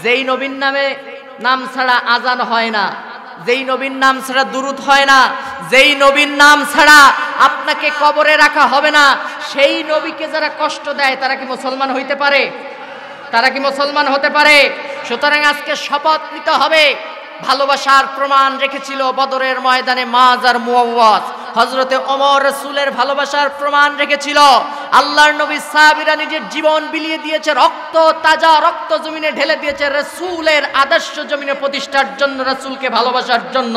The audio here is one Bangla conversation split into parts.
যেই নবীর নাম ছাড়া আজান হয় না, যেই নবীর নাম ছাড়া দুরূদ হয় না, যেই নবীর নাম ছাড়া আপনাকে কবরে রাখা হবে না, সেই নবীকে যারা কষ্ট দেয় তারা কি মুসলমান হইতে পারে? তারা কি মুসলমান হতে পারে? সুতরাং আজকে শপথ নিতে হবে। ভালোবাসার প্রমাণ রেখেছিল বদরের ময়দানে মাজ আর মুআওয়াজ। হযরতে ওমর রাসূলের ভালোবাসার প্রমাণ রেখেছিল। আল্লাহর নবী সাহাবীরা নিজের জীবন বিলিয়ে দিয়েছে, রক্ত, তাজা রক্ত জমিনে ঢেলে দিয়েছে রাসূলের আদর্শ জমিনে প্রতিষ্ঠার জন্য, রাসূলকে ভালোবাসার জন্য।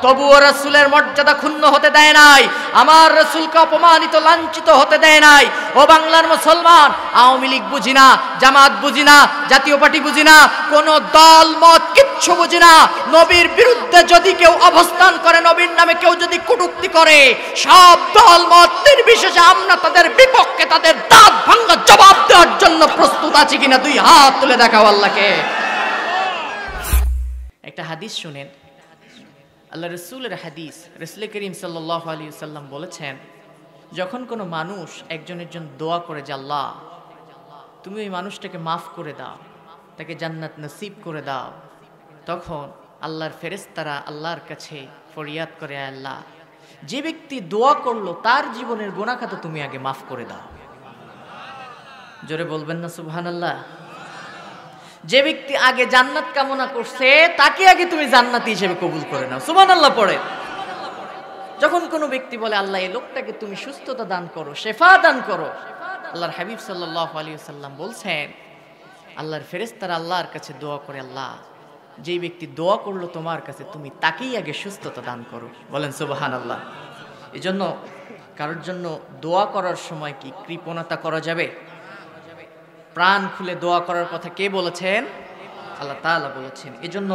তবুও রাসূলের মর্যাদা ক্ষুণ্ণ হতে দেয় নাই, আমার রাসূলকে অপমানিত লাঞ্ছিত হতে দেয় নাই। ও বাংলার মুসলমান, আওয়ামী লীগ বুঝি না, জামাত বুঝি না, জাতীয় পার্টি বুঝি না, কোন দল মত কিচ্ছু বুঝি না। নবীর বিরুদ্ধে যদি কেউ অবস্থান করে, নবীর নামে কেউ যদি কটূক্তি করে, সব দল মত নির্বিশেষে আমরা তাদের বিপক্ষে তাদের দাঁত ভাঙা জবাব দেওয়ার জন্য প্রস্তুত আছি কিনা দুই হাত তুলে দেখাও আল্লাহকে। একটা হাদিস শুনেন, আল্লাহ রাসূলের হাদিস। রাসূল করিম সাল্লাল্লাহু আলাইহি ওয়াসাল্লাম বলেছেন, যখন কোনো মানুষ একজনের জন্য দোয়া করে যে আল্লাহ তুমি ওই মানুষটাকে মাফ করে দাও, তাকে জান্নাত নসিব করে দাও, তখন আল্লাহর ফেরেশতারা আল্লাহর কাছে ফরিয়াদ করে, আল্লাহ যে ব্যক্তি দোয়া করলো তার জীবনের গুনাহ খাতা তুমি আগে মাফ করে দাও। জোরে বলবেন না সুবহানাল্লাহ? যে ব্যক্তি আগে জান্নাত কামনা করছে তাকে আগে তুমি জান্নাতি হিসেবে কবুল করে নাও। সুবহানাল্লাহ পড়ে। যখন কোনো ব্যক্তি বলে আল্লাহ এই লোকটাকে তুমি সুস্থতা দান করো, শেফা দান করো, আল্লাহর হাবিব সাল্লাল্লাহু আলাইহি ওয়াসাল্লাম বলছেন আল্লাহর ফেরেশতারা আল্লাহর কাছে দোয়া করে, আল্লাহ যেই ব্যক্তি দোয়া করলো তোমার কাছে তুমি তাকেই আগে সুস্থতা দান করো। বলেন সুবহানাল্লাহ। এজন্য কারোর জন্য দোয়া করার সময় কি কৃপণতা করা যাবে? প্রাণ খুলে দোয়া করার কথা কে বলেছেন? আল্লাহ তাআলা বলেছেন। এজন্য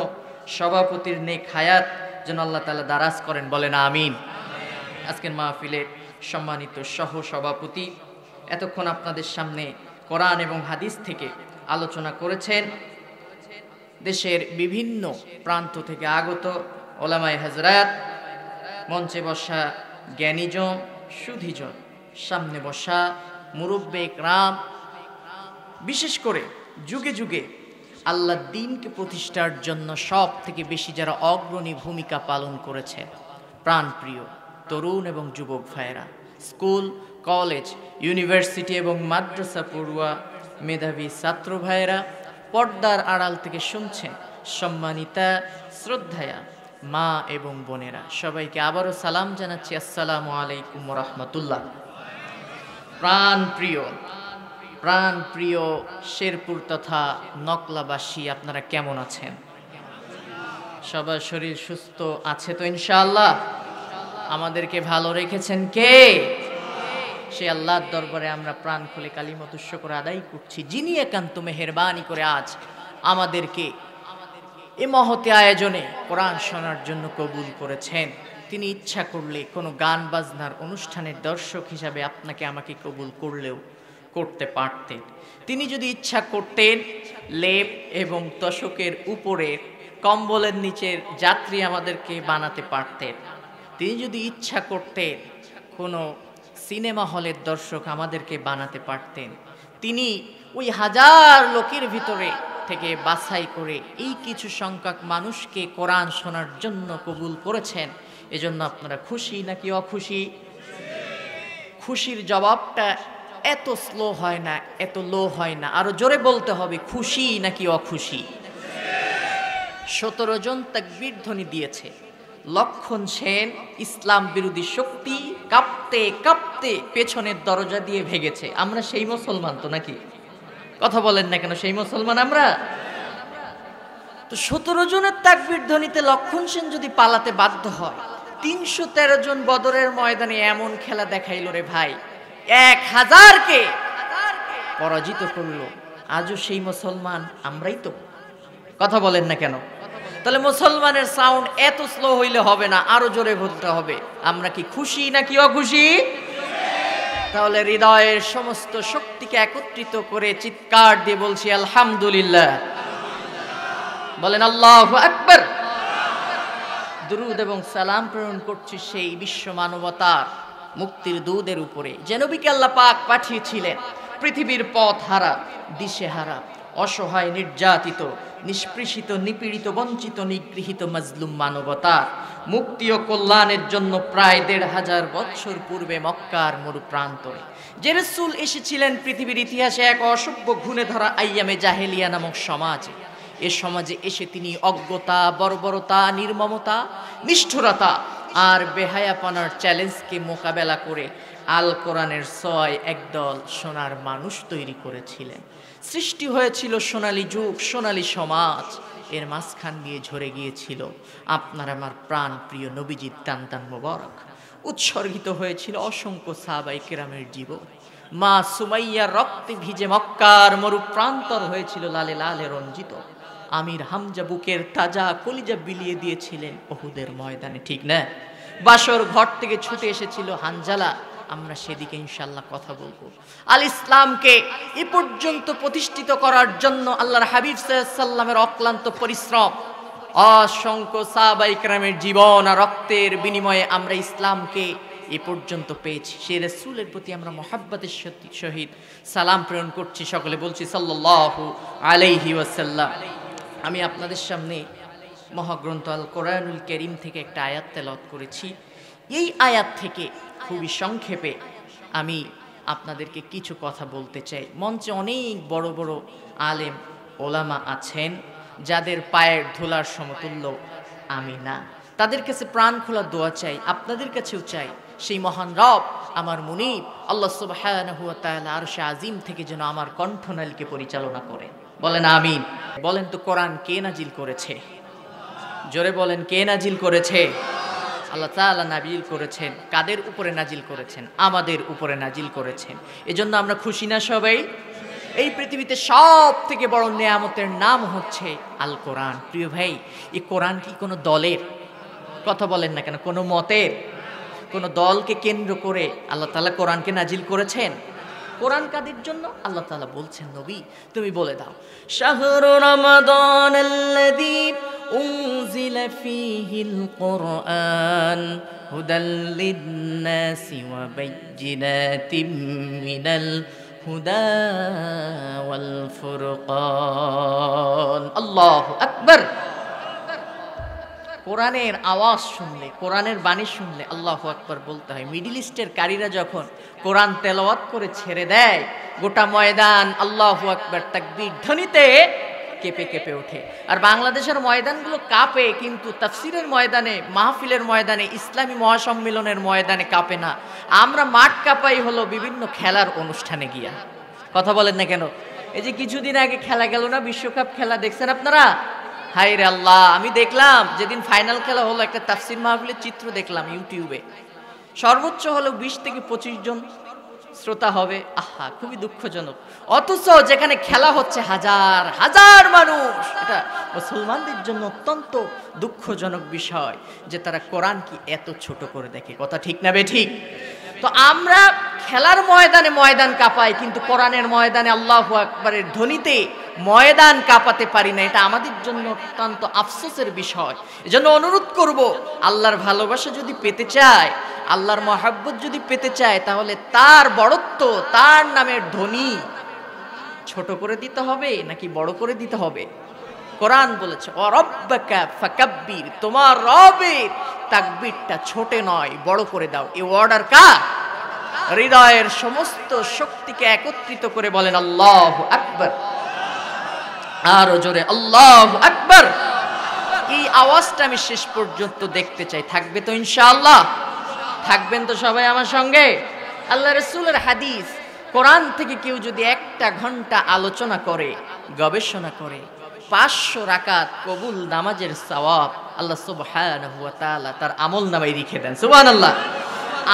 সভাপতির নেক হায়াত যেন আল্লাহ তাআলা দারাজ করেন, বলেন আমিন। আজকের মাহফিলের সম্মানিত সহ সভাপতি এতক্ষণ আপনাদের সামনে কোরআন এবং হাদিস থেকে আলোচনা করেছেন। দেশের বিভিন্ন প্রান্ত থেকে আগত ওলামায়ে হযরত, মঞ্চে বসা জ্ঞানীজন, সুধীজন, সামনে বসা মুরব্বে ইকরাম, বিশেষ করে যুগে যুগে আল্লাহর দ্বীনকে প্রতিষ্ঠার জন্য সব থেকে বেশি যারা অগ্রণী ভূমিকা পালন করেছে, প্রাণপ্রিয় তরুণ এবং যুবক ভাইয়েরা, স্কুল, কলেজ, ইউনিভার্সিটি এবং মাদ্রাসা পড়ুয়া মেধাবী ছাত্র ভাইয়েরা, পর্দার আড়াল থেকে শুনছেন, সম্মানিতা শ্রদ্ধায়া মা এবং বোনেরা, সবাইকে আবারও সালাম জানাচ্ছি, আসসালামু আলাইকুম ওয়া রাহমাতুল্লাহ। প্রাণপ্রিয় শেরপুর তথা নকলাবাসী, আপনারা কেমন আছেন? সবার শরীর সুস্থ আছে তো ইনশাআল্লাহ? আমাদেরকে ভালো রেখেছেন কে? সে আল্লাহর দরবারে আমরা প্রাণ খুলে কালিমাতুশ শুকর আদায় করছি, যিনি একান্ত মেহেরবানি করে আজ আমাদেরকে এ মহতে আয়োজনে কোরআন শোনার জন্য কবুল করেছেন। তিনি ইচ্ছা করলে কোনো গান বাজনার অনুষ্ঠানের দর্শক হিসাবে আপনাকে আমাকে কবুল করলেও করতে পারতেন। তিনি যদি ইচ্ছা করতেন লেপ এবং তোশকের উপরে কম্বলের নিচের যাত্রী আমাদেরকে বানাতে পারতেন। তিনি যদি ইচ্ছা করতেন কোনো সিনেমা হলের দর্শক আমাদেরকে বানাতে পারতেন। তিনি ওই হাজার লোকের ভিতরে থেকে বাছাই করে এই কিছু সংখ্যক মানুষকে কোরআন শোনার জন্য কবুল করেছেন। এজন্য আপনারা খুশি নাকি অখুশি? খুশির জবাবটা এত স্লো হয় না, এত লো হয় না, আরো জোরে বলতে হবে, খুশি নাকি অখুশি? 17 জন তাকবীর ধ্বনি দিয়েছে। লক্ষণ সেন ইসলাম বিরোধী শক্তি কাঁপতে কাঁপতে পেছনের দরজা দিয়ে ভেগেছে। আমরা সেই মুসলমান তো নাকি? কথা বলেন না কেন, সেই মুসলমান আমরা তো। 17 জনের তাকবীর ধ্বনিতে লক্ষণ সেন যদি পালাতে বাধ্য হয়, 313 জন বদরের ময়দানে এমন খেলা দেখাইল রে ভাই, 1000কে পরাজিত করলো। আজও সেই মুসলমান আমরাই তো। কথা বলেন না কেন? তাহলে মুসলমানের সাউন্ড এত স্লো হইলে হবে না, আরো জোরে বলতে হবে। আমরা কি খুশি নাকি অখুশি? তাহলে হৃদয়ের সমস্ত শক্তিকে একত্রিত করে চিৎকার দিয়ে বলছি আলহামদুলিল্লাহ। বলেন আল্লাহু আকবার। দুরূদ এবং সালাম প্রেরণ করছি সেই বিশ্ব মানবতার মুক্তির দূতের উপরে, যে নবীকে আল্লাহ পাক পাঠিয়েছিলেন পৃথিবীর পথ হারা, দিশেহারা, অসহায়, নির্যাতিত, নিষ্পৃষিত, নিপীড়িত, বঞ্চিত, নিগৃহীত মাজলুম মানবতা মুক্তি ও কল্যাণের জন্য প্রায় ১৫০০ বছর পূর্বে মক্কার মরুপ্রান্তরে যে রাসূল এসেছিলেন পৃথিবীর ইতিহাসে এক অসভ্য ঘুণে ধরা আইয়ামে জাহেলিয়া নামক সমাজে। এ সমাজে এসে তিনি অজ্ঞতা, বর্বরতা, নির্মমতা, নিষ্ঠুরতা আর বেহায়াপনার চ্যালেঞ্জকে মোকাবেলা করে আল কোরআনের সয় একদল সোনার মানুষ তৈরি করেছিলেন। সৃষ্টি হয়েছিল সোনালী যুগ, সোনালী সমাজ। এর মাঝখান দিয়ে ঝরে গিয়েছিল আপনার আমার প্রাণ প্রিয় নবীজির টান টান মোবারক। উৎসর্গিত হয়েছিল অসংখ্য সাহাবায়ে কেরামের জীবন। মা সুমাইয়ার রক্তে ভিজে মক্কার মরুপ্রান্তর হয়েছিল লালে লালে রঞ্জিত। আমির হামজা বুকের তাজা কলিজা বিলিয়ে দিয়েছিলেন উহুদের ময়দানে, ঠিক না? বাসর ঘর থেকে ছুটে এসেছিল হানজালা। আমরা সেদিকে ইনশাআল্লাহ কথা বলবো। আল ইসলামকে এ পর্যন্ত প্রতিষ্ঠিত করার জন্য আল্লাহর হাবিব সাল্লাল্লাহু আলাইহি ওয়াসাল্লামের অক্লান্ত পরিশ্রম, অসংখ্য সাহাবায়ে কেরামের জীবন আর রক্তের বিনিময়ে আমরা ইসলামকে এ পর্যন্ত পেয়েছি। সেই রাসূলের প্রতি আমরা মহব্বতের সহিত সালাম প্রেরণ করছি। সকলে বলছি সাল্লাল্লাহু আলাইহি ওয়াসাল্লাম। আমি আপনাদের সামনে মহাগ্রন্থ আল কোরআনুল কারীম থেকে একটা আয়াত তেলাওয়াত করেছি। এই আয়াত থেকে খুবই সংক্ষেপে আমি আপনাদেরকে কিছু কথা বলতে চাই। মঞ্চে অনেক বড় বড় আলেম ওলামা আছেন যাদের পায়ের ধুলার সমতুল্য আমি না। তাদের কাছে প্রাণ খোলা দোয়া চাই, আপনাদের কাছেও চাই। সেই মহান রব আমার মুনিব আল্লাহ সুবহানাহু ওয়া তাআলা আরশে আজিম থেকে যেন আমার কণ্ঠনালীকে পরিচালনা করেন। বলেন আমিন। বলেন তো কোরআন কে নাজিল করেছে? জোরে বলেন, কে নাজিল করেছে? আল্লাহ তাআলা নাজিল করেছেন। কাদের উপরে নাজিল করেছেন? আমাদের উপরে নাজিল করেছেন। এজন্য আমরা খুশি না সবাই? এই পৃথিবীতে সব থেকে বড় নেয়ামতের নাম হচ্ছে আল কোরআন। প্রিয় ভাই, এই কোরআন কি কোনো দলের? কথা বলেন না কেন? কোনো মতের? কোনো দলকে কেন্দ্র করে আল্লাহ তাআলা কোরআনকে নাজিল করেছেন? কোরআন কাদের জন্য? আল্লাহ তাআলা বলছেন, নবী তুমি বলে দাও, শাহরু রমাদানাল্লাযী উনজিলা ফীহিল কুরআন হুদাল লিন-নাসি ওয়া বায়্যিনাতিম মিনাল হুদা ওয়াল ফুরকান। আল্লাহু আকবার। কোরআনের আওয়াজ শুনলে, কোরআনের বাণী শুনলে আল্লাহু আকবার বলতে হয়। মিডল ইস্টের কারীরা যখন কোরআন তেলাওয়াত করে ছেড়ে দেয়, গোটা ময়দান আল্লাহু আকবার তাকবীর ধ্বনিতে কেঁপে কেঁপে ওঠে। আর বাংলাদেশের ময়দানগুলো কাঁপে, কিন্তু তাফসিরের ময়দানে, মাহফিলের ময়দানে, ইসলামী মহাসম্মেলনের ময়দানে কাঁপে না। আমরা মাঠ কাঁপাই হলো বিভিন্ন খেলার অনুষ্ঠানে গিয়া। কথা বলেন না কেন? এই যে কিছুদিন আগে খেলা গেল না, বিশ্বকাপ খেলা দেখছেন আপনারা? হায় রে আল্লাহ, আমি দেখলাম যেদিন ফাইনাল খেলা হলো, একটা তাফসির মাহফিলের চিত্র দেখলাম ইউটিউবে। সর্বোচ্চ হলো 20 থেকে 25 জন শ্রোতা হবে। আহা, খুবই দুঃখজনক। অথচ যেখানে খেলা হচ্ছে হাজার হাজার মানুষ। এটা মুসলমানদের জন্য অত্যন্ত দুঃখজনক বিষয় যে তারা কোরআন কি এত ছোট করে দেখে। কথা ঠিক না বে ঠিক? তো আমরা খেলার ময়দানে ময়দান কাঁপাই, কিন্তু কোরআনের ময়দানে আল্লাহু আকবারের ধ্বনিতে ময়দান কাঁপাতে পারি না। এটা আমাদের জন্য অত্যন্ত আফসোসের বিষয়। এজন্য অনুরোধ করব, আল্লাহর ভালোবাসা যদি পেতে চায়, আল্লাহর মহব্বত যদি পেতে চায়, তাহলে তার বড়ত্ব, তার নামের ধ্বনি ছোট করে দিতে হবে নাকি বড় করে দিতে হবে? কোরআন বলেছে ওয়া রাব্বাকা ফাকাব্বির, তোমার রবের তাকবীরটা ছোট নয়, বড় করে দাও। এই অর্ডার কার? হৃদয়ের সমস্ত শক্তিকে একত্রিত করে বলেন আল্লাহু আকবার। আরো জোরে আল্লাহু আকবার। এই আওয়াজটা আমি শেষ পর্যন্ত দেখতে চাই। থাকবে তো ইনশাআল্লাহ? থাকবেন তো সবাই আমার সঙ্গে? আল্লাহ রাসূলের হাদিস, কোরআন থেকে কেউ যদি 1 ঘন্টা আলোচনা করে, গবেষণা করে, 500 রাকাত কবুল নামাজের সওয়াব আল্লাহ সুবহানাহু ওয়া তাআলা তার আমলনামায় লিখে দেন। সুবহানাল্লাহ।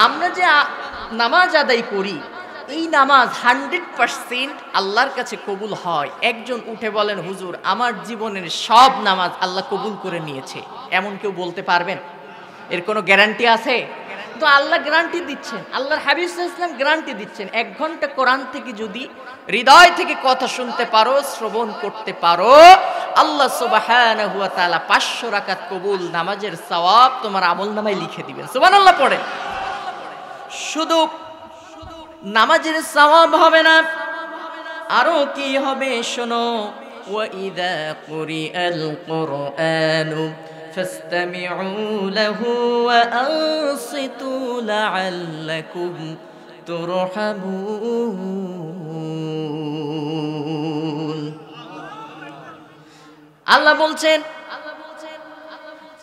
আমরা যে নামাজ আদায় করি, এই নামাজ 100% আল্লাহর কাছে কবুল হয়। একজন উঠে বলেন, হুজুর আমার জীবনের সব নামাজ আল্লাহ কবুল করে নিয়েছে, এমন কেউ বলতে পারবেন? এর কোনো গ্যারান্টি আছে? তো আল্লাহ গ্যারান্টি দিচ্ছেন, আল্লাহর হাবিব সাল্লাল্লাহু আলাইহি ওয়াসাল্লাম গ্যারান্টি দিচ্ছেন। 1 ঘন্টা কোরআন থেকে যদি হৃদয় থেকে কথা শুনতে পারো, শ্রবণ করতে পারো, আল্লাহ সুবহানাহু ওয়া তাআলা 500 রাকাত কবুল নামাজের সওয়াব তোমার আমলনামায় লিখে দিবেন। সুবহানাল্লাহ পড়ে। শুধু নামাজের সওয়াব হবে না, আরো কি হবে শোনো। وإذا قرئ القرآن فاستمعوا له وأنصتوا لعلكم ترحمون আল্লাহ বলছেন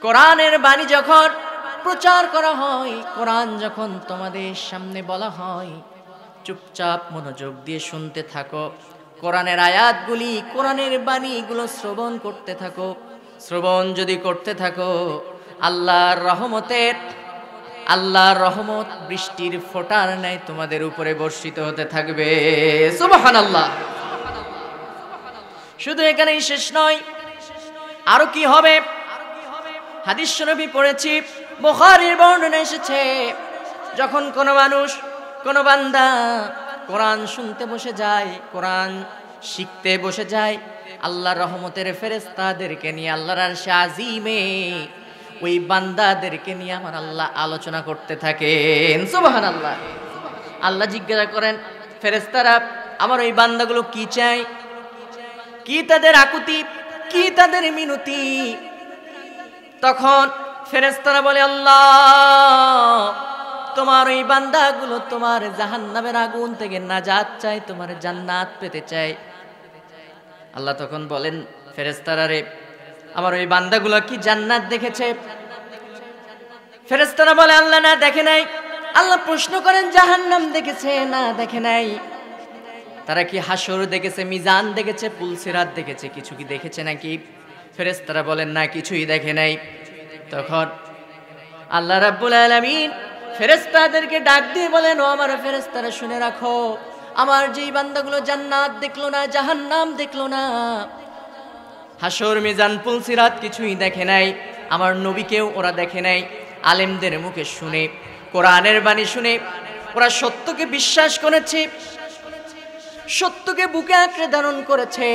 কোরআনের বাণী যখন প্রচার করা হয়, কোরআন যখন তোমাদের সামনে বলা হয়, চুপচাপ মনোযোগ দিয়ে শুনতে থাকো। কোরআনের আয়াতগুলি, কোরআনের বাণীগুলো শ্রবণ করতে থাকো। শ্রবণ যদি করতে থাকো, আল্লাহর রহমত বৃষ্টির ফোঁটার ন্যায় তোমাদের উপরে বর্ষিত হতে থাকবে। সুবহানাল্লাহ। শুধু এখানেই শেষ নয়, আরো কি হবে? হাদিস শরীফে পড়েছি, বুখারীর বর্ণনা এসেছে, যখন কোনো মানুষ, কোনো বান্দা কোরআন শুনতে বসে যায়, কোরআন শিখতে বসে যায়, আল্লাহর রহমতের ফেরেশতাদেরকে নিয়ে আল্লাহর আরশে আজিমে ওই বান্দাদেরকে নিয়ে আমার আল্লাহ আলোচনা করতে থাকেন। সুবহানাল্লাহ। আল্লাহ জিজ্ঞাসা করেন, ফেরেশতারা আমার ওই বান্দাগুলো কি চায়, কি তাদের আকুতি, কি তাদের মিনতি? তখন ফেরেশতারা বলে, আল্লাহ তোমার ওই বান্দাগুলো তোমার জাহান্নামের আগুন থেকে নাজাত চায়, তোমার জান্নাত পেতে চায়। আল্লাহ তখন বলেন, ফেরেশতারা রে, আমার ওই বান্দাগুলো কি জান্নাত দেখেছে? ফেরেশতারা বলে, আল্লাহ না, দেখে নাই। আল্লাহ প্রশ্ন করেন, জাহান্নাম দেখেছে? না, দেখে নাই। তারা কি হাসর দেখেছে, মিজান দেখেছে, পুলসিরাত দেখেছে, কিছু কি দেখেছে নাকি? ফেরেশতারা বলেন, না, কিছুই দেখে নাই। তখন আল্লাহ রাব্বুল আলামিন ফেরেশতাদেরকে ডাক দিয়ে বলেন, ও আমার ফেরেশতারা, শুনে রাখো, আমার যেই বান্দাগুলো জান্নাত দেখলো না, জাহান্নাম দেখলো না, হাসর মিজান পুলসিরাত কিছুই দেখে নাই, আমার নবীকেও ওরা দেখে নাই, আলেমদের মুখে শুনে, কোরআনের বাণী শুনে ওরা সত্যকে বিশ্বাস করেছে, সত্যকে বুকে আঁকড়ে ধারণ করেছে।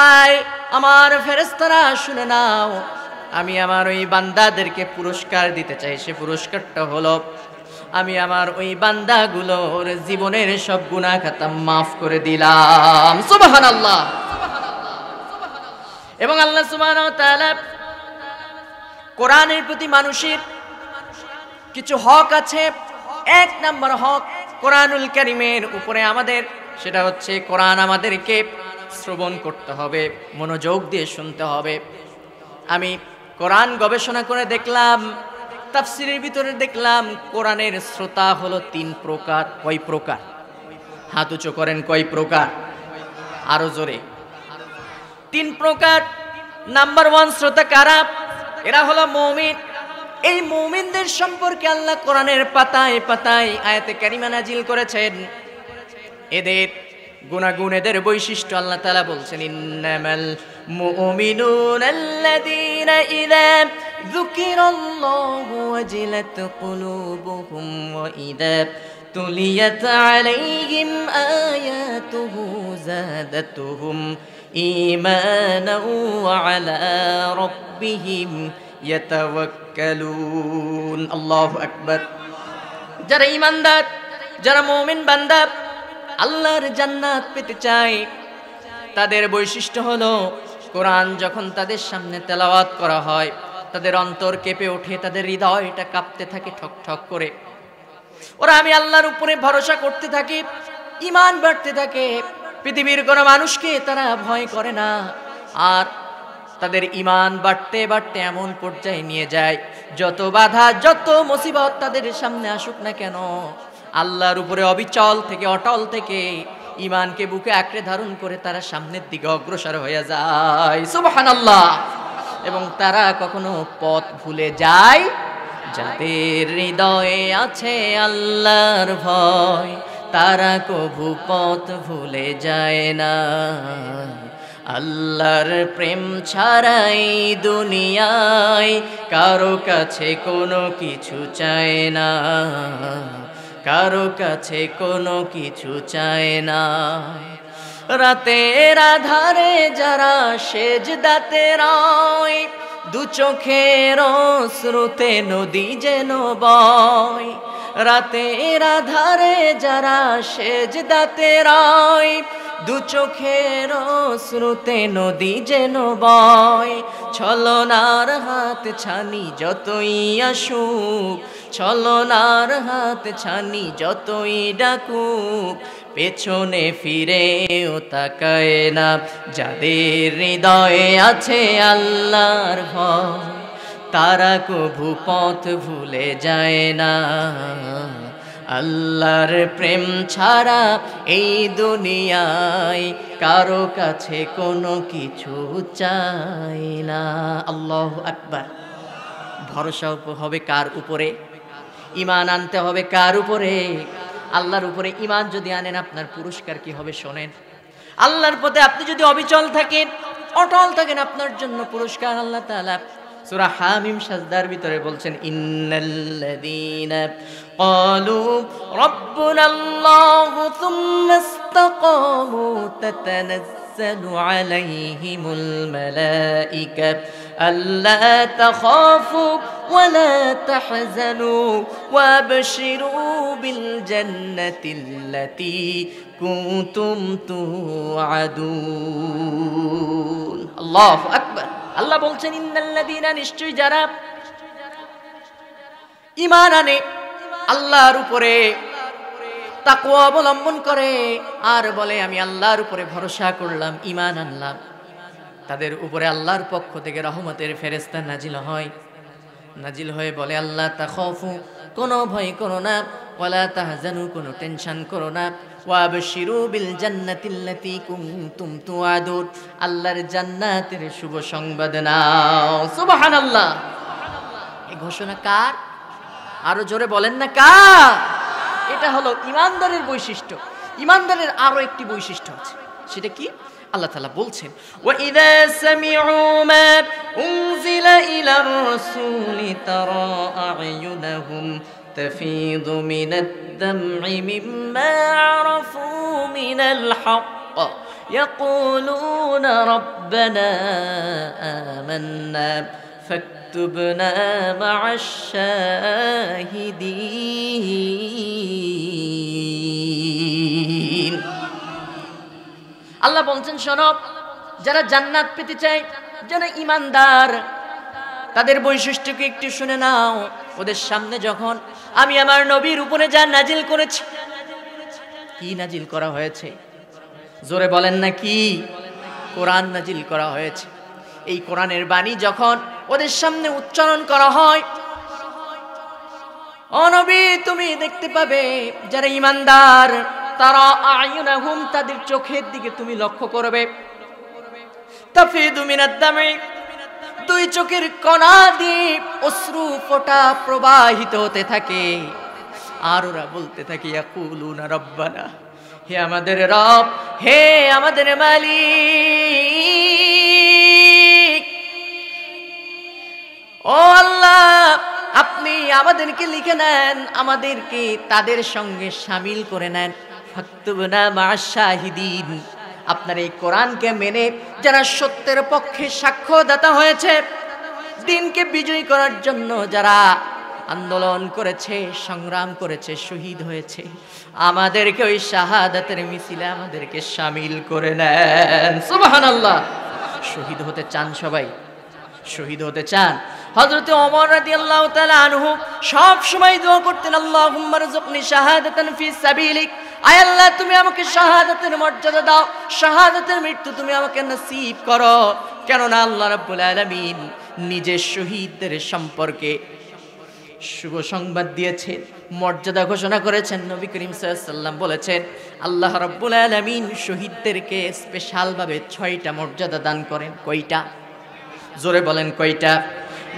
আয় আমার ফেরেশতারা, শুনে নাও, আমি আমার ওই বান্দাদেরকে পুরস্কার দিতে চাই। সে পুরস্কারটা হলো, আমি আমার ওই বান্দাগুলোর জীবনের সব গুনাহ খাতা মাফ করে দিলাম। সুবহানাল্লাহ। এবং আল্লাহ সুবহানাহু ওয়া তাআলা কোরআনের প্রতি মানুষের কিছু হক আছে। এক নাম্বার হক কোরআনুল কারীমের উপরে আমাদের, সেটা হচ্ছে কোরআন আমাদেরকে শ্রবণ করতে হবে, মনোযোগ দিয়ে শুনতে হবে। আমি কোরআন গবেষণা করে দেখলাম, তাফসীরের ভিতরে দেখলাম, কোরআনের শ্রোতা হলো 3 প্রকার। কয় প্রকার? হাত উঁচু করেন, কয় প্রকার? আরো জোরে। 3 প্রকার। নাম্বার 1 শ্রোতা কারা? এরা হলো মুমিন। এই মুমিনদের সম্পর্কে আল্লাহ কোরআনের পাতায় পাতায় আয়াতে কারিমা নাজিল করেছেন। এদের গুণাগুণ, এদের বৈশিষ্ট্য আল্লাহ তাআলা বলছেন, ইন্নামাল মুমিনুনা আল্লাযীনা ইযা যুকিরাল্লাহু ওয়াজিলাত কুলুবুহুম ওয়া ইযা তুলিয়াত আলাইহিম আয়াতুহু যাদাতুহুম ঈমানাও ওয়া আলা রাব্বিহিম ইয়াতাওয়াক্কালুন। আল্লাহু আকবার। যারা ঈমানদার, যারা মুমিন বান্দা আল্লাহর জান্নাত পেতে চায়, তাদের বৈশিষ্ট্য হলো, কোরআন যখন তাদের সামনে তেলাওয়াত করা হয়, তাদের অন্তর কেঁপে ওঠে, তাদের হৃদয়টা কাঁপতে থাকে ঠক ঠক করে। ওরা আমি আল্লাহর উপরে ভরসা করতে থাকে, ঈমান বাড়তে থাকে, পৃথিবীর কোনো মানুষকে তারা ভয় করে না। আর তাদের ঈমান বাড়তে বাড়তে এমন পর্যায়ে নিয়ে যায়, যত বাধা, যত মুসিবত তাদের সামনে আসুক না কেন, আল্লাহর উপরে অবিচল থেকে, অটল থেকে, ঈমানকে বুকে আঁকড়ে ধারণ করে তারা সামনের দিকে অগ্রসর হয়ে যায়। সুবহানাল্লাহ। এবং তারা কখনো পথ ভুলে যায়? যাদের হৃদয়ে আছে আল্লাহর ভয়, তারা কভু পথ ভুলে যায় না। আল্লাহর প্রেম ছাড়াই দুনিয়ায় কারো কাছে কোনো কিছু চায় না, কারো কাছে কোনো কিছু চায় না। রাতের আধারে যারা সেজদাতে রয়, দু চোখের শ্রুতে নদী যেন বয়। রাতের আধারে যারা সেজদাতে রয়, দু চোখের স্রোতে নদী যেন বয়, ছলনার হাত ছানি যতই আসুক, ছলনার হাত ছানি যতই ডাকুক, পেছনে ফিরেও তাকায় না যাদের হৃদয়ে আছে আল্লাহর ভয়, তারা কভু পথ ভুলে যায় না। আল্লাহর প্রেম ছাড়া এই দুনিয়ায় কারো কাছে কোনো কিছু চাই না। আল্লাহু আকবার। ভরসা হবে কার উপরে? ঈমান আনতে হবে কার উপরে? আল্লাহর উপরে। ঈমান যদি আনেন আপনার পুরস্কার কি হবে শোনেন। আল্লাহর পথে আপনি যদি অবিচল থাকেন, অটল থাকেন, আপনার জন্য পুরস্কার আল্লাহ তাআলা সূরা হামিম সাজদার ভিতরে বলছেন, ইন্নাল্লাযীনা ক্বালু রাব্বুনাল্লাহু থুম্মা ইসতাকামু তাতানাজ্জালু আলাইহিমুল মালাঈকা আল্লা তাখাফু ওয়া লা তাহজানু ওয়াবশিরু বিল জান্নাতিল্লাতী কুনতুম তুআদুন। আল্লাহু আকবার। আল্লাহ বলছেন, ইন্নাল্লাযীনা, নিশ্চয়ই যারা ঈমান আনে, আল্লাহর উপরে তাকওয়া অবলম্বন করে আর বলে আমি আল্লাহর উপরে ভরসা করলাম, ঈমান আনলাম, তাদের উপরে আল্লাহর পক্ষ থেকে রহমতের ফেরেশতা নাজিল হয়। নাজিল হয়ে বলে আল্লাহ তাখাফু, কোনো ভয় করো না, ওয়ালা তাহজানু, কোনো টেনশন করো না, ওয়াবশিরু বিল জান্নাতিল্লাতী কুনতুম তুআদুন, আল্লাহর জান্নাতের শুভ সংবাদ নাও। সুবহানাল্লাহ। এই ঘোষণা কার? আরো জোরে বলেন না কার? এটা হলো ঈমানদারের বৈশিষ্ট্য। ঈমানদারের আরো একটি বৈশিষ্ট্য আছে, সেটা কি? আল্লাহ তাআলা বলছেন, ওয়া ইযা সামি'উ মা উনজিলা ইলার রাসূলি তারা আ'য়ুনাহুম তাফীদু মিনাদ দাম'i মিম্মা আরাফু মিনাল হক্ক ইয়াকুলুনা রাব্বানা আমান্না ফাকতুবনা মা'আশ শাহিদিন। আল্লাহ বলছেন, শোনো, যারা জান্নাত পেতে চায়, যারা ঈমানদার, তাদের বৈশিষ্ট্যকে একটু শুনে নাও। ওদের সামনে যখন আমি আমার নবীর উপরে যা নাজিল করেছি, কি নাজিল করা হয়েছে? জোরে বলেন না কি? কোরআন নাজিল করা হয়েছে। এই কোরআনের বাণী যখন ওদের সামনে উচ্চারণ করা হয়, ও নবী, তুমি দেখতে পাবে যারা ঈমানদার, তারা আ'য়ুনাহুম, তাদের চোখের দিকে তুমি লক্ষ্য করবে, তাফীদু মিনাদ দামি, দুই চোখের কণা দিয়ে অশ্রু ফোঁটা প্রবাহিত হতে থাকে। আর ওরা বলতে থাকে, ইয়াকুলুনা রাব্বানা, হে আমাদের রব, হে আমাদের মালিক, ও আল্লাহ, আপনি আমাদেরকে লিখে নেন, আমাদেরকে তাদের সঙ্গে শামিল করে নেন। ফাকতুবনা মা'আশ শাহিদিন, আপনার এই কোরআনকে মেনে যারা সত্যের পক্ষে সাক্ষ্যদাতা হয়েছে, দিনকে বিজয়ী করার জন্য যারা আন্দোলন করেছে, সংগ্রাম করেছে, শহীদ হয়েছে, আমাদেরকে ওই শাহাদাতের মিছিলে আমাদেরকে শামিল করে নেন। সুবহানাল্লাহ। শহীদ হতে চান সবাই? শহীদ হতে চান? হযরত ওমর রাদিয়াল্লাহু তাআলা আনহু সব সময় দোয়া করতেন, আল্লাহুম্মা রযুকনি শাহাদাতান ফি সাবিলিক, আয় আল্লাহ, তুমি আমাকে শাহাদাতের মর্যাদা দাও, শাহাদাতের মৃত্যু তুমি আমাকে নসিব করো। কেননা আল্লাহ রাব্বুল আলামিন নিজের শহীদদের সম্পর্কে শুভ সংবাদ দিয়েছেন, মর্যাদা ঘোষণা করেছেন। নবী করিম সাল্লাল্লাহু আলাইহি ওয়াসাল্লাম বলেছেন, আল্লাহ রাব্বুল আলামিন শহীদদেরকে স্পেশালভাবে 6টা মর্যাদা দান করেন। কয়টা? জোরে বলেন কয়টা?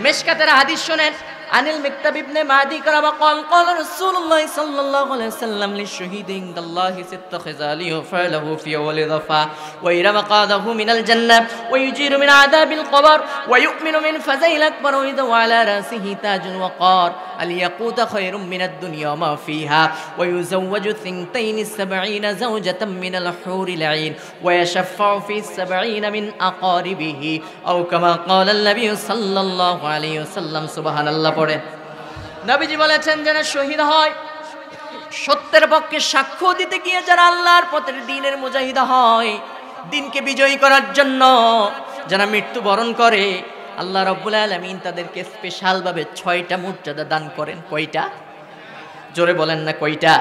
মিশকাতের হাদিস শুনেন, আনিল মিকতাব ইবনে মাদি কারাবা قال قال رسول الله صلى الله عليه وسلم للشهيد عند الله ست خصال يفعله في أول ظفا وإلى مقاده من الجنة ويجير من عذاب القبر ويؤمن من فزع الأكبر وإذا على رأسه تاج وقار الياقوت خير من الدنيا وما فيها ويزوج 72 زوجة من الحور العين ويشفع في 70 من أقاربه أو كما قال النبي صلى الله عليه وسلم। سبحان الله। পড়ে নবীজি বলেছেন, যারা শহীদ হয় সত্যের পক্ষে সাক্ষ্য দিতে গিয়ে যারা আল্লাহর পথের দ্বীনের মুজাহিদা হয়, দ্বীনকে বিজয়ী করার জন্য যারা মৃত্যুবরণ করে, আল্লাহ রাব্বুল আলামিন তাদেরকে স্পেশাল ভাবে 6টা মর্যাদা দান করেন। কয়টা? জোরে বলেন না কয়টা?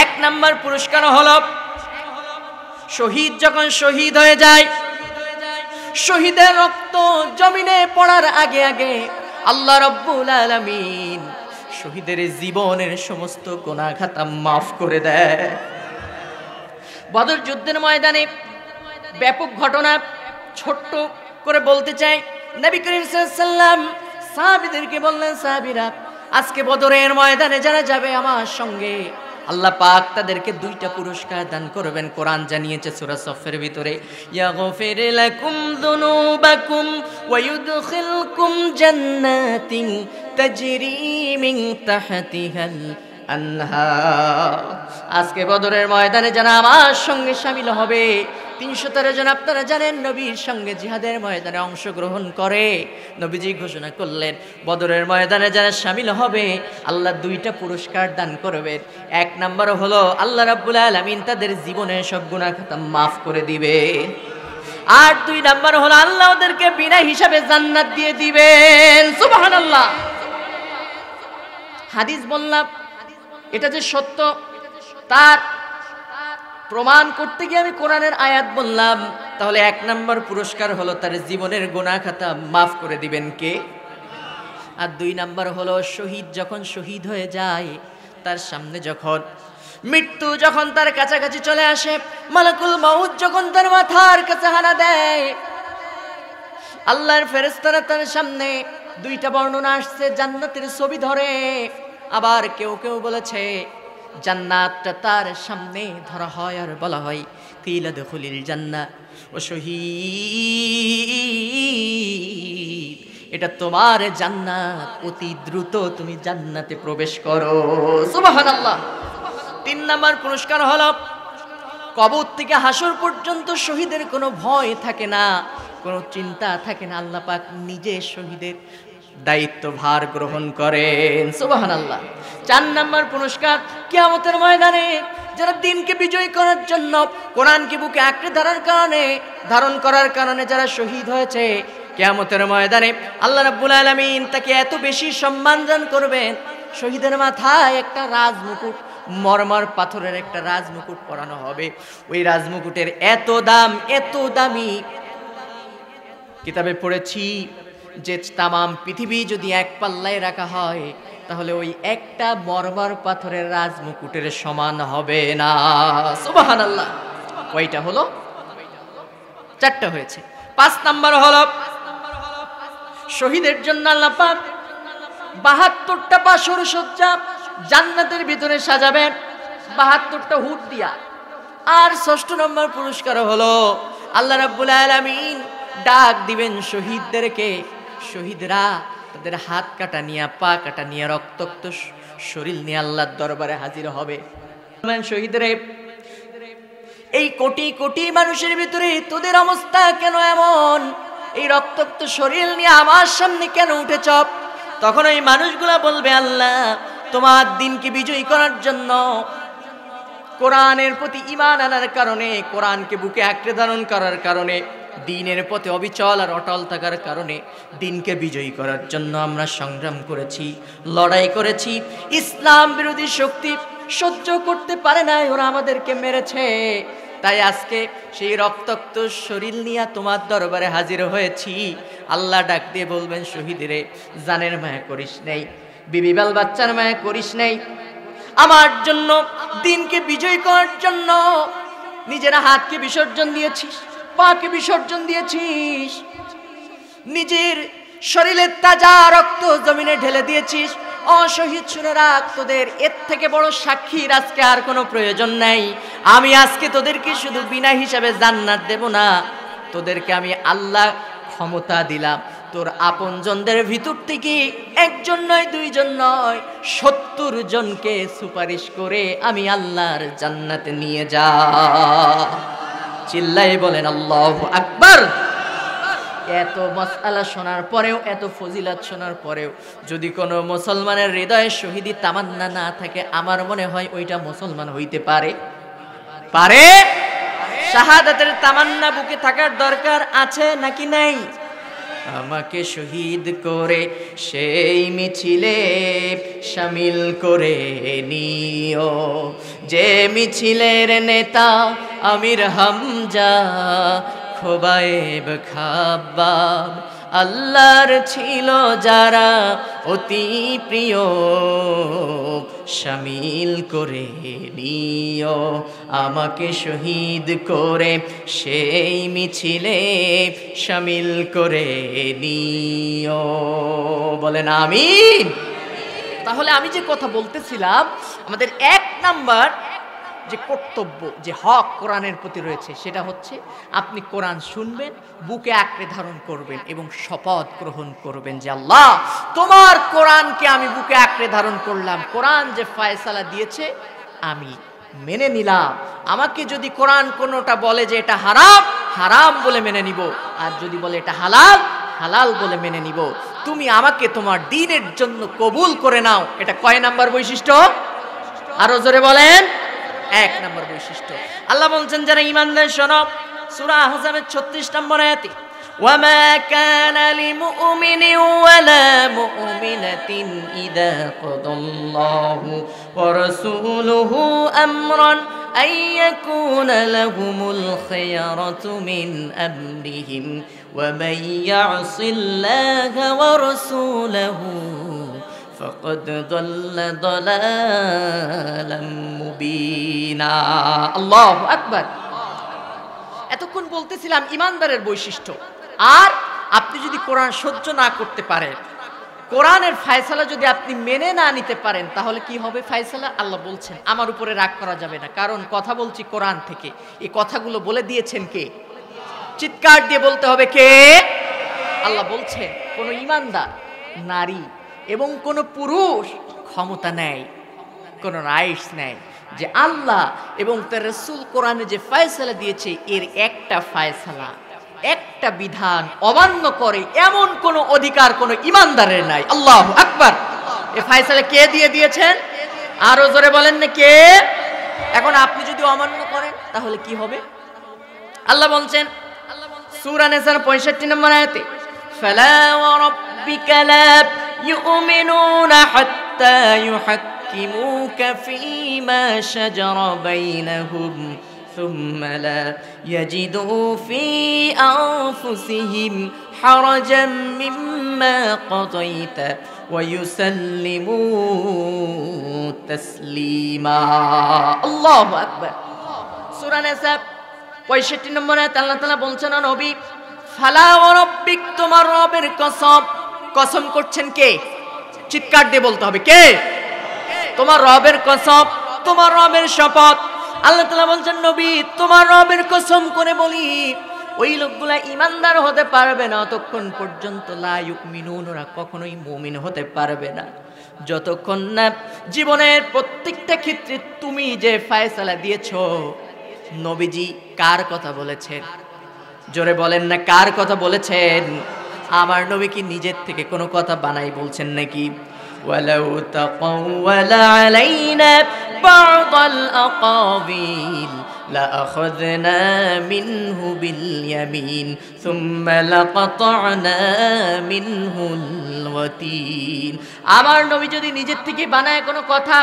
1 নাম্বার পুরস্কার হলো শহীদ যখন শহীদ হয়ে যায়, শহীদের রক্ত জমিনে পড়ার আগে আগে আল্লাহ রাব্বুল আলামিন শহীদের জীবনের সমস্ত গুনাহ খাতা মাফ করে দেয়। বদর যুদ্ধের ময়দানে ব্যাপক ঘটনা ছোট্ট করে বলতে চাই। নবী করিম সাল্লাল্লাহু আলাইহি ওয়াসাল্লাম সাহাবীদেরকে বললেন, সাহাবীরা আজকে বদরের ময়দানে যারা যাবে আমার সঙ্গে, আল্লাহ পাক তাদেরকে 2টা পুরস্কার দান করবেন। কোরআন জানিয়েছে সূরা সফের ভিতরে, ইয়াগফির লাকুম যুনুবাকুম ওয়া ইউদখিলকুম জান্নাতিন তাজরি মিন তাহতিহাল আনহার। আজকে বদরের ময়দানে যারা আমার সঙ্গে শামিল হবে, 313 জন আপনারা জানেন নবীর সঙ্গে জিহাদের ময়দানে অংশগ্রহণ করে। নবীজি ঘোষণা করলেন, বদরের ময়দানে যারা শামিল হবে আল্লাহ 2টা পুরস্কার দান করবেন। 1 নাম্বার হলো আল্লাহ রাব্বুল আলামিন তাদের জীবনের সব গুনাহ খাতা মাফ করে দিবে। আর 2 নাম্বার হলো আল্লাহ ওদেরকে বিনা হিসাবে জান্নাত দিয়ে দিবেন। সুবহানাল্লাহ। হাদিস বললাম, এটা যে সত্য তার প্রমাণ করতে গিয়ে আমি কোরআনের আয়াত বললাম। তাহলে 1 নাম্বার পুরস্কার হলো তার জীবনের গুনাহ খাতা মাফ করে দিবেন কে? আর 2 নাম্বার হলো শহীদ যখন শহীদ হয়ে যায়, তার সামনে যখন মৃত্যু যখন তার কাছাকাছি চলে আসে, মালাকুল মাউত যখন তার মাথার কাছে হানা দেয়, আল্লাহর ফেরেশতারা তার সামনে 2টা বর্ণনা আসছে, জান্নাতের ছবি ধরে, আবার কেউ কেউ বলেছে জান্নাতটা তার সামনে ধরা হয় আর বলা হয় কিলা দুখুলিল জান্নাহ ও শহীদ, এটা তোমার জান্নাত, অতি দ্রুত তুমি জান্নাতে প্রবেশ করো। সুবহানাল্লাহ। 3 নাম্বার পুরস্কার হলো কবর থেকে হাসর পর্যন্ত শহীদের কোনো ভয় থাকে না, কোনো চিন্তা থাকে না। আল্লাহ পাক নিজে শহীদের দায়িত্ব ভার গ্রহণ করেন। সুবহানাল্লাহ। 4 নাম্বার পুরস্কার কিয়ামতের ময়দানে যারা দ্বীনকে বিজয় করার জন্য, কোরআনকে বুকে আঁকড়ে ধারণ করার কারণে যারা শহীদ হয়েছে, কিয়ামতের ময়দানে আল্লাহ রাব্বুল আলামিন তাকে এত বেশি সম্মান দান করবেন, শহীদের মাথায় একটা রাজমুকুট, মরমর পাথরের একটা রাজমুকুট পরানো হবে। ওই রাজমুকুটের এত দাম, এত দামি, কিতাবে পড়েছি যে তামাম পৃথিবী যদি এক পাল্লায় রাখা হয় তাহলে ওই একটা মরমর পাথরের রাজমুকুটের সমান হবে না। সুবহানাল্লাহ। কয়টা হলো? 4টা হয়েছে। 5 নাম্বার হলো শহীদের জন্য আল্লাহ পাক 72টা বাসর সজ্জা জান্নাতের ভিতরে সাজাবেন, 72টা হুট দিয়া। আর 6 নম্বর পুরস্কার হলো আল্লাহ রাব্বুল আলামিন ডাক দিবেন শহীদদেরকে, শহীদরা তাদের হাত কাটা নিয়ে, পা কাটা নিয়ে, রক্তাক্ত শরীর নিয়ে আল্লাহর দরবারে হাজির হবে। শহীদরে, এই কোটি কোটি মানুষের ভিতরে তোদের অবস্থা কেন এমন? এই রক্তাক্ত শরীর নিয়ে আমার সামনে কেন উঠেছ? তখন ওই মানুষগুলা বলবে, আল্লাহ তোমার দ্বীনকে বিজয়ী করার জন্য, কোরআনের প্রতি ঈমান আনার কারণে, কোরআনকে বুকে আঁকড়ে ধারণ করার কারণে, দ্বীনের পথে অবিচল আর অটল থাকার কারণে দ্বীনকে বিজয়ী করার জন্য আমরা সংগ্রাম করেছি, লড়াই করেছি। ইসলাম বিরোধী শক্তি সহ্য করতে পারে নাই, ওরা আমাদেরকে মেরেছে। তাই আজকে সেই রক্তাক্ত শরীর নিয়ে তোমার দরবারে হাজির হয়েছি। আল্লাহ ডাক দিয়ে বলবেন, শহীদরে জানের মায়া করিস নাই, বিবি বাল বাচ্চার মায়া করিস নাই, আমার জন্য দ্বীনকে বিজয় করার জন্য নিজের হাতকে বিসর্জন দিয়েছিস, পাকে বিসর্জন দিয়েছিস, নিজের শরীরের তাজা রক্ত জমিনে ঢেলে দিয়েছিস। অশহীদ শুনে রাখ, তোদের এর থেকে বড় সাক্ষীর আজকে আর কোনো প্রয়োজন নাই। আমি আজকে তোদেরকে শুধু বিনা হিসাবে জান্নাত দেব না, তোদেরকে আমি আল্লাহ ক্ষমতা দিলাম, তোর আপনজনদের ভিতর থেকে 1 জন নয়, 2 জন নয়, 70 জনকে সুপারিশ করে আমি আল্লাহর জান্নাতে নিয়ে যা। চিল্লাই বলেন আল্লাহু আকবার। এত মাসআলা শোনার পরেও, এত ফজিলত শোনার পরেও যদি কোনো মুসলমানের হৃদয়ে শহীদি তামান্না না থাকে, আমার মনে হয় ওইটা মুসলমান হইতে পারে? পারে? শাহাদাতের তামান্না বুকে থাকার দরকার আছে নাকি নাই? আমাকে শহীদ করে সেই মিছিলে শামিল করে নিও, যে মিছিলের নেতা আমির হামজা, খোবায়েব খাব্বাব, আল্লাহর ছিল যারা অতি প্রিয়, শামিল করে নিও, আমাকে শহীদ করে সেই মিছিলে শামিল করে নিও। বলেন আমিন। তাহলে আমি যে কথা বলতেছিলাম, আমাদের এক নাম্বার যে কর্তব্য, যে হক কোরআনের প্রতি রয়েছে, সেটা হচ্ছে আপনি কোরআন শুনবেন, বুকে আঁকড়ে ধারণ করবেন এবং শপথ গ্রহণ করবেন যে আল্লাহ, তোমার কোরআনকে আমি বুকে আঁকড়ে ধারণ করলাম, কোরআন যে ফয়সালা দিয়েছে আমি মেনে নিলাম। আমাকে যদি কোরআন কোনোটা বলে যে এটা হারাম, হারাম বলে মেনে নিব, আর যদি বলে এটা হালাল, হালাল বলে মেনে নিব। তুমি আমাকে তোমার দ্বীনের জন্য কবুল করে নাও। এটা কয় নাম্বার বৈশিষ্ট্য? আরো জোরে বলেন। এক নম্বর বৈশিষ্ট্য। আল্লাহ বলছেন যারা ঈমানদার, শোনো, সূরা আহজাবের 36 নম্বর আয়াতে, ওয়ামা কানা লিমুমিনিন ওয়ালা মুমিনাতিন ইযা কাদাল্লাহু ওয়া রাসূলুহু আমরান আন ইয়াকুনা লাহুমুল খিয়ারাতু মিন আমরিহিম ওয়া মান ইয়াসিল্লাহা ওয়া রাসূলুহু فقد ضل ضلالا مبينا। আল্লাহু আকবার। এতক্ষণ বলতেছিলাম ইমানদারের বৈশিষ্ট্য। আর আপনি যদি কোরআন সহ্য না করতে পারেন, কোরআনের ফয়সালা যদি আপনি মেনে না নিতে পারেন, তাহলে কি হবে ফয়সালা? আল্লাহ বলছেন আমার উপরে রাগ করা যাবে না, কারণ কথা বলছি কোরআন থেকে। এই কথাগুলো বলে দিয়েছেন কে? চিৎকার দিয়ে বলতে হবে কে? আল্লাহ বলছেন কোন ইমানদার নারী এবং কোন পুরুষ ক্ষমতা নেয়, কোন রাইটস নেয় যে আল্লাহ এবং তার রাসূল কোরআনে যে ফয়সালা দিয়েছে এর একটা ফয়সালা, একটা বিধান অমান্য করে এমন কোন অধিকার কোন ইমানদারের নাই। আল্লাহু আকবার। এই ফয়সালা কে দিয়ে দিয়েছেন? আরো জোরে বলেন না কে? এখন আপনি যদি অমান্য করেন তাহলে কি হবে? আল্লাহ বলছেন সূরা নিসার 65 নম্বর আয়াতে, ফালা ওয়া রাব্বিকা লা يؤمنون حتى يحكموك فيما شجر بينهم ثم لا يجدوا في أنفسهم حرجا مما قضيت ويسلموا تسليما। الله أكبر। সূরা নিসা 65 নম্বর আয়াতে আল্লাহ তাআলা বলছেন, নবী, ফালা ওয়া রাব্বিক, তোমার রবের কসম। কসম করছেন কে? চিৎকার দিয়ে বলতে হবে কে? তোমার রবের কসম, তোমার রবের শপথ। আল্লাহ তাআলা বলছেন নবী, তোমার রবের কসম করে বলি, ওই লোকগুলা ঈমানদার হতে পারবে না যতক্ষণ পর্যন্ত লা ইউমিনুন, ওরা কখনোই মুমিন হতে পারবে না যতক্ষণ না জীবনের প্রত্যেকটা ক্ষেত্রে তুমি যে ফয়সালা দিয়েছো। নবীজি কার কথা বলেছেন? জোরে বলেন না, কার কথা বলেছেন? আমার নবী কি নিজের থেকে কোনো কথা বানাই বলছেন নাকি? ওয়ালাউ তাকাওয়ালা আলাইনা বা'দাল আকাবিল লাআখাযনা মিনহু বিল ইয়ামিন সুম্মা লাকাতা'না মিনহুল ওয়াতিন। আমার নবী যদি নিজের থেকে বানায় কোনো কথা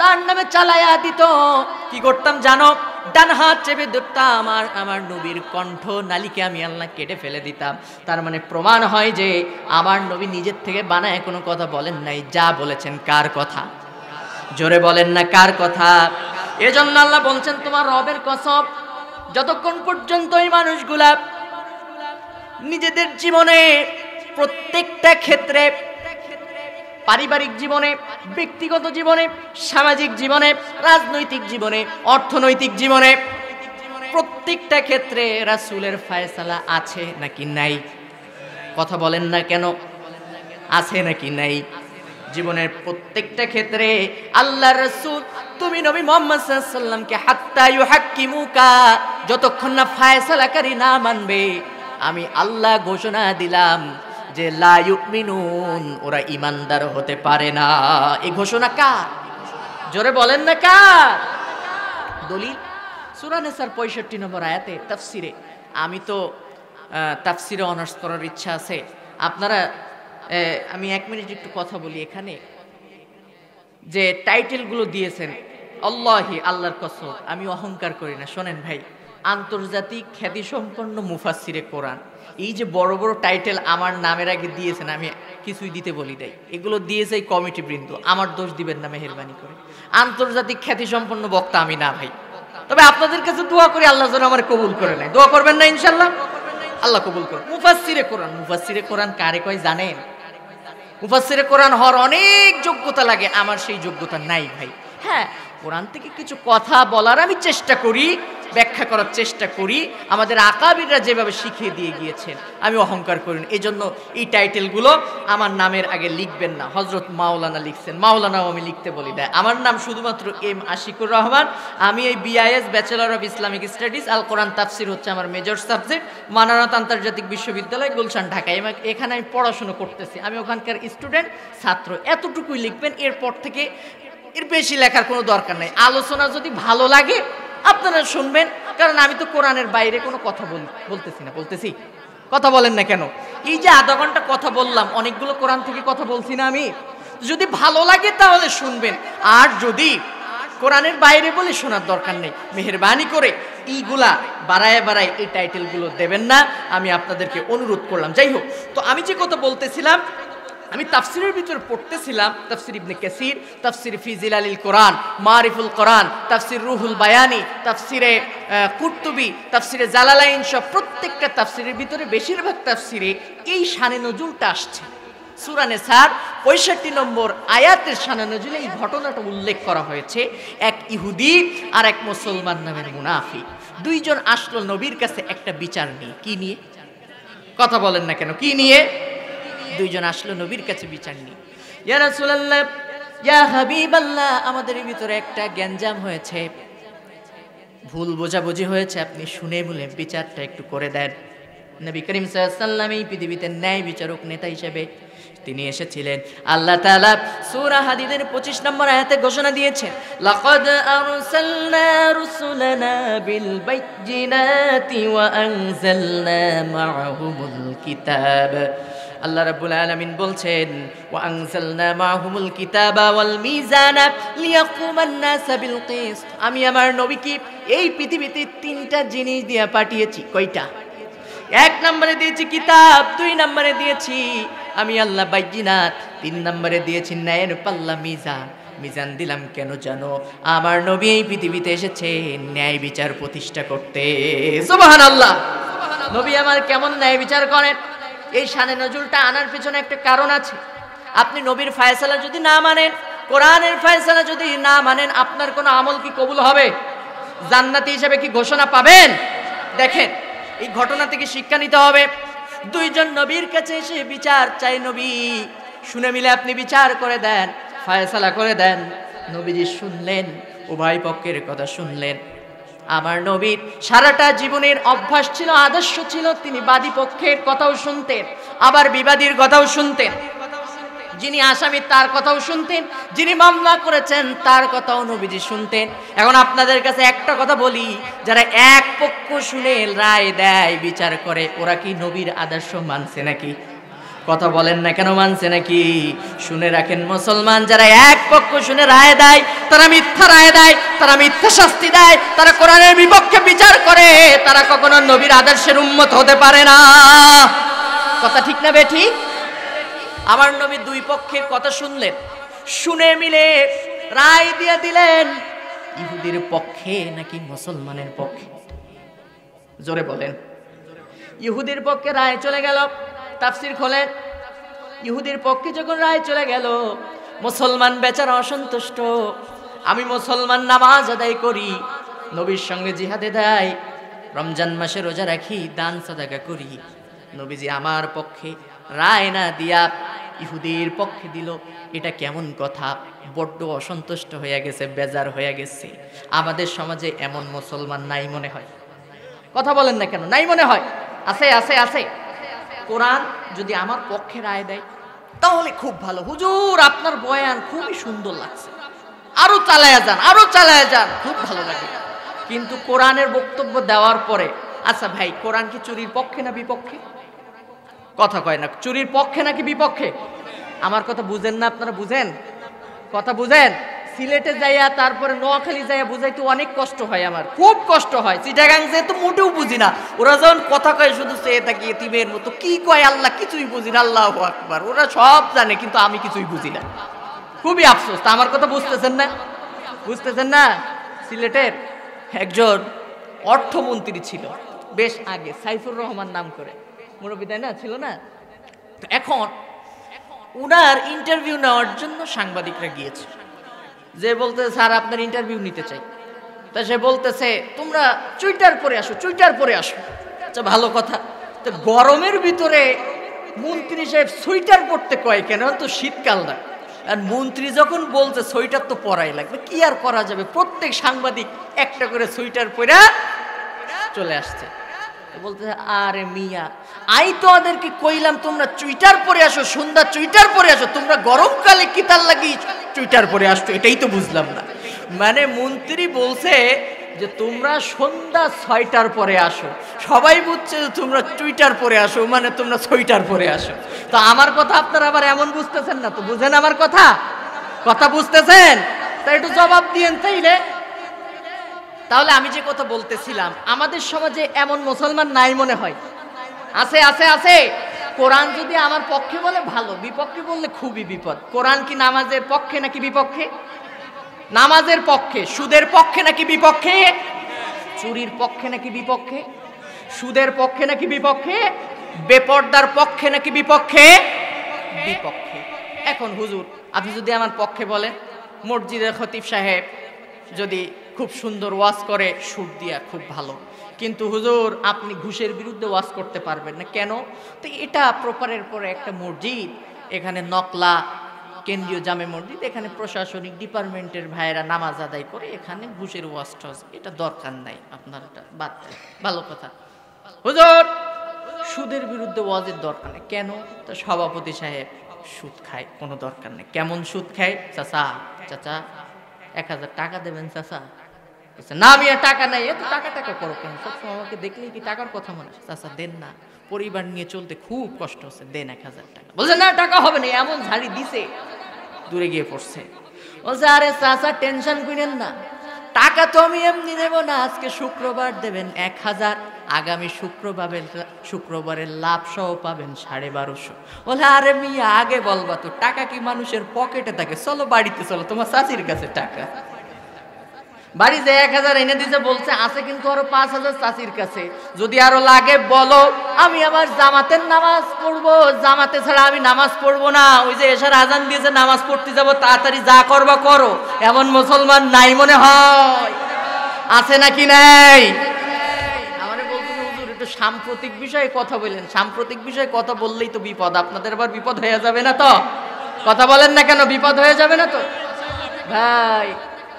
তার নামে চালায়া দিত, কি করতাম জানো? ডান হাত চেপে ধরতাম, আমার নবীর কণ্ঠ নালিকে আমি আল্লাহ কেটে ফেলে দিতাম। তার মানে প্রমাণ হয় যে আমার নবী নিজের থেকে বানায় কোনো কথা বলেন নাই, যা বলেছেন কার কথা? জোরে বলেন না কার কথা? এজন্য আল্লাহ বলছেন তোমার রবের কসম, যতক্ষণ পর্যন্ত এই মানুষগুলা নিজেদের জীবনে প্রত্যেকটা ক্ষেত্রে, পারিবারিক জীবনে, ব্যক্তিগত জীবনে, সামাজিক জীবনে, রাজনৈতিক জীবনে, অর্থনৈতিক জীবনে, প্রত্যেকটা ক্ষেত্রে রাসূলের ফয়সালা আছে নাকি নাই? কথা বলেন না কেন? আছে নাকি নাই? জীবনের প্রত্যেকটা ক্ষেত্রে আল্লাহর রাসূল, তুমি নবী মুহাম্মদ সাল্লাল্লাহু আলাইহি ওয়াসাল্লামকে হাত্তা ইউহাক্কিমুকা, যতক্ষণ না ফয়সালাকারী না মানবে, আমি আল্লাহ ঘোষণা দিলাম যে লা ইউমিনুন, ওরা ঈমানদার হতে পারে না। এই ঘোষণা কার? জোরে বলেন না কার? দলিল সূরা নিসার 65 নম্বর আয়াতে তাফসিরে। আমি তো তাফসিরে অনার্স করার ইচ্ছা আছে। আপনারা আমি 1 মিনিট একটু কথা বলি এখানে। যে টাইটেলগুলো দিয়েছেন, আল্লাহি, আল্লাহর কসম, আমি অহংকার করি না। শোনেন ভাই, আন্তর্জাতিক খ্যাতিসম্পন্ন মুফাসসিরে কোরআন, এই যে বড় বড় টাইটেল আমার নামের আগে দিয়েছেন, আমি কিছুই দিতে বলি নাই। এগুলো দিয়েছে এই কমিটি বৃন্দ, আমার দোষ দিবেন না মেহেরবানি করে। আন্তর্জাতিক খ্যাতিসম্পন্ন বক্তা আমি না ভাই। তবে আপনাদের কাছে দোয়া করি আল্লাহ যেন আমার কবুল করে নেয়। দোয়া করবেন না ইনশাআল্লাহ? আল্লাহ কবুল করুন। মুফাসসিরে কোরআন, মুফাসসিরে কোরআন কারে কয় জানেন? মুফাসসিরে কোরআন হওয়ার অনেক যোগ্যতা লাগে, আমার সেই যোগ্যতা নাই ভাই। হ্যাঁ, কোরআন থেকে কিছু কথা বলার আমি চেষ্টা করি, ব্যাখ্যা করার চেষ্টা করি, আমাদের আকাবিররা যেভাবে শিখিয়ে দিয়ে গিয়েছেন। আমি অহংকার করি না। এই জন্য এই টাইটেলগুলো আমার নামের আগে লিখবেন না। হযরত মাওলানা লিখছেন, মাওলানাও আমি লিখতে বলি না। আমার নাম শুধুমাত্র এম আশিকুর রহমান। আমি এই BIS, bachelor of Islamic studies, Al Quran তাফসির হচ্ছে আমার মেজর সাবজেক্ট। মানারত আন্তর্জাতিক বিশ্ববিদ্যালয়, গুলশান, ঢাকা। এখানে আমি পড়াশোনা করতেছি, আমি ওখানকার স্টুডেন্ট, ছাত্র। এতটুকুই লিখবেন, এরপর থেকে এর বেশি লেখার কোনো দরকার নেই। আলোচনা যদি ভালো লাগে আপনারা শুনবেন, কারণ আমি তো কোরআনের বাইরে কোনো কথা বলতেছি না। বলতেছি? কথা বলেন না কেন? এই যে আধা ঘন্টা কথা বললাম, অনেকগুলো কোরআন থেকে কথা বলছি না আমি? যদি ভালো লাগে তাহলে শুনবেন, আর যদি কোরআনের বাইরে বলে শোনার দরকার নেই। মেহেরবানি করে এইগুলা বাড়ায় বাড়ায় এই টাইটেলগুলো দেবেন না, আমি আপনাদেরকে অনুরোধ করলাম। যাই হোক, তো আমি যে কথা বলতেছিলাম, আমি তাফসিরের ভিতরে পড়তেছিলাম তাফসির ইবনে কাসির, তাফসির ফি জিলালিল কোরআন, মারিফুল কোরআন, তাফসির রুহুল বায়ানি, তাফসিরে কুরতুবী, তাফসিরে জালালাইন, সব প্রত্যেকটা তাফসিরের ভিতরে বেশিরভাগ তাফসিরে এই শানে নজুলটা আসছে। সূরা নিসার 65 নম্বর আয়াতের শানে নজুলে এই ঘটনাটা উল্লেখ করা হয়েছে। এক ইহুদি আর এক মুসলমান নামের মুনাফিক, দুইজন আসলো নবীর কাছে একটা বিচার নিয়ে। কি নিয়ে? কথা বলেন না কেন? কি নিয়ে? দুইজন আসলো নবীর কাছে বিচার নিয়ে। ইয়া রাসূলুল্লাহ, ইয়া হাবিবাল্লাহ, আমাদের ভিতরে একটা গ্যাঞ্জাম হয়েছে, ভুল বোঝাবুঝি হয়েছে, আপনি শুনে বলে বিচারটা একটু করে দেন। নবী করিম সাল্লাল্লাহু আলাইহি ওয়াসাল্লাম এই পৃথিবীতে ন্যায় বিচারক নেতা হিসেবে তিনি এসেছিলেন। আল্লাহ তাআলা সূরা হাদীদের 25 নম্বর আয়াতে ঘোষণা দিয়েছেন, লাকাদ আরসালনা রুসুলানা বিল বাইয়িনাতি ওয়া আনজালনা মাআহুমুল কিতাব। আল্লাহ রাব্বুল আলামিন বলছেন, ওয়া আনজালনা মাআহুমুল কিতাবা ওয়াল মিজানা লিয়াকুমান নাসা বিল কিসত। আমি আমার নবীকে এই পৃথিবীতে 3টা জিনিস দিয়ে পাঠিয়েছি। কয়টা? 1 নম্বরে দিয়েছি কিতাব, 2 নম্বরে দিয়েছি আমি আল্লাহ বাইয়িনাত, 3 নম্বরে দিয়েছি ন্যায়ের পাল্লা, মিজান। মিজান দিলাম কেন জানো? আমার নবী এই পৃথিবীতে এসেছে ন্যায় বিচার প্রতিষ্ঠা করতে। সুবহানাল্লাহ। নবী আমার কেমন ন্যায় বিচার করেন, এই শানে নজুলটা আনার পেছনে একটা কারণ আছে। আপনি নবীর ফয়সালা যদি না মানেন, কোরআনের ফয়সালা যদি না মানেন, আপনার কোনো আমল কি কবুল হবে? জান্নাতি হিসেবে কি ঘোষণা পাবেন? দেখেন, এই ঘটনা থেকে শিক্ষা নিতে হবে। দুইজন নবীর কাছে এসে বিচার চাই, নবী শুনে মিলে আপনি বিচার করে দেন, ফয়সালা করে দেন। নবীজি শুনলেন, উভয় পক্ষের কথা শুনলেন। আমার নবীর সারাটা জীবনের অভ্যাস ছিল, আদর্শ ছিল, তিনি বাদী পক্ষের কথাও শুনতেন, আবার বিবাদীর কথাও শুনতেন। যিনি আসামি তার কথাও শুনতেন, যিনি মামলা করেছেন তার কথাও নবীজি শুনতেন। এখন আপনাদের কাছে একটা কথা বলি, যারা এক পক্ষ শুনে রায় দেয়, বিচার করে, ওরা কি নবীর আদর্শ মানছে নাকি? কথা বলেন না কেন? মানছে নাকি? শুনে রাখেন মুসলমান, যারা এক পক্ষ শুনে রায় দেয়, তারা মিথ্যা রায় দেয়, তারা মিথ্যা শাস্তি দেয়, তারা কোরআনের বিপক্ষে বিচার করে, তারা কখনো নবীর আদর্শের উম্মত হতে পারে না। কথা ঠিক না বেঠিক? আমার নবী দুই পক্ষের কথা শুনলেন, শুনে মিলে রায় দিয়ে দিলেন ইহুদির পক্ষে নাকি মুসলমানের পক্ষে? জোরে বলেন। ইহুদির পক্ষে রায় চলে গেল। তাফসীর খোলেন। ইহুদির পক্ষে যখন রায় চলে গেল, মুসলমান বেচারা অসন্তুষ্ট। আমি মুসলমান, নামাজ আদায় করি, নবীর সঙ্গে জিহাদে যাই, রমজান মাসে রোজা রাখি, দান সাদাকা করি, নবীজি আমার পক্ষে রায় না দিয়া ইহুদির পক্ষে দিল। এটা কেমন কথা? বড্ড অসন্তুষ্ট হয়ে গেছে, বেজার হয়ে গেছে। আমাদের সমাজে এমন মুসলমান নাই মনে হয়। কথা বলেন না কেন? নাই মনে হয়। আছে আছে আছে। কোরআন যদি আমার পক্ষে রায় দেয় তাহলে খুব ভালো, হুজুর আপনার বয়ান খুবই সুন্দর লাগছে, আরো চালায়া যান, আরো চালায়া যান, খুব ভালো লাগে। কিন্তু কোরআনের বক্তব্য দেওয়ার পরে, আচ্ছা ভাই কোরআন কি চুরির পক্ষে না বিপক্ষে? কথা কয় না, চুরির পক্ষে নাকি বিপক্ষে? আমার কথা বুঝেন না আপনারা? বুঝেন কথা বুঝেন? সিলেটে যাইয়া তারপরে নোয়াখালী যাইয়া বুঝাইতে অনেক কষ্ট হয়, আমার খুব কষ্ট হয়। চিটাগাং যেয়ে তো মোটেও বুঝি না, ওরা যখন কথা কয় শুধু চেয়ে থাকি এতিমের মতো, কি কয় আল্লাহ কিছুই বুঝি না, আল্লাহু আকবার, ওরা সব জানে কিন্তু আমি কিছুই বুঝি না, খুবই আফসোস। তা আমার কথা বুঝতেছেন না? বুঝতেছেন না? সিলেটের একজন অর্থমন্ত্রী ছিল বেশ আগে, সাইফুর রহমান নাম করে, মুরব্বি তাই না, ছিল না? তো এখন উনার ইন্টারভিউ নেওয়ার জন্য সাংবাদিকরা গিয়েছে, যে বলতে স্যার আপনার ইন্টারভিউ নিতে চাই। তা সে বলতেছে তোমরা চুইটার পরে আসো, চুইটার পরে আসো। আচ্ছা ভালো কথা। তো গরমের ভিতরে মন্ত্রী সাহেব সোয়েটার পরতে কয় কেন? তো শীতকাল না, আর মন্ত্রী যখন বলছে সোয়েটার তো পরাই লাগবে, কি আর করা যাবে, প্রত্যেক সাংবাদিক একটা করে সোয়েটার পরে চলে আসছে। বলতে আরে মিয়া, আই তো ওদেরকে কইলাম তোমরা চুইটার পরে আসো, সন্ধ্যা চুইটার পরে আসো, তোমরা গরমকালে কি তার লাগি চুইটার পরে আসছো, এটাই তো বুঝলাম না। মানে মন্ত্রী বলছে যে তোমরা সন্ধ্যা 6টার পরে আসো, সবাই বুঝছে যে তোমরা চুইটার পরে আসো, মানে তোমরা সোয়েটার পরে আসো। তো আমার কথা আপনারা আবার এমন বুঝতেছেন না তো? বুঝেন আমার কথা? কথা বুঝতেছেন? তাই একটু জবাব দিয়েন তাইলে। তাহলে আমি যে কথা বলতেছিলাম, আমাদের সমাজে এমন মুসলমান নাই মনে হয়? আছে আছে আছে। কোরআন যদি আমার পক্ষে বলে ভালো, বিপক্ষে বললে খুবই বিপদ। কোরআন কি নামাজের পক্ষে নাকি বিপক্ষে? নামাজের পক্ষে। সুদের পক্ষে নাকি বিপক্ষে? চুরির পক্ষে নাকি বিপক্ষে? সুদের পক্ষে নাকি বিপক্ষে? বেপরদার পক্ষে নাকি বিপক্ষে? বিপক্ষে। এখন হুজুর আপনি যদি আমার পক্ষে বলেন, মসজিদের খতিব সাহেব যদি খুব সুন্দর ওয়াজ করে সুর দিয়া, খুব ভালো, কিন্তু হুজুর আপনি ঘুষের বিরুদ্ধে ওয়াজ করতে পারবেন না, কেন? তো এটা প্রপারের পরে একটা মসজিদ, এখানে নকলা কেন্দ্রীয় জামে মসজিদ, এখানে প্রশাসনিক ডিপার্টমেন্টের ভাইয়েরা নামাজ আদায় করে, এখানে ঘুষের ওয়াজ টজ এটা দরকার নাই, আপনার এটা বাদ দেন। ভালো কথা। হুজুর সুদের বিরুদ্ধে ওয়াজের দরকার নেই, কেন? তো সভাপতি সাহেব সুদ খায়, কোনো দরকার নেই। কেমন সুদ খায়? চাচা চাচা 1000 টাকা দেবেন চাচা। না আমি আর টাকা নাই। এত টাকা টাকা করো কেন? সবসময় আমাকে দেখলেই কি টাকার কথা মনে হয়? চাচা দেন না, পরিবার নিয়ে চলতে খুব কষ্ট হচ্ছে, দেন 1000 টাকা। বলছে না টাকা হবে না, এমন ঝাড়ি দিছে দূরে গিয়ে পড়ছে। বলছে আরে চাচা টেনশন করেন না, টাকা তো আমি এমনি দেবো না, আজকে শুক্রবার দেবেন 1000, আগামী শুক্রবারের লাভ সহ পাবেন 1250। বলে আরে মিয়া আগে বলবা তো, টাকা কি মানুষের পকেটে থাকে? চলো বাড়িতে চলো, তোমার চাচির কাছে টাকা। বাড়ি যে 1000 এনে দিতে বলছে, আছে কিন্তু আরো 5000 চাচির কাছে, যদি আরো লাগে বলো, আমি আবার জামাতের নামাজ পড়বো, জামাতে ছাড়া আমি নামাজ পড়বো না, ওই যে এশার আজান দিয়েছে নামাজ পড়তে যাবো, তাড়াতাড়ি যা করবা করো। এমন মুসলমান নাই মনে হয়? আছে নাকি নাই? আমারে বলতে হুজুর একটু সাম্প্রতিক বিষয়ে কথা বলেন। সাম্প্রতিক বিষয়ে কথা বললেই তো বিপদ, আপনাদের আবার বিপদ হয়ে যাবে না তো? কথা বলেন না কেন? বিপদ হয়ে যাবে না তো? ভাই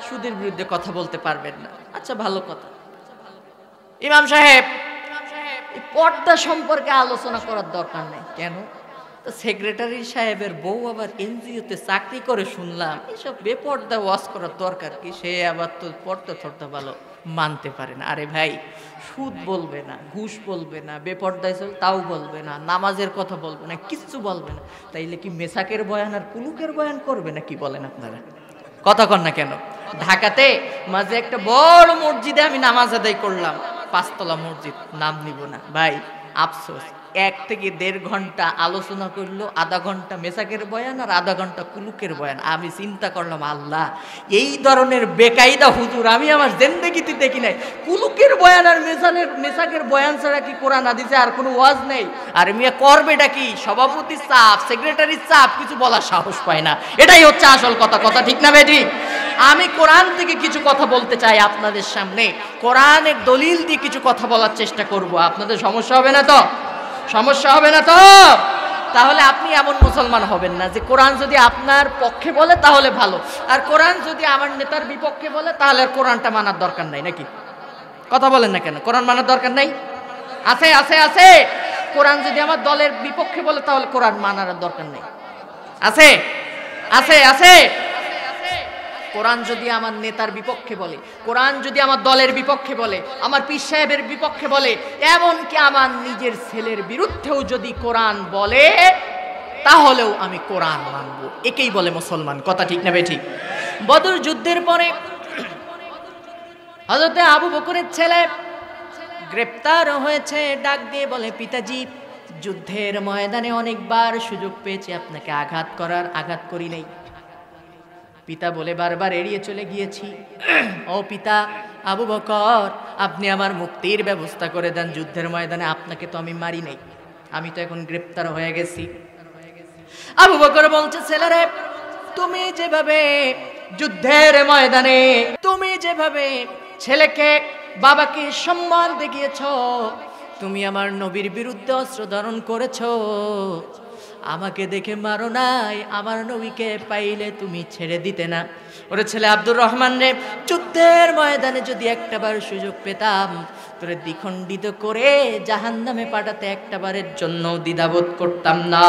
সুদের বিরুদ্ধে কথা বলতে পারবেন না, আচ্ছা ভালো কথা। ইমাম সাহেব পর্দা সম্পর্কে আলোচনা করার দরকার নেই, কেন? তো সেক্রেটারি সাহেবের বউ আবার এনজিওতে চাকরি করে শুনলাম, এসব বেপর্দা ওয়াজ করার দরকার কি? সে আবার তো পর্দা থর্দা ভালো মানতে পারে না। আরে ভাই সুদ বলবে না, ঘুষ বলবে না, বেপর্দায় চল তাও বলবে না, নামাজের কথা বলবে না, কিচ্ছু বলবে না, তাইলে কি মেসাকের বয়ান আর কুলুকের বয়ান করবে না? কি বলেন আপনারা? কথা কন না কেন? ঢাকাতে মাঝে একটা বড় মসজিদে আমি নামাজ আদায় করলাম, 5 তলা মসজিদ, নাম নিব না ভাই, আফসোস 1 থেকে 1.5 ঘন্টা আলোচনা করলো, আধা ঘন্টা মেসাকের বয়ান আর আধা ঘন্টা কুলুকের বয়ান। আমি চিন্তা করলাম আল্লাহ এই ধরনের বেকায়দা হুজুর আমি আমার জিন্দেগিতে দেখি নাই। কুলুকের বয়ান আর মেসাকের বয়ান ছাড়া কি কোরআন হাদিসে আর কোনো ওয়াজ নেই? আর মিয়া করবেটা কি? সভাপতির চাপ, সেক্রেটারির চাপ, কিছু বলার সাহস পায় না। এটাই হচ্ছে আসল কথা। কথা ঠিক না বেটি? আমি কোরআন থেকে কিছু কথা বলতে চাই আপনাদের সামনে, কোরআনের দলিল দিয়ে কিছু কথা বলার চেষ্টা করব। আপনাদের সমস্যা হবে না তো? সমস্যা হবে না তো? তাহলে আপনি এমন মুসলমান হবেন না যে কোরআন যদি আপনার পক্ষে বলে তাহলে ভালো, আর কোরআন যদি আমার নেতার বিপক্ষে বলে তাহলে আর কোরআনটা মানার দরকার নাই, নাকি? কথা বলেন না কেন? কোরআন মানার দরকার নাই? আছে আছে আছে। কোরআন যদি আমার দলের বিপক্ষে বলে তাহলে কোরআন মানার দরকার নেই। আছে আছে আছে। কোরআন যদি আমার নেতার বিপক্ষে বলে, কোরআন যদি আমার দলের বিপক্ষে বলে, আমার পীর সাহেবের বিপক্ষে বলে, এমনকি আমার নিজের ছেলের বিরুদ্ধেও যদি কোরআন বলে, তাহলেও আমি কোরআন মানব। একেই বলে মুসলমান। কথা ঠিক না বেঠিক? বদর যুদ্ধের পরে হযরতে আবু বকরের ছেলে গ্রেপ্তার হয়েছে। ডাক দিয়ে বলে, পিতাজি, যুদ্ধের ময়দানে অনেকবার সুযোগ পেয়েছি আপনাকে আঘাত করার, আঘাত করি নাই। পিতা বলে, বারবার এড়িয়ে চলে গিয়েছি। ও পিতা আবু বকর, আপনি আমার মুক্তির ব্যবস্থা করে দেন। যুদ্ধের ময়দানে আপনাকে তো আমি মারি নাই, আমি তো এখন গ্রেপ্তার হয়ে গেছি। আবু বকর বলছে, ছেলেরে, তুমি যেভাবে যুদ্ধের ময়দানে তুমি যেভাবে ছেলেকে বাবাকে সম্মান দেখিয়েছ, তুমি আমার নবীর বিরুদ্ধে অস্ত্র ধারণ করেছ। আমাকে দেখে মারো নাই, আমার নবীকে পাইলে তুমি ছেড়ে দিতে না। ওরে ছেলে আব্দুর রহমান রে, যুদ্ধের ময়দানে যদি একটাবার সুযোগ পেতাম তোরে দ্বিখণ্ডিত করে জাহান্নামে পাঠাতে একটাবারের জন্য দ্বিধাবোধ করতাম না।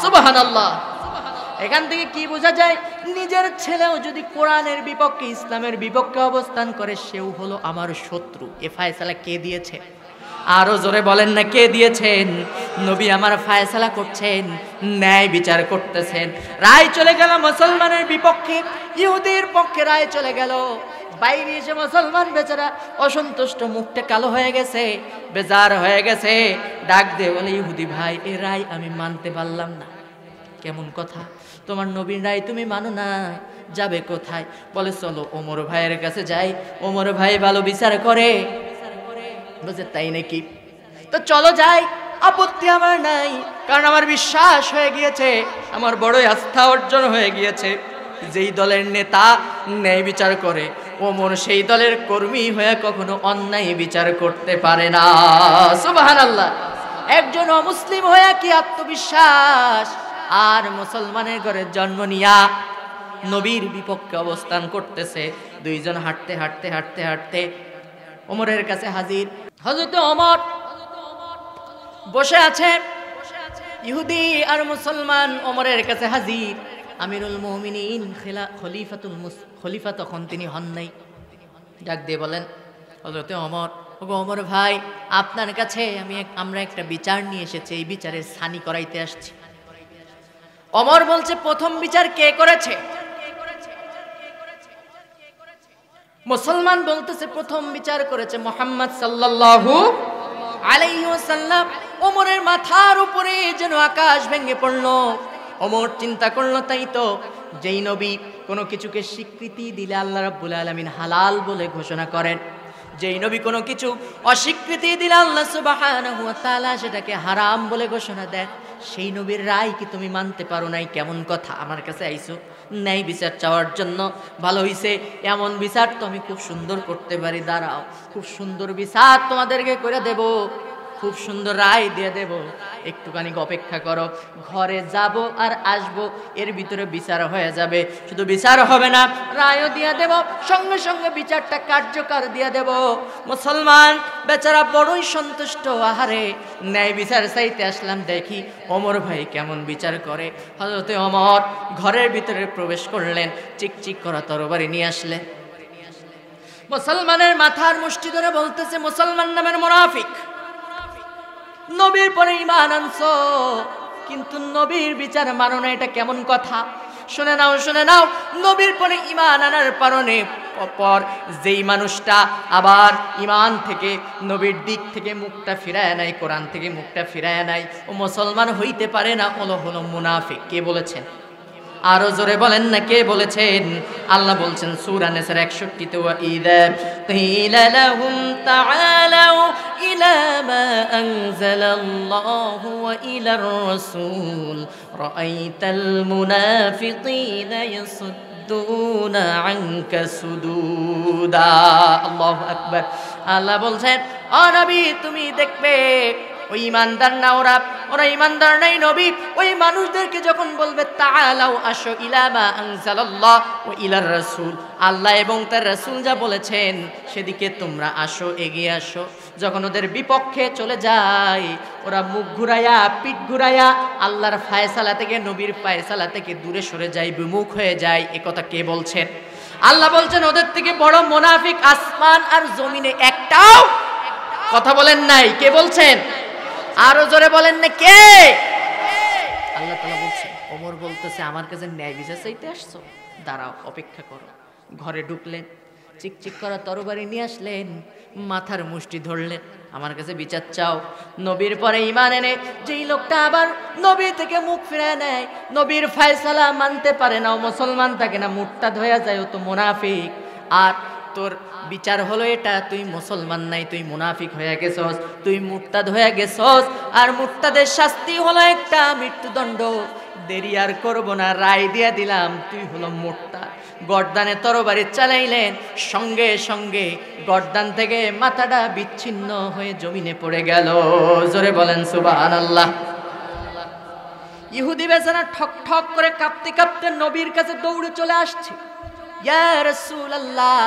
সুবহানাল্লাহ। এখান থেকে কি বোঝা যায়? নিজের ছেলেও যদি কোরআনের বিপক্ষে, ইসলামের বিপক্ষে অবস্থান করে, সেও হলো আমার শত্রু। এ ফায়সালা কে দিয়েছে? আরো জোরে বলেন না, কে দিয়েছেন? নবী আমার ফায়সালা করছেন, ন্যায় বিচার করতেছেন। রায় চলে গেল মুসলমানের বিপক্ষে, ইহুদির পক্ষে রায় চলে গেল। বাইরে এসে মুসলমান বেচারা অসন্তুষ্ট, মুখটা কালো হয়ে গেছে, বেজার হয়ে গেছে। ডাক দিয়ে বলে, ইহুদি ভাই, এ রায় আমি মানতে পারলাম না। কেমন কথা? তোমার নবীর রায় তুমি মানো না, যাবে কোথায়? বলে, চলো ওমর ভাইয়ের কাছে যাই, ওমর ভাই ভালো বিচার করে। বুঝে, তাই নাকি? তো চলো যাই, আপত্তি আমার নাই, কারণ আমার বিশ্বাস হয়ে গিয়েছে, আমার বড়ই আস্থা অর্জন হয়ে গিয়েছে। যেই দলের নেতা ন্যায় বিচার করে, ওমর সেই দলের কর্মী হয়ে কখনো অন্যায় বিচার করতে পারে না। সুবহানাল্লাহ। একজন অমুসলিম হয়ে কি আত্মবিশ্বাস! আর মুসলমানের ঘরে জন্ম নিয়া নবীর বিপক্ষে অবস্থান করতেছে। দুইজন হাঁটতে হাঁটতে হাঁটতে হাঁটতে ওমরের কাছে হাজির। হযরত ওমর বসে আছে, ইহুদি আর মুসলমান ওমরের কাছে হাজির। আমিরুল মুমিনিন, খলিফা তখন তিনি হন নাই। ডাক দিয়ে বলেন, হযরত ওমর, ওগো ওমর ভাই, আপনার কাছে আমরা একটা বিচার নিয়ে এসেছি, এই বিচারের সানি করাইতে আসছি। ওমর বলছে, প্রথম বিচার কে করেছে? মুসলমান বলতেছে, প্রথম বিচার করেছে মুহাম্মদ সাল্লাল্লাহু আলাইহি ওয়াসাল্লাম। ওমরের মাথার উপরে যেন আকাশ ভেঙে পড়লো। ওমর চিন্তা করলো, তাই তো, যেই নবী কোনো কিছুকে স্বীকৃতি দিলে আল্লাহ রাব্বুল আলামিন হালাল বলে ঘোষণা করেন, যেই নবী কোনো কিছু অস্বীকৃতি দিলে আল্লাহ সুবহানাহু ওয়া তাআলা সেটাকে হারাম বলে ঘোষণা দেন, সেই নবীর রায় কি তুমি মানতে পারো নাই? কেমন কথা! আমার কাছে আইছো ন্যায় বিচার চাওয়ার জন্য। ভালো হইছে, এমন বিচার তো আমি খুব সুন্দর করতে পারি। দাঁড়াও, খুব সুন্দর বিচার তোমাদেরকে করে দেব, খুব সুন্দর রায় দিয়ে দেব, একটুখানি অপেক্ষা করো। ঘরে যাব আর আসব, এর ভিতরে বিচার হয়ে যাবে। শুধু বিচার হবে না, রায়ও দিয়ে দেব, সঙ্গে সঙ্গে বিচারটা কার্যকর দিয়ে দেব। মুসলমান বেচারা বড়ই সন্তুষ্ট। আহারে, ন্যায় বিচার চাইতে আসলাম, দেখি ওমর ভাই কেমন বিচার করে। হযরতে ওমর ঘরের ভিতরে প্রবেশ করলেন, চিকচিক করা তরবারি নিয়ে আসলেন। মুসলমানের মাথার মুষ্টি ধরে বলতেছে, মুসলমান নামের মুনাফিক, নবীর পরে ঈমান আনছো, কিন্তু নবীর বিচার মানো না, এটা কেমন কথা? শুনে নাও, শুনে নাও, নবীর পরে ঈমান আনার কারণে পর যেই মানুষটা আবার ঈমান থেকে, নবীর দিক থেকে মুখটা ফিরায় নাই, কোরআন থেকে মুখটা ফিরায় নাই, ও মুসলমান হইতে পারে না, হলো মুনাফিক। কে বলেছেন? আরো জোরে বলেন না, কে বলেছেন? আল্লাহ বলছেন সূরা নিসার 61-তে, ওয়া ইযা কিলা লাহুম তাআলাউ ইলা মা আনজালাল্লাহু ওয়া ইলার রাসূল রাআইতাল মুনাফিকিনা ইয়াসুদ্দুনা আনকা সুদুদা। আল্লাহু আকবার। আল্লাহ বলছেন, ও নবী, তুমি দেখবে ওই ইমানদার না, ওরা ইমানদার নাই নবী। ওই মানুষদেরকে যখন বলবে তাআলাউ আসো ইলা মা আনজালাল্লাহ ওয়া ইলার রাসূল, আল্লাহ এবং তার রাসূল যা বলেছেন সেদিকে তোমরা আসো, এগিয়ে আসো। যখন ওদের বিপক্ষে চলে যায়, ওরা মুখ ঘুরাইয়া পিঠ ঘুরাইয়া আল্লাহর ফায়সালা থেকে, নবীর ফায়সালা থেকে দূরে সরে যায়, বিমুখ হয়ে যায়। এ কথা কে বলছেন? আল্লাহ বলছেন ওদের থেকে বড় মুনাফিক আসমান আর জমিনে একটাও কথা বলেন নাই। কে বলছেন? আরো জোরে বলেন না কে? আল্লাহ তাআলা বলছেন। ওমর বলতেছে আমার কাছে ন্যায় বিচার চাইতে আসছো, দাঁড়াও, অপেক্ষা করো। ঘরে ঢুকলেন, চিকচিক করা তরবারি নিয়ে আসলেন, মাথার মুষ্টি ধরলেন, আমার কাছে বিচার চাও। নবীর পরে ঈমান এনে যেই লোকটা আবার নবী থেকে মুখ ফিরায় নেয়, নবীর ফয়সালা মানতে পারে না, ও মুসলমান থাকে না, মুরতাদ হয়ে যায়, ও তো মুনাফিক। আর তোর বিচার হলো এটা, তুই মুসলমান নাই, তুই মুনাফিক হয়ে গেছস, তুই মুরতাদ হয়ে গেছস। আর মুরতাদের শাস্তি হলো একটা মৃত্যুদণ্ড। দেরি আর করব না, রায় দিয়ে দিলাম, তুই হলো মুরতাদ। গর্দানে তরবারি চালাইলেন, সঙ্গে সঙ্গে গর্দান থেকে মাথাটা বিচ্ছিন্ন হয়ে জমিনে পড়ে গেল। জোরে বলেন সুবহানাল্লাহ। ইহুদি বেচারা ঠক ঠক করে কাঁপতে কাঁপতে নবীর কাছে দৌড়ে চলে আসছে। ইয়া রাসূলুল্লাহ,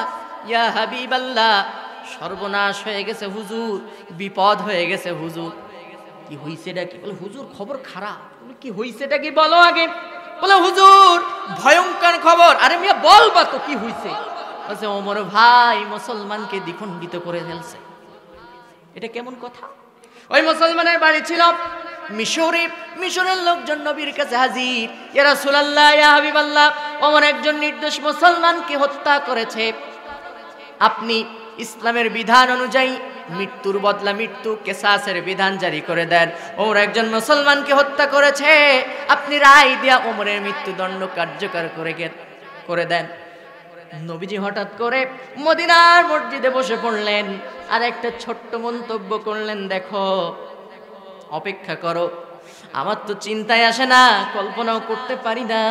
ইয়া হাবিবাল্লাহ, সর্বনাশ হয়ে গেছে হুজুর, বিপদ হয়ে গেছে হুজুর। কি হইছেটা কি? বলে হুজুর খবর খারাপ। বলে কি হইছেটা কি বলো আগে। বলে হুজুর ভয়ঙ্কর খবর। আরে মিয়া বলবা তো কি হইছে? বলছে ওমর ভাই মুসলমানকে দ্বিখণ্ডিত করে ফেলছে। এটা কেমন কথা? ওই মুসলমানের বাড়ি ছিল মিশরে। মিশরের লোকজন নবীর কাছে হাজির। ইয়া রাসূলুল্লাহ, ইয়া হাবিবাল্লাহ, ওমর একজন নির্দোষ মুসলমানকে হত্যা করেছে। আপনি ইসলামের বিধান অনুযায়ী মৃত্যুর বদলা মৃত্যু, কেসাসের বিধান জারি করে দেন। ওমর একজন মুসলমানকে হত্যা করেছে, আপনি রায় দিয়া ওমরের মৃত্যুদণ্ড কার্যকর করে দেন। নবীজি হঠাৎ করে মদিনার মসজিদে বসে পড়লেন, আর একটা ছোট্ট মন্তব্য করলেন, দেখো অপেক্ষা করো, আমার তো চিন্তায় আসে না, কল্পনাও করতে পারি না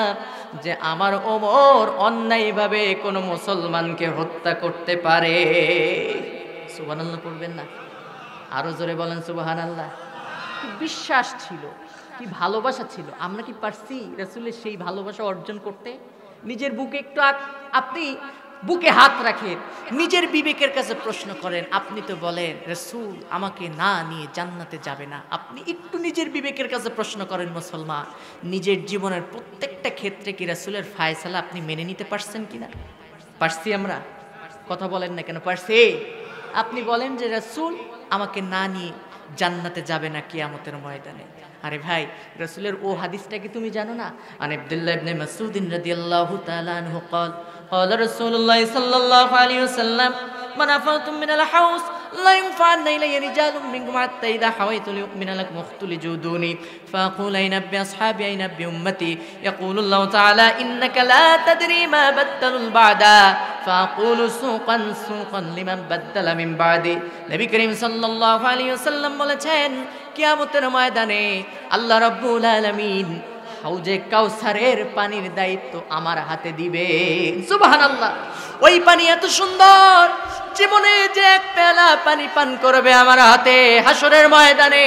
যে আমার ওমর অন্যায়ভাবে কোনো মুসলমানকে হত্যা করতে পারে। সুবহানাল্লাহ পড়বেন না? আরো জোরে বলেন সুবহানাল্লাহ। কি বিশ্বাস ছিল, কি ভালোবাসা ছিল। আমরা কি পারছি রাসূলের সেই ভালোবাসা অর্জন করতে? নিজের বুকে একটু আপনি বুকে হাত রাখেন, নিজের বিবেকের কাছে প্রশ্ন করেন। আপনি তো বলেন রাসূল আমাকে না নিয়ে জান্নাতে যাবে না। আপনি একটু নিজের বিবেকের কাছে প্রশ্ন করেন মুসলমান, নিজের জীবনের প্রত্যেকটা ক্ষেত্রে কি রাসূলের ফায়সালা আপনি মেনে নিতে পারছেন কিনা? পারছি আমরা? কথা বলেন না কেন? পারছি? আপনি বলেন যে রাসূল আমাকে না নিয়ে জান্নাতে যাবে না কিয়ামতের ময়দানে। আরে ভাই, রাসূলের ও হাদিসটা কি তুমি জানো না? আন আব্দুল্লাহ ইবনে মাসউদ রাদিয়াল্লাহু তাআলা আনহু قال قال رسول الله صلى الله عليه وسلم من أفضتم من الحوض لا ينفعن إلي رجال منكم حتى إذا حويت ليؤمن لكم اختلجوا دوني فأقول أين بأصحابي أين بأمتي يقول الله تعالى إنك لا تدري ما بدلوا البعد فأقول سوقا سوقا لمن بدل من بعدي নবী করিম সাল্লাল্লাহু আলাইহি ওয়াসাল্লাম বলেছেন কিয়ামতের ময়দানে আল্লাহ রাব্বুল আলামিন হাউজে কাউসারের পানির দায়িত্ব আমার হাতে দিবে। সুবহানাল্লাহ। ওই পানি এত সুন্দর, জীবনে যে এক পেয়ালা পানি পান করবে আমার হাতে, হাসরের ময়দানে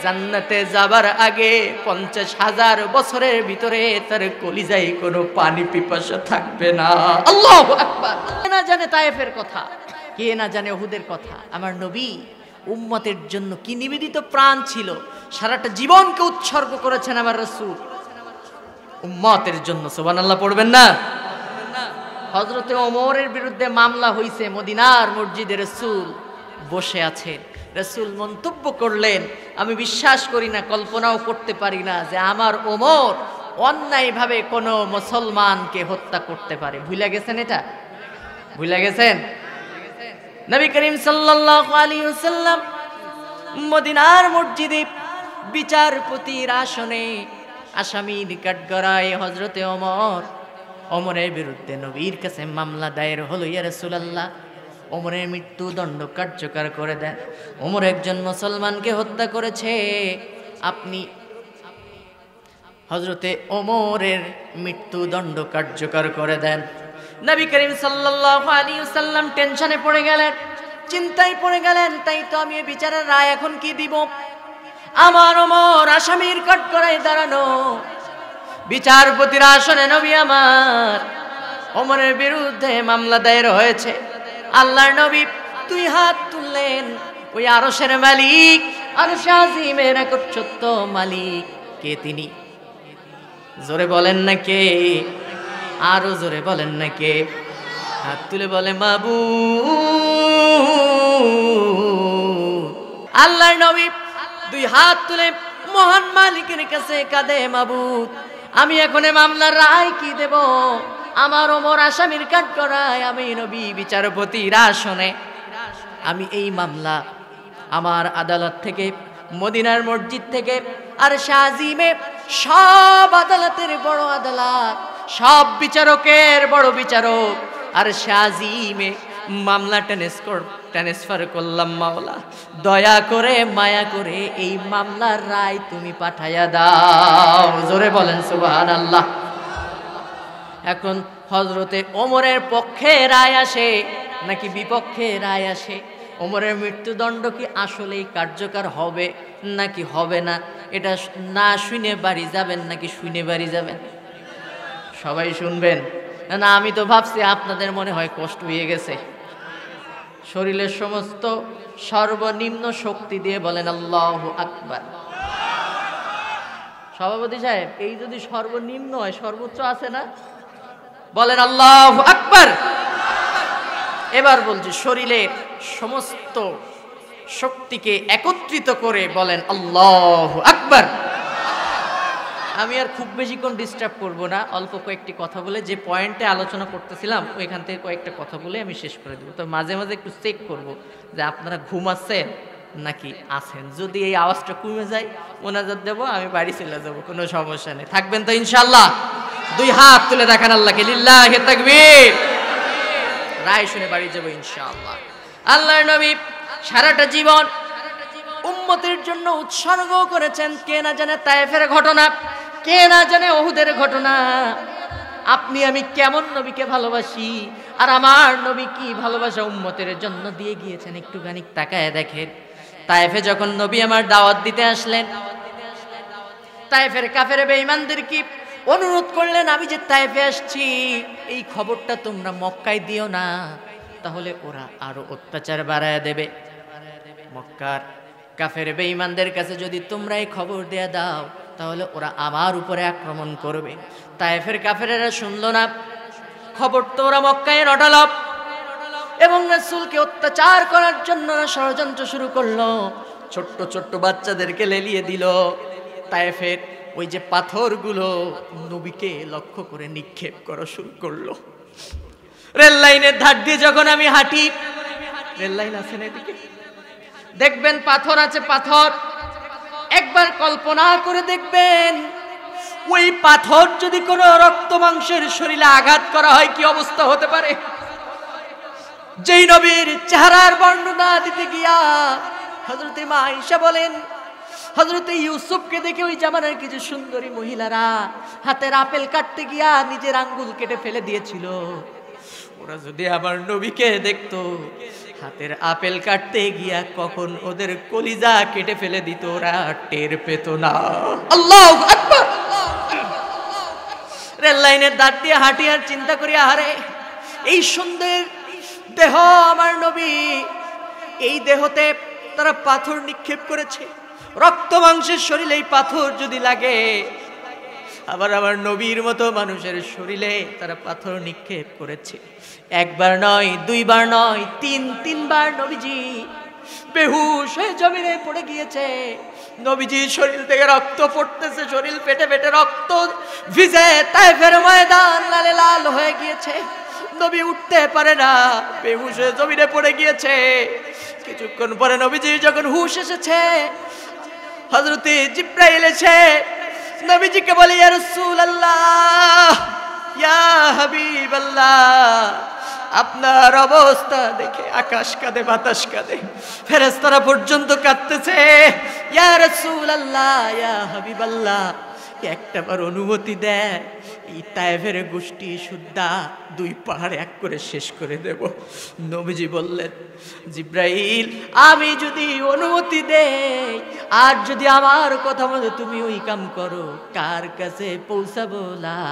জান্নাতে যাবার আগে 50,000 বছরের ভিতরে তার কলিজায় কোনো পানি পিপাসা থাকবে না। আল্লাহু আকবার। কে না জানে তায়েফের কথা, কে না জানে উহুদের কথা। আমার নবী উম্মতের জন্য কি নিবেদিত প্রাণ ছিল, সারাটা জীবনকে উৎসর্গ করেছেন আমার রাসূল উম্মতের জন্য। সুবহানাল্লাহ পড়বেন না? হযরতে ওমরের বিরুদ্ধে মামলা হইছে, মদিনার মসজিদে রাসূল বসে আছেন। রাসূল মন্তব্য করলেন, আমি বিশ্বাস করি না, কল্পনাও করতে পারি না যে আমার ওমর অন্যায়ভাবে কোনো মুসলমানকে হত্যা করতে পারে। ভুলে গেছেন? এটা ভুলে গেছেন? নবী করিম সাল্লাল্লাহু আলাইহি ওয়াসাল্লাম মদিনার মসজিদে বিচারপতির আসনে আসামির কাঠগড়ায় হযরতে ওমরের বিরুদ্ধে নবীর কাছে মামলা দায়ের হলো। ইয়া রাসূলুল্লাহ, ওমরের মৃত্যুদণ্ড কার্যকর করে দেন। ওমর একজন মুসলমানকে হত্যা করেছে, আপনি হযরতে ওমরের মৃত্যুদণ্ড কার্যকর করে দেন। নবী করিম সাল্লাল্লাহু আলাইহি ওয়াসাল্লাম টেনশনে পড়ে গেলেন। চিন্তায় পড়ে গেলেন, তাই তো আমি বিচারের রায় এখন কি দিব? আমার ওমর আসামির কাঠগড়ায় দাঁড়ানো, বিচারপতির আসনে নবী আমার ওমরের বিরুদ্ধে মামলা দায়ের হয়েছে। আল্লাহর নবী দুই হাত তুললেন, ওই আরশের মালিক, আরশে আজিমের একচ্ছত্ব মালিক কে তিনি? জোরে বলেন না কে? আরো জোরে বলেন না কে? হাত তুলে বলে মাবুদ। আল্লাহর নবী দুই হাত তুলে মহান মালিকের কাছে কাঁদে, মাবুদ আমি এখন মামলার রায় কি দেব? আমার ওমর আসামির কাঠগড়ায়, আমি নবী বিচারপতির আসনে, আমি এই মামলা আমার আদালত থেকে, মদিনার মসজিদ থেকে, আর শাহজিমে সব আদালতের বড় আদালত, সব বিচারকের বড় বিচারক, আর শাহজিমে মামলা ট্রান্সফার করলাম। মাওলা দয়া করে মায়া করে এই মামলার রায় তুমি পাঠাইয়া দাও। জোরে বলেন সুবহানাল্লাহ। এখন হযরতে ওমরের পক্ষে রায় আসে নাকি বিপক্ষে রায় আসে? ওমরের মৃত্যুদণ্ড কি আসলেই কার্যকর হবে নাকি হবে না? এটা না শুনে বাড়ি যাবেন নাকি শুনে বাড়ি যাবেন? সবাই শুনবেন না? আমি তো ভাবছি আপনাদের মনে হয় কষ্ট হয়ে গেছে। শরীরের সমস্ত সর্বনিম্ন শক্তি দিয়ে বলেন আল্লাহু আকবার। সভাপতি সাহেব, এই যদি সর্বনিম্ন হয়, সর্বোচ্চ আছে না? বলেন আল্লাহু আকবার। এবার বলছি, শরীরের সমস্ত শক্তিকে একত্রিত করে বলেন আল্লাহু আকবার। আমি আর খুব বেশিক্ষণ ডিস্টার্ব করব না, অল্প কয়েকটি কথা বলে, যে পয়েন্টে আলোচনা করতেছিলাম ওইখান থেকে কয়েকটা কথা বলে আমি শেষ করে দেবো। তো মাঝে মাঝে একটু চেক করব যে আপনারা ঘুমাচ্ছেন নাকি আছেন। যদি এই আওয়াজটা কমে যায় মোনাজাত দেবো, আমি বাড়ি চলে যাবো, কোনো সমস্যা নেই। থাকবেন তো ইনশাআল্লাহ? দুই হাত তুলে দেখান আল্লাহকে, লিল্লাহি তাকবীর। রায় শুনে বাড়ি যাবো ইনশাআল্লাহ। আল্লাহর নবী সারাটা জীবন উম্মতের জন্য উৎসর্গ করেছেন। কে না জানে তায়েফের ঘটনা, কে না জানে উহুদের ঘটনা। আপনি আমি কেমন নবীকে ভালোবাসি, আর আমার নবী কি ভালোবাসা উম্মতের জন্য দিয়ে গিয়েছেন, একটুখানি তাকায় দেখেন। তায়েফে যখন নবী আমার দাওয়াত দিতে আসলেন, তায়েফের কাফের বেঈমানদের কি অনুরোধ করলেন, আমি যে তায়েফে আসছি এই খবরটা তোমরা মক্কায় দিও না, তাহলে ওরা আরো অত্যাচার বাড়ায় দেবে। মক্কার কাফের বেঈমানদের কাছে যদি তোমরা এই খবর দেয়া দাও, তাহলে ওরা আমার উপরে আক্রমণ করবে। তায়েফের কাফেরেরা শুনলো না, খবর তো ওরা মক্কায় রটালো এবং রাসূলকে অত্যাচার করার জন্য ষড়যন্ত্র শুরু করলো। ছোট্ট ছোট্ট বাচ্চাদেরকে লেলিয়ে দিল। তায়েফের ওই যে পাথরগুলো নবীকে লক্ষ্য করে নিক্ষেপ করা শুরু করলো। রেল লাইনের ধার দিয়ে যখন আমি হাঁটি, রেল লাইন আছে না এদিকে, দেখবেন পাথর আছে, পাথর একবার কল্পনা করে দেখবেন, ওই পাথর যদি কোনো রক্ত মাংসের শরীরে আঘাত করা হয় কি অবস্থা হতে পারে। যেই নবীর চেহারার বর্ণনা দিতে গিয়া হযরতে মা আয়েশা বলেন, হযরতে ইউসুফকে দেখে ওই জামানার কিছু সুন্দরী মহিলারা হাতের আপেল কাটতে গিয়া নিজের আঙ্গুল কেটে ফেলে দিয়েছিল। ওরা যদি আমার নবীকে দেখতো হাতের আপেল কাটতে গিয়া কখন ওদের কলিজা কেটে ফেলে দিত, ওরা টের পেত না। আল্লাহু আকবার। রেল লাইনের ধার দিয়ে হাঁটি আর চিন্তা করি, আহারে এই সুন্দর দেহ আমার নবী, এই দেহতে তারা পাথর নিক্ষেপ করেছে। রক্ত মাংসের শরীরে এই পাথর যদি লাগে, আবার আমার নবীর মতো মানুষের শরীরে তারা পাথর নিক্ষেপ করেছে। একবার নয়, দুইবার নয়, তিনবার নবীজি বেহুশ হয়ে জমিনে পড়ে গিয়েছে। নবীজি শরীর থেকে রক্ত পড়তেছে, শরীর পেটে পেটে রক্ত ভিজে তায়েফের ময়দান লালে লাল হয়ে গিয়েছে। নবী উঠতে পারে না, বেহুশ হয়ে জমিনে পড়ে গিয়েছে। কিছুক্ষণ পরে নবীজি যখন হুশ এসেছে, হযরতে জিবরাইল এসে নবীজিকে বলে, ইয়া রাসূলুল্লাহ, ইয়া হাবিবাল্লাহ, আপনার অবস্থা দেখে আকাশ কাঁদে, বাতাস কাঁদে, ফেরেশতারা পর্যন্ত কাঁদতেছে। ইয়া রাসূলুল্লাহ, ইয়া হাবিবাল্লাহ, একটাবার অনুমতি দেন, এই তায়েফের গোষ্ঠী সুদ্ধা দুই পাহাড় এক করে শেষ করে দেব। নবীজি বললেন, জিব্রাইল আমি যদি অনুমতি দেই আর যদি আমার কথা মতো তুমি ওই কাম করো, কার কাছে পৌঁছাবো? লা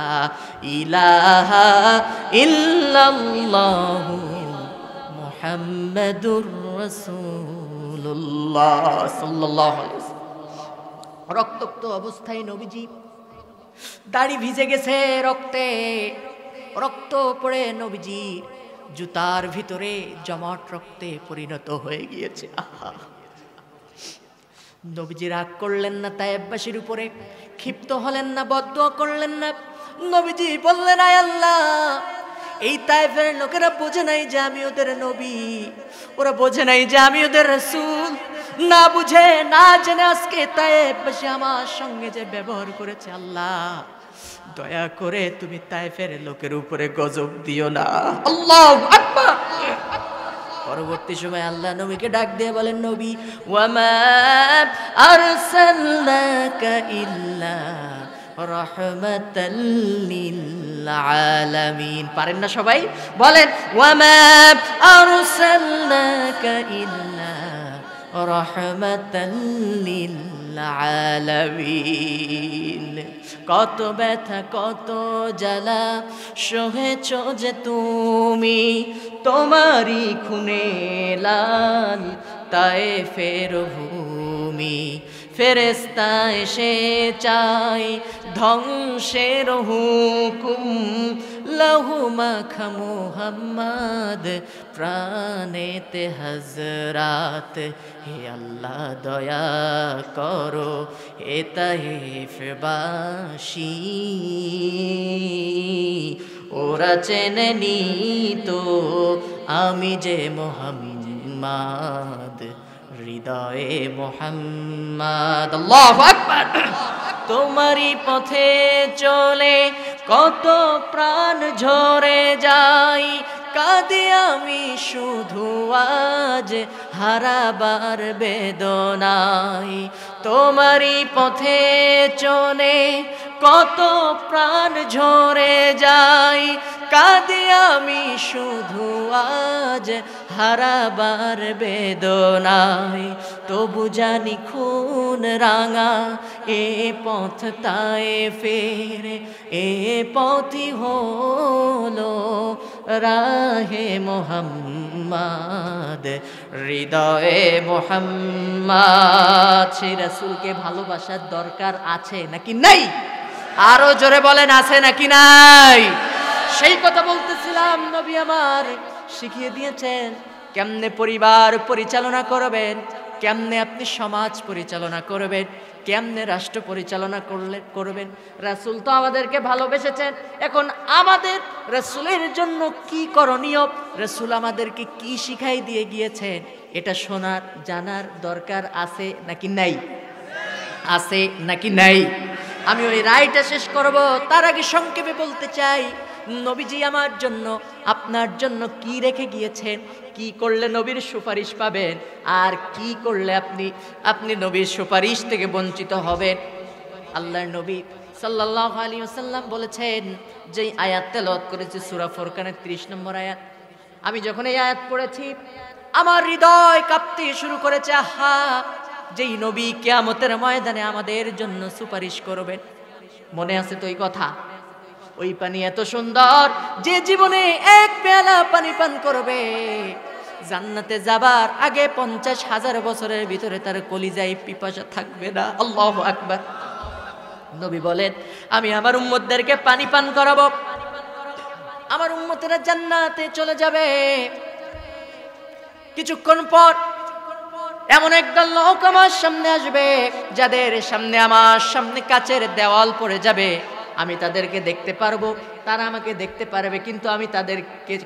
ইলাহা ইল্লাল্লাহু মুহাম্মাদুর রাসূলুল্লাহ সাল্লাল্লাহু আলাইহি ওয়াসাল্লাম। রক্তাক্ত অবস্থায় নবীজি, দাড়ি ভিজে গেছে রক্তে, রক্ত পড়ে নবীজি জুতার ভিতরে জমাট রক্তে পরিণত হয়ে গিয়েছে। আহা, নবীজি রাগ করলেন না তায়েববাসীর উপরে, ক্ষিপ্ত হলেন না, বদদুয়া করলেন না। নবীজি বললেন, আয় আল্লাহ, এই তায়েফের লোকেরা বোঝে নাই যে আমি ওদের নবী, ওরা বোঝে নাই যে আমি ওদের রাসূল। না বুঝে না জেনে আজকে তায়েফবাসী আমার সঙ্গে যে ব্যবহার করেছে, আল্লাহ দয়া করে তুমি তায়েফের লোকের উপরে গজব দিও না। আল্লাহু আকবার। পরবর্তী সময় আল্লাহ নবীকে ডাক দিয়ে বলেন, নবী ওয়ামা আরসালনাকা ইল্লা রাহমাতাল লিল আলামিন। পারেন না সবাই? বলেন, ওয়ামা আরসালনাকা ইল্লা রাহমাতাল লিল আলামিন। কত ব্যথা কত জ্বালা সহেছ যে তুমি, তোমারই খুনে লাল তায়েফের ভূমি। ফেরেশতা এসে চায় ধ্বংসের হুকুম, লহু মাখা মুহাম্মদ প্রাণেতে হযরত। হে আল্লাহ দয়া করো হে তায়েফবাসী, ওরা চেনেনি তো আমি যে মুহাম্মদ, হৃদয়ে মুহাম্মদ। আল্লাহু আকবার। তোমারই পথে চলে কত প্রাণ ঝরে যায়, কাঁদে আমি শুধু আজ হারাবার বেদনায়। তোমারই পথে চলে কত প্রাণ ঝরে যায়, কাঁদে আমি শুধু আজ হারাবার বেদনায়। তবু জানি খুন রাঙা এ পথ তায়েফের, এ পথই হলো রাহে মুহাম্মদ, হৃদয়ে মুহাম্মদ। সেই রাসূলকে ভালোবাসার দরকার আছে নাকি নাই? আরো জোরে বলেন, আছে নাকি নাই? সেই কথা বলতেছিলাম, নবী আমার শিখিয়ে দিয়েছেন কেমনে পরিবার পরিচালনা করবেন, কেমনে আপনি সমাজ পরিচালনা করবেন, কেমনে রাষ্ট্র পরিচালনা করবেন। রাসূল তো আমাদেরকে ভালোবেসেছেন, এখন আমাদের রাসূলের জন্য কি করণীয়, রাসূল আমাদেরকে কি শিখাই দিয়ে গিয়েছেন, এটা শোনার জানার দরকার আছে নাকি নাই? আছে নাকি নাই? আমি ওই রায়টা শেষ করব, তার আগে সংক্ষেপে বলতে চাই, নবীজি আমার জন্য আপনার জন্য কি রেখে গিয়েছেন, কি করলে নবীর সুপারিশ পাবেন, আর কি করলে আপনি নবীর সুপারিশ থেকে বঞ্চিত হবেন। আল্লাহর নবী সাল্লাল্লাহু আলাইহি ওয়াসাল্লাম বলেছেন, যে আয়াত তেলাওয়াত করেছি সূরা ফুরকানের 30 নম্বর আয়াত, আমি যখন এই আয়াত পড়েছি আমার হৃদয় কাঁপতে শুরু করেছে। আহা, যেই নবী কিয়ামতের ময়দানে আমাদের জন্য সুপারিশ করবেন, মনে আছে তো এই কথা? ওই পানি এত সুন্দর, যে জীবনে এক পেয়ালা পানি পান করবে জান্নাতে যাবার আগে 50,000 বছরের ভিতরে তার কলিজায় পিপাসা থাকবে না। আল্লাহু আকবার। নবী বলেন, আমি আমার উম্মতদেরকে পানি পান করাবো, আমার উম্মতেরা জান্নাতে চলে যাবে। কিছুক্ষণ পর এমন একদল লোক আমার সামনে আসবে, যাদের সামনে আমার সামনে কাচের দেওয়াল পড়ে যাবে, আমি তাদেরকে দেখতে পারবো, তারা আমাকে দেখতে পারবে, কিন্তু আমি তাদের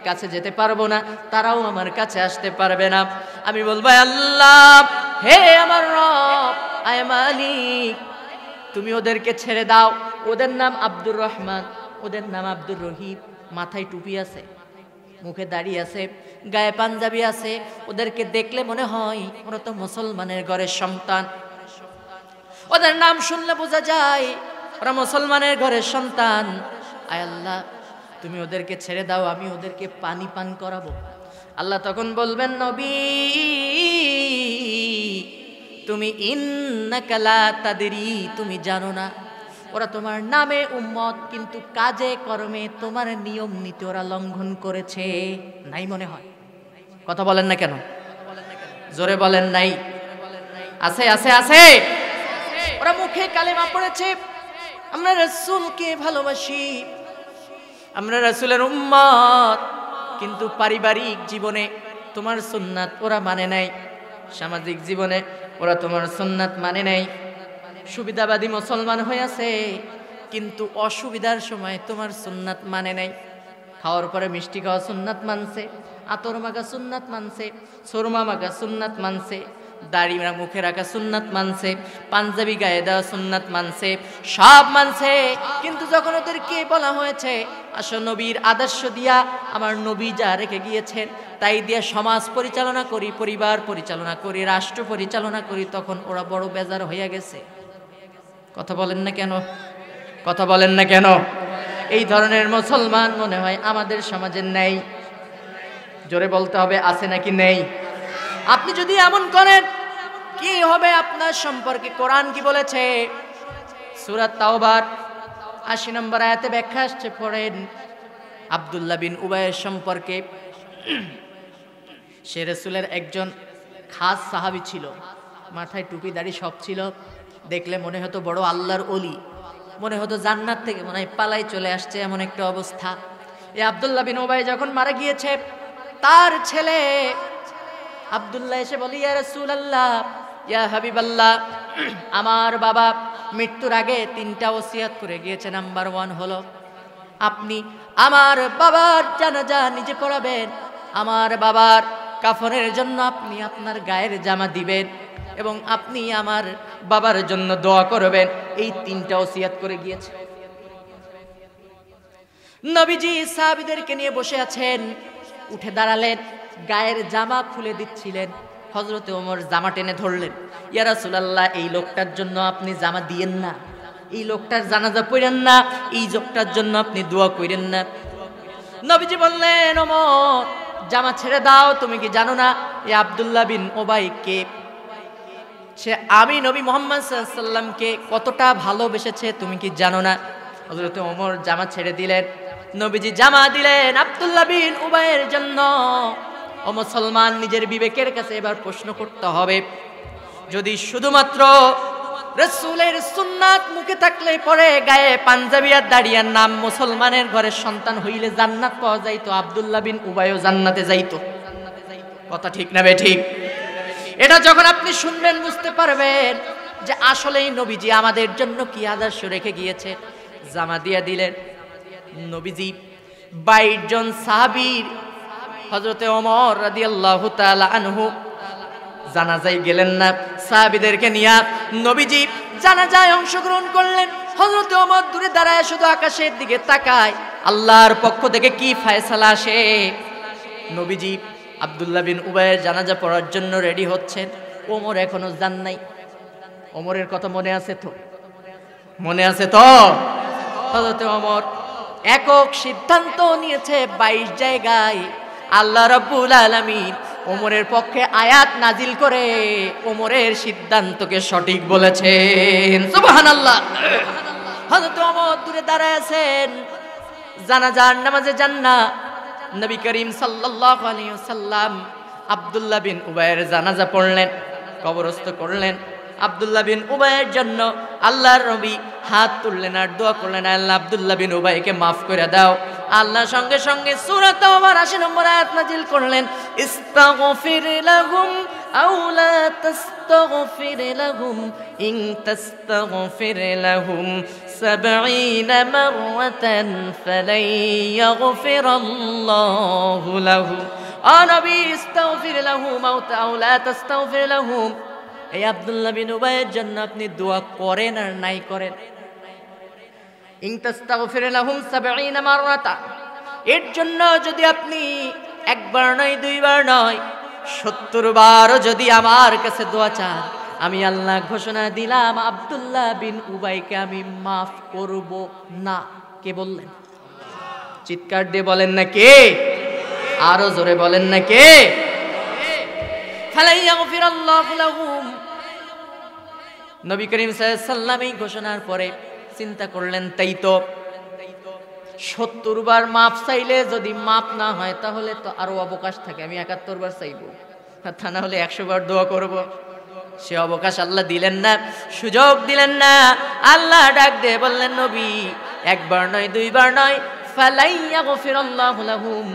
কাছে যেতে পারবো না, তারাও আমার কাছে আসতে পারবে না। আমি বলবো, আল্লাহ, হে আমার রব, আয় মালিক, তুমি ওদেরকে ছেড়ে দাও। ওদের নাম আব্দুর রহমান, ওদের নাম আব্দুর রহিম, মাথায় টুপি আছে, মুখে দাড়ি আছে, গায়ে পাঞ্জাবি আছে, ওদেরকে দেখলে মনে হয় ওরা তো মুসলমানের ঘরের সন্তান। ওদের নাম শুনলে বোঝা যায় ওরা মুসলমানের ঘরের সন্তান। আয় আল্লাহ তুমি ওদেরকে ছেড়ে দাও, আমি ওদেরকে পানি পান করাবো। আল্লাহ তখন বলবেন, নবী তুমি ইন্নাকা লা তাদরি, তুমি জানো না, ওরা তোমার নামে উম্মত কিন্তু কাজে কর্মে তোমার নিয়ম নীতি ওরা লঙ্ঘন করেছে। নাই মনে হয়? কথা বলেন না কেন? জোরে বলেন নাই? আছে আছে আছে। ওরা মুখে কালেমা পড়েছে, আমরা রাসূলকে ভালোবাসি, আমরা রাসূলের উম্মত, কিন্তু পারিবারিক জীবনে তোমার সুন্নাত ওরা মানে নাই, সামাজিক জীবনে ওরা তোমার সুন্নাত মানে নাই। সুবিধাবাদী মুসলমান হয়েছে কিন্তু অসুবিধার সময় তোমার সুন্নাত মানে নাই। খাওয়ার পরে মিষ্টি খাওয়া সুন্নাত মানছে, আতর মাখা সুন্নাত মানছে, সুরমা মাখা সুন্নাত মানছে, দাড়ি মুখে রাখা সুন্নাত মানছে, পাঞ্জাবি গায়ে দেওয়া সুন্নাত মানছে, সব মানছে। কিন্তু যখন ওদেরকে বলা হয়েছে আসো নবীর আদর্শ দিয়া, আমার নবী যা রেখে গিয়েছেন তাই দিয়ে সমাজ পরিচালনা করি, পরিবার পরিচালনা করি, রাষ্ট্র পরিচালনা করি, তখন ওরা বড় বেজার হয়ে গেছে। কথা বলেন না কেন? কথা বলেন না কেন? এই ধরনের মুসলমান মনে হয় আমাদের সমাজে নেই। জোরে বলতে হবে, আছে নাকি নেই? আপনি যদি এমন করেন কি হবে আপনার সম্পর্কে? কোরআন কি বলেছে? সূরা তাওবার ৮০ নম্বর আয়াতে ব্যাখ্যা আসছে, পড়েন। আব্দুল্লাহ বিন উবাইয়ের সম্পর্কে, সে রাসূলের একজন খাস সাহাবী ছিল, মাথায় টুপি দাড়ি সব ছিল, দেখলে মনে হতো বড় আল্লাহর ওলি, মনে হতো জান্নাত থেকে মনে হয় পালাই চলে আসছে, এমন একটা অবস্থা। এই আব্দুল্লাহ বিন উবাই যখন মারা গিয়েছে, তার ছেলে আব্দুল্লাহ এসে বলি, ইয়া রাসূলুল্লাহ, ইয়া হাবিবাল্লাহ, আমার বাবা মৃত্যুর আগে 3টা ওসিয়ত করে গিয়েছে। নাম্বার 1 হলো আপনি আমার বাবার জানাজা নিজে পড়াবেন, আমার বাবার কাফনের জন্য আপনি আপনার গায়ের জামা দিবেন, এবং আপনি আমার বাবার জন্য দোয়া করবেন। এই 3টা ওসিয়ত করে গিয়েছে। নবীজি সাহাবীদেরকে নিয়ে বসে আছেন, উঠে দাঁড়ালেন, গায়ের জামা খুলে দিচ্ছিলেন। হযরতে ওমর জামা টেনে ধরলেন, ইয়া রাসূলুল্লাহ, এই লোকটার জন্য আপনি জামা দিয়েন না, এই লোকটার জানাজা পড়েন না, এই লোকটার জন্য আপনি দোয়া করেন না। নবীজি বললেন, ওমর জামা ছেড়ে দাও, তুমি কি জানো না এই আব্দুল্লাহ বিন উবাই কে? সে আমি নবী মুহাম্মদ সাল্লাল্লাহু আলাইহি ওয়াসাল্লামকে কতটা ভালোবেসেছে তুমি কি জানো না? হযরত ওমর জামা ছেড়ে দিলেন, নবীজি জামা দিলেন আব্দুল্লাহ বিন উবাইয়ের জন্য। ও মুসলমান, নিজের বিবেকের কাছে এবার প্রশ্ন করতে হবে, যদি শুধুমাত্র রাসূলের সুন্নাত মুখে থাকলে পরে গায়ে পাঞ্জাবি আর দাড়িয়ার নাম মুসলমানের ঘরের সন্তান হইলে জান্নাত পাওয়া যাইতো, আব্দুল্লাহ বিন উবাইও জান্নাতে যাইতো। কথা ঠিক না বেঠিক? এটা যখন আপনি শুনবেন বুঝতে পারবেন যে আসলেই নবীজি আমাদের জন্য কি আদর্শ রেখে গিয়েছে। জামা দিয়া দিলেন। নবীজি 22 জন সাহাবীর, হযরতে ওমর রাদিয়াল্লাহু তাআলা আনহু জানাজায় গেলেন না, সাহাবীদেরকে নিয়ে নবীজি জানাজায় অংশগ্রহণ করলেন। হযরতে ওমর দূরে দাঁড়ায় শুধু আকাশের দিকে তাকায়, আল্লাহর পক্ষ থেকে কি ফয়সালা আসে। নবীজি আব্দুল্লাহ বিন উবাইয়ের জানাজা পড়ার জন্য রেডি হচ্ছেন, ওমর এখনো যান নাই। ওমরের কথা মনে আছে তো? মনে আছে তো? হযরতে ওমর একক সিদ্ধান্ত নিয়েছে 22 জায়গায়। আল্লাহ রাব্বুল আলামিন ওমরের পক্ষে আয়াত নাজিল করে ওমরের সিদ্ধান্তকে সঠিক বলেছেন। সুবহানাল্লাহ। হযরত ওমর দূরে দাঁড়ায় আছেন, জানাজার নামাজে যান না। নবী করিম সাল্লাল্লাহু আলাইহি ওয়াসাল্লাম আব্দুল্লাহ বিন উবাইয়ের জানাজা পড়লেন, কবরস্থ করলেন। আব্দুল্লাহ বিন উবাইয়ের জন্য আল্লাহর নবী হাত তুললেন আর দোয়া করলেন, আল্লাহ আব্দুল্লাহ বিন উবাইকে মাফ করে দাও। আল্লাহ সঙ্গে সঙ্গে সূরা তাওবার 80 নম্বর আয়াত নাজিল করলেন, ইস্তাগফির লাহুম আও লা তাস্তাগফির লাহুম ইন তাস্তাগফির লাহুম 70 মাররাতান ফালাই ইয়াগফিরাল্লাহু লাহুম। ও নবী, ইস্তাগফির লাহুম আও লা তাস্তাগফির লাহুম, এই আব্দুল্লাহ বিন উবাইয়ের জন্য আপনি দোয়া করেন আর নাই করেন, ইন তাস্তাগফির লাহুম 70 মাররাতা, এর জন্য যদি আপনি একবার নয়, দুইবার নয়, 70 বারও যদি আমার কাছে দোয়া চান, আমি আল্লাহ ঘোষণা দিলাম আব্দুল্লাহ বিন উবাইকে আমি মাফ করব না। কে বললেন? চিৎকার দিয়ে বলেন না কে? আরো জোরে বলেন না কে? ফালাইয়াগফিরাল্লাহু লাহুম। নবী করিম সাল্লাল্লাহু আলাইহি ওয়াসাল্লাম এই ঘোষণার পরে চিন্তা করলেন, তাই তো 70 বার মাপ চাইলে যদি মাপ না হয় তাহলে তো আরো অবকাশ থাকে, আমি 71 বার চাইবো, তা না হলে 100 বার দোয়া করব। সে অবকাশ আল্লাহ দিলেন না, সুযোগ দিলেন না। আল্লাহ ডাক দিয়ে বললেন, নবী একবার নয় দুইবার নয়, ফালাইয়াগফিরাল্লাহু লাহুম।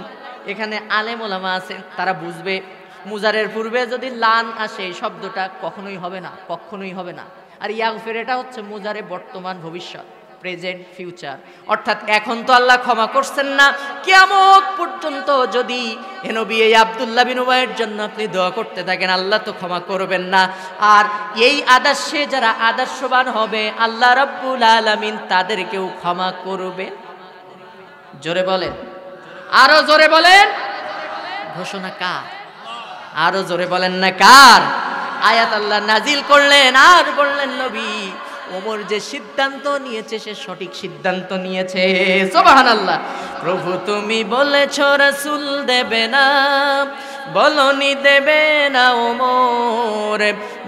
এখানে আলেম ওলামা আছেন, তারা বুঝবে মুজারের পূর্বে যদি লান আসে এই শব্দটা কখনোই হবে না, কখনোই হবে না। আর ইয়াগফির এটা হচ্ছে মুজারে বর্তমান ভবিষ্যৎ, প্রেজেন্ট ফিউচার, অর্থাৎ এখন তো আল্লাহ ক্ষমা করছেন না, কিয়ামত পর্যন্ত যদি এ নবী এই আব্দুল্লাহ বিন উবাইয়ের জন্য আপনি দোয়া করতে থাকেন আল্লাহ তো ক্ষমা করবেন না। আর এই আদর্শে যারা আদর্শবান হবে আল্লাহ রাব্বুল আলামিন তাদেরকেও ক্ষমা করবেন। জোরে বলেন, আরো জোরে বলেন। ঘোষণা কার? আরো জোরে বলেন না কার? আয়াত আল্লাহ নাজিল করলেন আর বললেন, নবী ওমর যে সিদ্ধান্ত নিয়েছে সে সঠিক সিদ্ধান্ত নিয়েছে। সুবহানাল্লাহ। প্রভু তুমি বলেছ রাসূল দেবে না, বলনি দেবে না ওমর,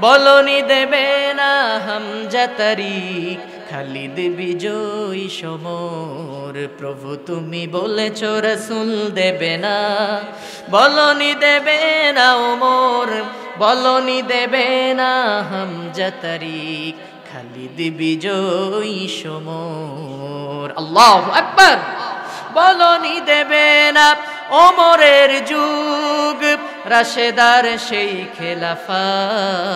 বলনি দেবে না হামজা তারিক, খালিদ বিজয়ী সমর। প্রভু তুমি বলেছ রাসূল দেবে না, বলনি দেবে না ওমর, বলনি দেবে না হামজা তারিক, খালিদ বিজয়ী সমর। আল্লাহু আকবার। বলনি দেবে না ওমরের যুগ, রাশেদার সেই খেলাফত,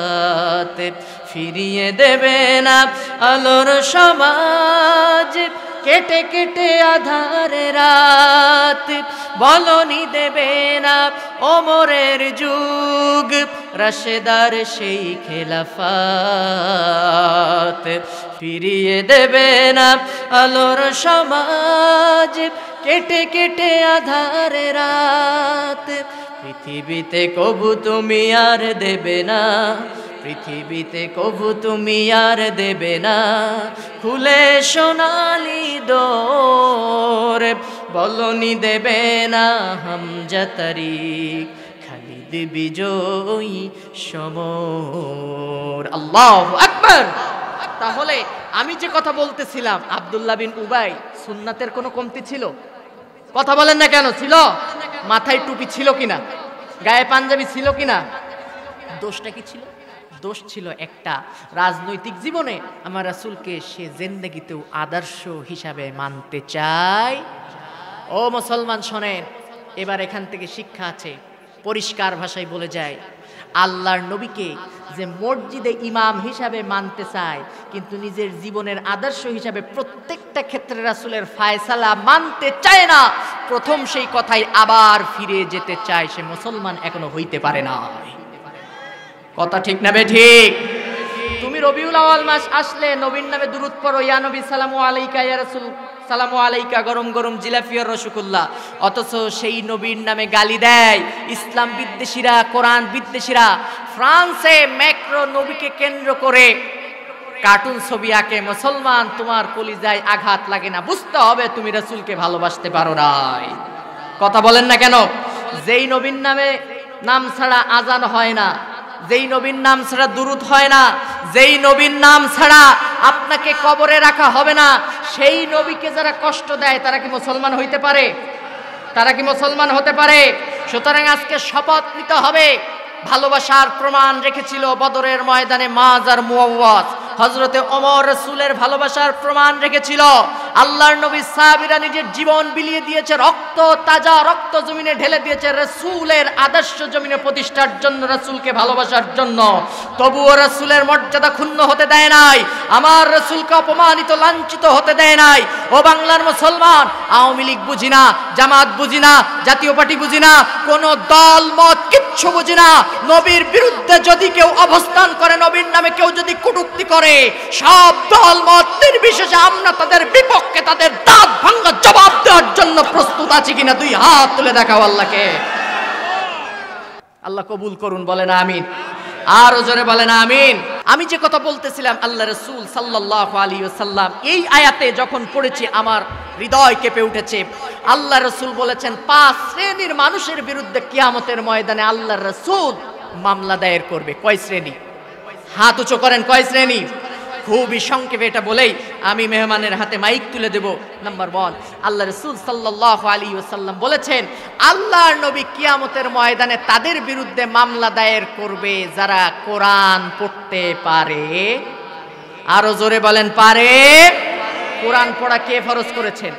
ফিরিয়ে দেবে না আলোর সমাজ, কেটে কেটে আধারে রাত। বলনি দেবে না ওমরের যুগ, রাশেদার সেই খেলাফত, ফিরিয়ে দেবে না আলোর সমাজ, কেটে কেটে আধারে রাত। পৃথিবীতে কবু তুমি আর দেবে না, পৃথিবীতে কবু তুমি আর দেবে না খুলে সোনালি দোর। বলনি দেবে না হামজা তারিক, খালিদ বিজয়ী সমর। আল্লাহু আকবার। তাহলে আমি যে কথা বলতেছিলাম আব্দুল্লাহ বিন উবাই সুন্নাতের কোনো কমতি ছিল? কথা বলেন না কেন? ছিল। মাথায় টুপি ছিল কিনা? গায়ে পাঞ্জাবি ছিল কিনা? দোষটা কি ছিল? দোষ ছিল একটা, রাজনৈতিক জীবনে আমার রাসূলকে সে জিন্দেগিতেও আদর্শ হিসাবে মানতে চায়। ও মুসলমান শোনেন, এবার এখান থেকে শিক্ষা আছে। পরিষ্কার ভাষায় বলে যায়, আল্লাহর নবীকে যে মসজিদে ইমাম হিসাবে মানতে চায় কিন্তু নিজের জীবনের আদর্শ হিসাবে প্রত্যেকটা ক্ষেত্রে রাসূলের ফায়সালা মানতে চায় না, প্রথম সেই কথাই আবার ফিরে যেতে চায়, সে মুসলমান এখনো হইতে পারে না। কথা ঠিক না বে ঠিক? তুমি রবিউল আউয়াল মাস আসলে নবীর নামে দুরূদ পড়ো, ইয়া নবী সালামু আলাইকা, ইয়া রাসূল সালামু আলাইকা, গরম গরম জিলাপি আর রসগোল্লা, অথচ সেই নবীর নামে গালি দেয় ইসলাম বিদ্বেষীরা, কোরআন বিদ্বেষীরা। ফ্রান্সে ম্যাক্রো নবীকে কেন্দ্র করে কার্টুন ছবি আঁকে। মুসলমান তোমার কলিজায় আঘাত লাগে না? বুঝতে হবে তুমি রাসূলকে ভালোবাসতে পারো নাই। কথা বলেন না কেন? যেই নবীর নামে নাম ছাড়া আজান হয় না, যেই নবীর নাম ছাড়া দুরূদ হয় না, যেই নবীর নাম ছাড়া আপনাকে কবরে রাখা হবে না, সেই নবীকে যারা কষ্ট দেয় তারা কি মুসলমান হইতে পারে? তারা কি মুসলমান হতে পারে? সুতরাং আজকে শপথ নিতে হবে। ভালোবাসার প্রমাণ রেখেছিল বদরের ময়দানে মাজ আর মুআওয়াজ। হযরতে ওমর রাসূলের ভালোবাসার প্রমাণ রেখেছিল। আল্লাহর নবী সাহাবীরা নিজের জীবন বিলিয়ে দিয়েছে, রক্ত, তাজা রক্ত জমিনে ঢেলে দিয়েছে রাসূলের আদর্শ জমিনে প্রতিষ্ঠার জন্য, রাসূলকে ভালোবাসার জন্য। তবুও রাসূলের মর্যাদা ক্ষুণ্ণ হতে দেয় নাই, আমার রাসূলকে অপমানিত লাঞ্ছিত হতে দেয় নাই। ও বাংলার মুসলমান, আওয়ামী লীগ বুঝি না, জামাত বুঝি না, জাতীয় পার্টি বুঝি না, কোন দল মত কিচ্ছু বুঝি না। নবীর বিরুদ্ধে যদি কেউ অবস্থান করে, নবীর নামে কেউ যদি কটূক্তি করে, সব দল মত নির্বিশেষে আমরা তাদের বিপক্ষে, তাদের দাঁত ভাঙা জবাব দেওয়ার জন্য প্রস্তুত আছি কিনা দুই হাত তুলে দেখাও আল্লাহকে। আল্লাহ কবুল করুন, বলেন আমিন। আর জোরে বলেন আমিন। আমি যে কথা বলতেছিলাম, আল্লাহ রাসূল সাল্লাল্লাহু আলাইহি ওয়াসাল্লাম এই আয়াতে যখন পড়েছি আমার হৃদয় কেঁপে উঠেছে। আল্লাহ রাসূল বলেছেন 5 শ্রেণীর মানুষের বিরুদ্ধে কিয়ামতের ময়দানে আল্লাহ রাসূল মামলা দায়ের করবে। কয় শ্রেণী? হাত উঁচু করেন, কয় শ্রেণী? খুবই সংক্ষেপে এটা বলেই আমি মেহমানের হাতে মাইক তুলে দেব। নাম্বার 1, আল্লাহ রাসূল সাল্লাল্লাহু আলাইহি ওয়াসাল্লাম বলেছেন আল্লাহর নবী কিয়ামতের ময়দানে তাদের বিরুদ্ধে মামলা দায়ের করবে যারা কোরআন পড়তে পারে। আরো জোরে বলেন, পারে। কোরআন পড়া কে ফরজ করেছেন?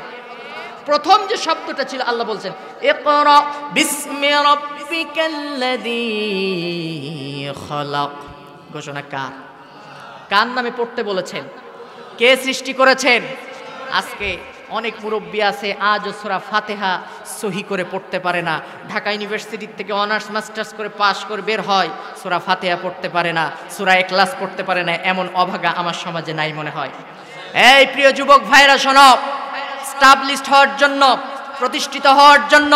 প্রথম যে শব্দটা ছিল আল্লাহ বলছেন ইকরা বিসমি রাব্বিকাল্লাযী খালাক। ঘোষণা কার? কার নামে পড়তে বলেছেন? কে সৃষ্টি করেছেন? আজকে অনেক মুরব্বী আছে আজও সূরা ফাতিহা সহি করে পড়তে পারে না। ঢাকা ইউনিভার্সিটি থেকে অনার্স মাস্টার্স করে পাশ করে বের হয়, সূরা ফাতিহা পড়তে পারে না, সূরা ইখলাস পড়তে পারে না। এমন অভাগা আমার সমাজে নাই মনে হয়। এই প্রিয় যুবক ভাইরা শোনো, স্টাবলিশড হওয়ার জন্য, প্রতিষ্ঠিত হওয়ার জন্য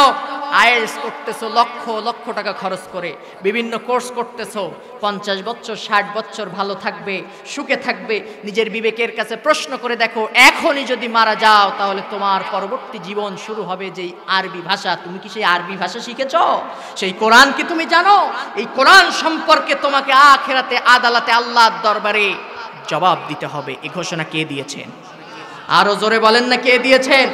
আইএলটিএস করতেছো লক্ষ লক্ষ টাকা খরচ করে, বিভিন্ন কোর্স করতেছো, 50 বছর 60 বছর ভালো থাকবে, সুখে থাকবে। নিজের বিবেকের কাছে প্রশ্ন করে দেখো, এখনই যদি মারা যাও তাহলে তোমার পরবর্তী জীবন শুরু হবে যেই আরবি ভাষা। তুমি কি সেই আরবি ভাষা শিখেছো? সেই কোরআন কি তুমি জানো? এই কোরআন সম্পর্কে তোমাকে আখিরাতে আদালতে আল্লাহর দরবারে জবাব দিতে হবে। এই ঘোষণা কে দিয়েছেন? আরো জোরে বলেন না, কে দিয়েছেন?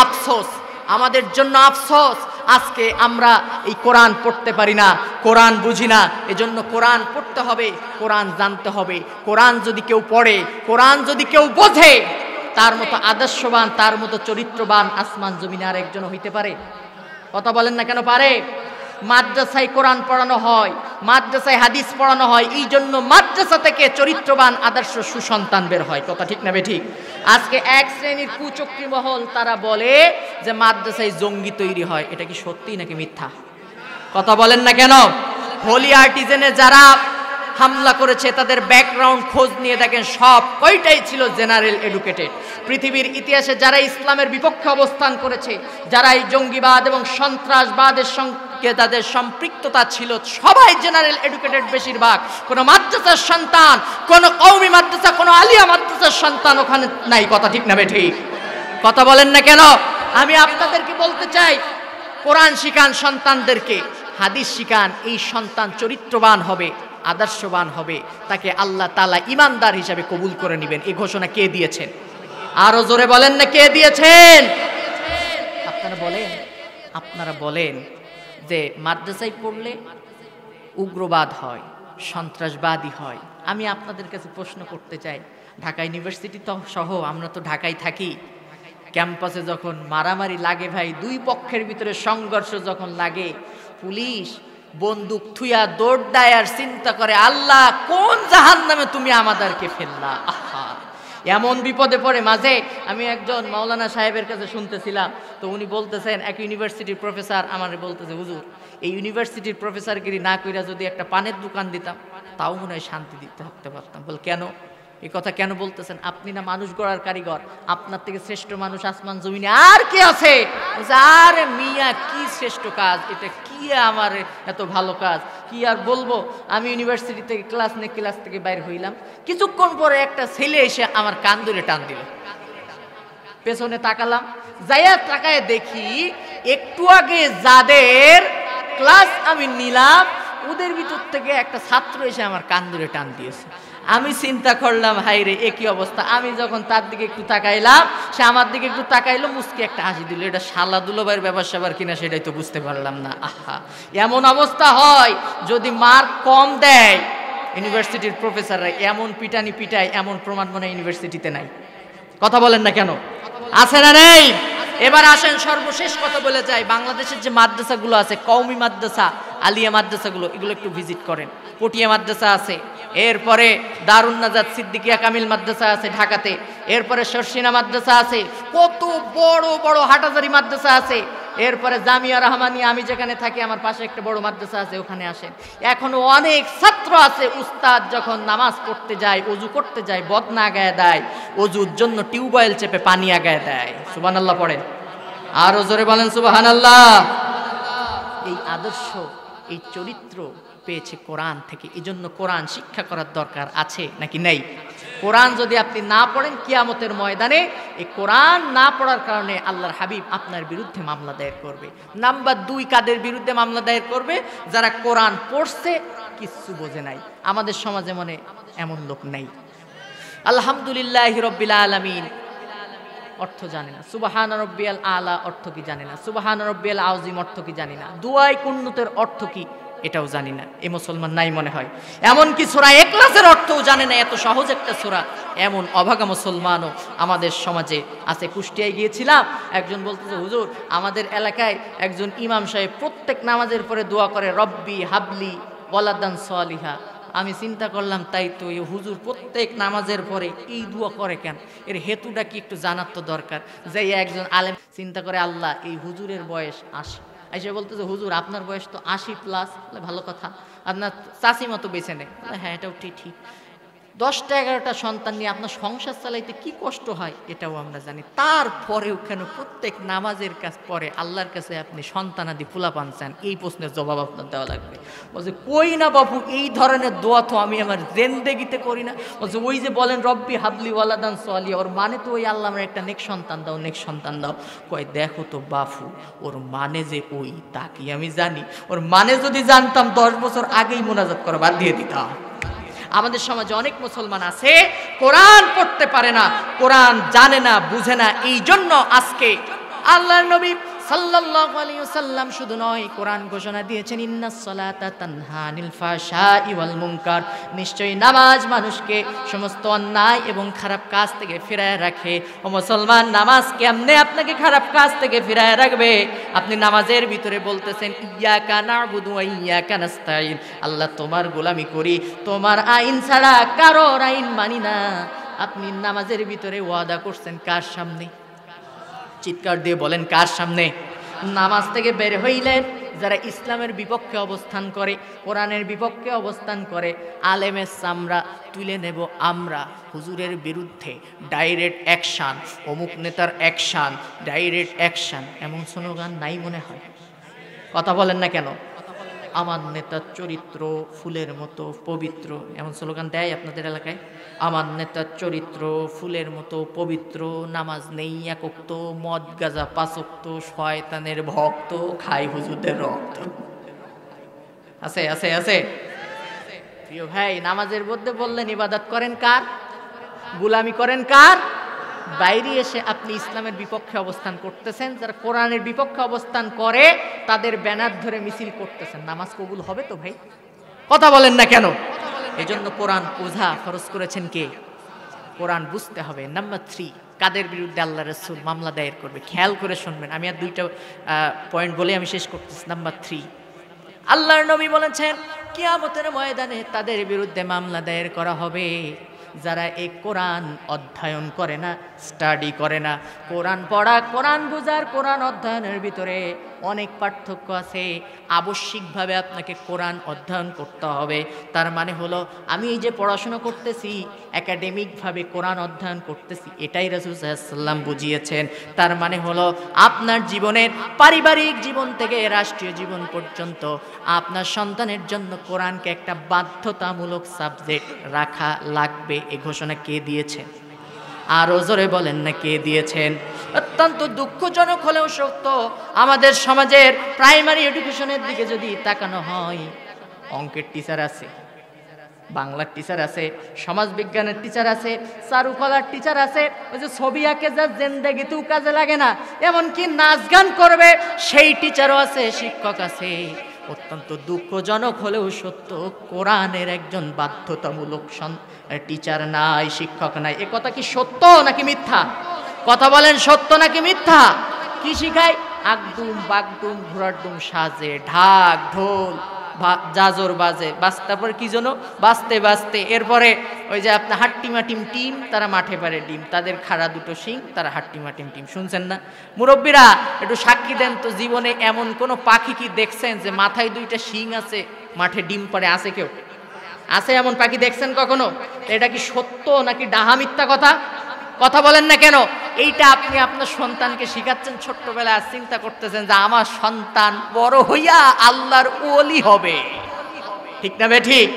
আফসোস, আমাদের জন্য আফসোস, আজকে আমরা এই কোরআন পড়তে পারি না, কোরআন বুঝি না। এজন্য কোরআন পড়তে হবে, কোরআন জানতে হবে। কোরআন যদি কেউ পড়ে, কোরআন যদি কেউ বোঝে, তার মতো আদর্শবান, তার মতো চরিত্রবান আসমান জমিনে আর একজন হইতে পারে? কথা বলেন না কেন? পারে। মাদ্রাসায় কোরআন পড়ানো হয়, মাদ্রাসায় হাদিস পড়ানো হয়, এই জন্য মাদ্রাসা থেকে চরিত্রবান আদর্শ সুসন্তান বের হয়। কথা ঠিক না বেঠিক? আজকে এক শ্রেণীর কুচক্রী মহল তারা বলে যে মাদ্রাসায় জঙ্গি তৈরি হয়। এটা কি সত্যি নাকি মিথ্যা? কথা বলেন না কেন? হোলি আর্টিজেনে যারা হামলা করেছে তাদের ব্যাকগ্রাউন্ড খোঁজ নিয়ে দেখেন, সব কয়টাই ছিল জেনারেল এডুকেটেড। পৃথিবীর ইতিহাসে যারা ইসলামের বিপক্ষে অবস্থান করেছে, যারা এই জঙ্গিবাদ এবং সন্ত্রাসবাদের সঙ্গে তাদের সম্পৃক্ততা ছিল, সবাই জেনারেল এডুকেটেড বেশিরভাগ। কোনো মাদ্রাসার সন্তান, কোনো কওমি মাদ্রাসা, কোনো আলিয়া মাদ্রাসার সন্তান ওখানে নাই। কথা ঠিক না বেঠিক? কথা বলেন না কেন? আমি আপনাদেরকে বলতে চাই, কোরআন শিখান সন্তানদেরকে, হাদিস শিখান। এই সন্তান চরিত্রবান হবে, আদর্শবান হবে, তাকে আল্লাহ তাআলা ঈমানদার হিসাবে কবুল করে নেবেন। এই ঘোষণা কে দিয়েছেন? আরো জোরে বলেন না, কে দিয়েছেন? আপনারা বলেন যে মাদ্রাসায় পড়লে উগ্রবাদ হয়, সন্ত্রাসবাদী হয়। আমি আপনাদের কাছে প্রশ্ন করতে চাই, ঢাকা ইউনিভার্সিটি তো সহ আমরা তো ঢাকায় থাকি, ক্যাম্পাসে যখন মারামারি লাগে ভাই, দুই পক্ষের ভিতরে সংঘর্ষ যখন লাগে, পুলিশ বন্দুক থুইয়া দৌড় দেয় আর চিন্তা করে, আল্লাহ কোন জাহান্নামে তুমি আমাদেরকে ফেললা। আহা, এমন বিপদে পড়ে। মাঝে আমি একজন মাওলানা সাহেবের কাছে শুনতেছিলাম, তো উনি বলতেছেন, এক ইউনিভার্সিটির প্রফেসর আমার বলতেছে, হুজুর এই ইউনিভার্সিটির প্রফেসরগিরি না কইরা যদি একটা পানের দোকান দিতাম তাও মনে হয় শান্তি দিতে থাকতে পারতাম। বল কেন? এই কথা কেন বলতেছেন? আপনি না মানুষ গড়ার কারিগর, আপনার থেকে শ্রেষ্ঠ মানুষ আসমান জমিনে আর কে আছে? আরে মিয়া, কি শ্রেষ্ঠ কাজ এটা, কি আমার এত ভালো কাজ, কি আর বলবো। আমি ইউনিভার্সিটি থেকে ক্লাস থেকে বাইর হইলাম, কিছুক্ষণ পরে একটা ছেলে এসে আমার কান ধরে টান দিল। পেছনে তাকালাম, যাইয়া তাকায় দেখি একটু আগে যাদের ক্লাস আমি নিলাম ওদের ভিতর থেকে একটা ছাত্র এসে আমার কান ধরে টান দিয়েছে। আমি চিন্তা করলাম, হাই রে একই অবস্থা। আমি যখন তার দিকে একটু তাকাইলাম, সে আমার দিকে একটু তাকাইলো, মুস্কি একটা হাসি দিল। এটা শালা দুলোবাইয়ের ব্যাপার স্যাপার কিনা সেটাই তো বুঝতে পারলাম না। আহা, এমন অবস্থা হয় যদি মার্ক কম দেয় ইউনিভার্সিটির প্রফেসররা এমন পিটানি পিটায়, এমন প্রমাণ মনে ইউনিভার্সিটিতে নাই। কথা বলেন না কেন? আছে না নেই? এবার আসেন সর্বশেষ কথা বলে যাই, বাংলাদেশের যে মাদ্রাসাগুলো আছে, কওমি মাদ্রাসা, আলিয়া মাদ্রাসাগুলো, এগুলো একটু ভিজিট করেন। পটিয়া মাদ্রাসা আছে, এরপরে দারুন নাজাত সিদ্দিকিয়া কামিল মাদ্রাসা আছে ঢাকাতে, এরপরে শর্ষিনা মাদ্রাসা আছে, কত বড় বড় হাটাজারি মাদ্রাসা আছে, এরপরে জামিয়া রহমানিয়া, আমি যেখানে থাকি আমার পাশে একটা বড় মাদ্রাসা আছে, ওখানে আসেন। এখনো অনেক ছাত্র আছে, উস্তাদ যখন নামাজ পড়তে যায়, অজু করতে যায়, বদনা আগায় দেয়, অজুর জন্য টিউবওয়েল চেপে পানি আগায় দেয়। সুবহানাল্লাহ পড়েন, আরো জোরে বলেন সুবহানাল্লাহ। এই আদর্শ, এই চরিত্র পেয়েছে কোরআন থেকে। এজন্য কোরআন শিক্ষা করার দরকার আছে নাকি নেই? কোরআন যদি আপনি না পড়েন, কিয়ামতের ময়দানে এই কোরআন না পড়ার কারণে আল্লাহর হাবিব আপনার বিরুদ্ধে মামলা দায়ের করবে। নাম্বার 2, কাদের বিরুদ্ধে মামলা দায়ের করবে? যারা কোরআন পড়ছে কিচ্ছু বোঝে নাই। আমাদের সমাজে মনে এমন লোক নেই। আলহামদুলিল্লাহি রাব্বিল আলামিন অর্থ জানে না, সুবহান রাব্বিয়াল আলা অর্থ কি জানে না, সুবহান রাব্বিয়াল আযীম অর্থ কি জানে না, দুআই কুন্নুতের অর্থ কি এটাও জানি না। এই মুসলমান নাই মনে হয়। এমনকি সূরা ইখলাসের অর্থও জানে না, এত সহজ একটা সূরা। এমন অভাগা মুসলমানও আমাদের সমাজে আছে। কুষ্টিয়ায় গিয়েছিলাম, একজন বলতেছে, হুজুর আমাদের এলাকায় একজন ইমাম সাহেব প্রত্যেক নামাজের পরে দোয়া করে, রব্বি হাবলি ওয়ালাদান সালিহা। আমি চিন্তা করলাম, তাই তো এই হুজুর প্রত্যেক নামাজের পরে এই দোয়া করে কেন? এর হেতুটা কি একটু জানার তো দরকার। যে একজন আলেম চিন্তা করে, আল্লাহ এই হুজুরের বয়স 80, এসে বলতেছে, হুজুর আপনার বয়স তো 80+, ভালো কথা, আপনার চাচি মতো বেছে নেয়। হ্যাঁ, এটাও ঠিক। 10টা 11টা সন্তান নিয়ে আপনার সংসার চালাইতে কি কষ্ট হয় এটাও আমরা জানি। তারপরেও কেন প্রত্যেক নামাজের কাজ পরে আল্লাহর কাছে আপনি সন্তানাদি পোলাপান চান? এই প্রশ্নের জবাব আপনার দেওয়া লাগবে। বলছে, কই না বাবু, এই ধরনের দোয়া তো আমি আমার জিন্দেগিতে করি না। বলছে, ওই যে বলেন রব্বি হাবলি ওয়ালাদান সালিহা, ওর মানে তো ওই আল্লাহ আমার একটা নেক সন্তান দাও, নেক সন্তান দাও। কয়, দেখো তো বাফু, ওর মানে যে ওই তা কি আমি জানি? ওর মানে যদি জানতাম 10 বছর আগেই মোনাজাত করা বাদ দিয়ে দিতাম। আমাদের সমাজে অনেক মুসলমান আছে কোরআন পড়তে পারে না, কোরআন জানে না, বুঝে না। এই জন্য আজকে আল্লাহর নবী সাল্লাল্লাহু আলাইহি ওয়াসাল্লাম শুধু নয়, কোরআন ঘোষণা দিয়েছেন, ইন্নাস সালাতা তানহা আনিল ফাহশাই ওয়াল মুনকার। নিশ্চয়ই নামাজ মানুষকে সমস্ত অন্যায় এবং খারাপ কাজ থেকে ফিরায় রাখে। ও মুসলমান, নামাজ কেমনে আপনাকে খারাপ কাজ থেকে ফিরায় রাখবে? আপনি নামাজের ভিতরে বলতেছেন, ইয়্যাকা না'বুদু ওয়া ইয়্যাকা নাস্তাঈন, আল্লাহ তোমার গোলামি করি, তোমার আইন ছাড়া কারোর আইন মানি না। আপনি নামাজের ভিতরে ওয়াদা করছেন কার সামনে? চিৎকার দিয়ে বলেন, কার সামনে? নামাজ থেকে বের হইলেন যারা ইসলামের বিপক্ষে অবস্থান করে, কোরআনের বিপক্ষে অবস্থান করে, আলেমের চামড়া তুলে নেব আমরা, হুজুরের বিরুদ্ধে ডাইরেক্ট অ্যাকশান, অমুক নেতার অ্যাকশান, ডাইরেক্ট অ্যাকশান, এমন স্লোগান নাই মনে হয়? কথা বলেন না কেন? আমার নেতার চরিত্র ফুলের মতো পবিত্র, এমন স্লোগান দেয় আপনাদের এলাকায়? আমার নেতার চরিত্র ফুলের মতো পবিত্র, নামাজ নেই একক্ত, মদ গাঁজা 5 ওয়াক্ত, শয়তানের ভক্ত, খাই হুজুরদের রক্ত। আছে আছে আছে। প্রিয় ভাই, নামাজের মধ্যে বললেন ইবাদত করেন কার? গোলামি করেন কার? বাইরে এসে আপনি ইসলামের বিপক্ষে অবস্থান করতেছেন। যারা কোরআনের বিপক্ষে অবস্থান করে তাদের ব্যানার ধরে মিছিল করতেছেন। নামাজ কবুল হবে তো ভাই? কথা বলেন না কেন? এজন্য কোরআন বোঝা ফরজ করেছেন কে? কোরআন বুঝতে হবে। নাম্বার 3, কাদের বিরুদ্ধে আল্লাহ রাসূল মামলা দায়ের করবে? খেয়াল করে শুনবেন, আমি আর 2টা পয়েন্ট বলে আমি শেষ করতেছি। নাম্বার 3, আল্লাহর নবী বলেছেন কিয়ামতের ময়দানে তাদের বিরুদ্ধে মামলা দায়ের করা হবে যারা এই কোরআন অধ্যয়ন করে না, স্টাডি করে না। কোরআন পড়া, কোরআন বোঝার, কোরআন অধ্যয়নের ভিতরে অনেক পার্থক্য আছে। আবশ্যিকভাবে আপনাকে কোরআন অধ্যয়ন করতে হবে। তার মানে হলো আমি এই যে পড়াশোনা করতেছি, একাডেমিকভাবে কোরআন অধ্যয়ন করতেছি, এটাই রাসূল সাল্লাল্লাহু আলাইহি ওয়াসাল্লাম বুঝিয়েছেন। তার মানে হলো আপনার জীবনের পারিবারিক জীবন থেকে রাষ্ট্রীয় জীবন পর্যন্ত আপনার সন্তানের জন্য কোরআনকে একটা বাধ্যতামূলক সাবজেক্ট রাখা লাগবে। এই ঘোষণা কে দিয়েছেন? আরো জোরে বলেন না, কে দিয়েছেন? অত্যন্ত দুঃখজনক হলেও সত্য, আমাদের সমাজের প্রাইমারি এডুকেশনের দিকে যদি তাকানো হয়, অঙ্কের টিচার আছে, বাংলার টিচার আছে, সমাজ বিজ্ঞানের টিচার আছে, চারুকলার টিচার আছে, ওই যে ছবি আঁকে যা জিন্দেগিতেও কাজে লাগে না, এমনকি নাচ গান করবে সেই টিচারও আছে, শিক্ষক আছে। অত্যন্ত দুঃখজনক হলেও সত্য, কোরআনের একজন বাধ্যতামূলক টিচার নাই, শিক্ষক নাই। এ কথা কি সত্য নাকি মিথ্যা? কথা বলেন, সত্য নাকি মিথ্যা? কি শিখায়? আগডুম বাগডুম ঘোড়ার ডুম সাজে, ঢাক ঢোল জাজর বাজে, তারপর কি যেন বাজতে বাজতে, এরপরে ওই যে আপনার হাট্টিমাটিম টিম, তারা মাঠে পারে ডিম, তাদের খাড়া 2টো শিং, তারা হাট্টিমাটিম টিম। শুনছেন না? মুরব্বীরা একটু সাক্ষী দেন তো, জীবনে এমন কোন পাখি কি দেখছেন যে মাথায় 2টা শিং আছে, মাঠে ডিম পারে? আছে কেউ? আছে এমন পাখি দেখছেন কখনো? এটা কি সত্য নাকি ডাহা মিথ্যা কথা? কথা বলেন না কেন? এইটা আপনি আপনার সন্তানকে শিখাচ্ছেন ছোট্টবেলায়, চিন্তা করতেছেন যে আমার সন্তান বড় হইয়া আল্লাহর ওলি হবে। ঠিক না বে ঠিক?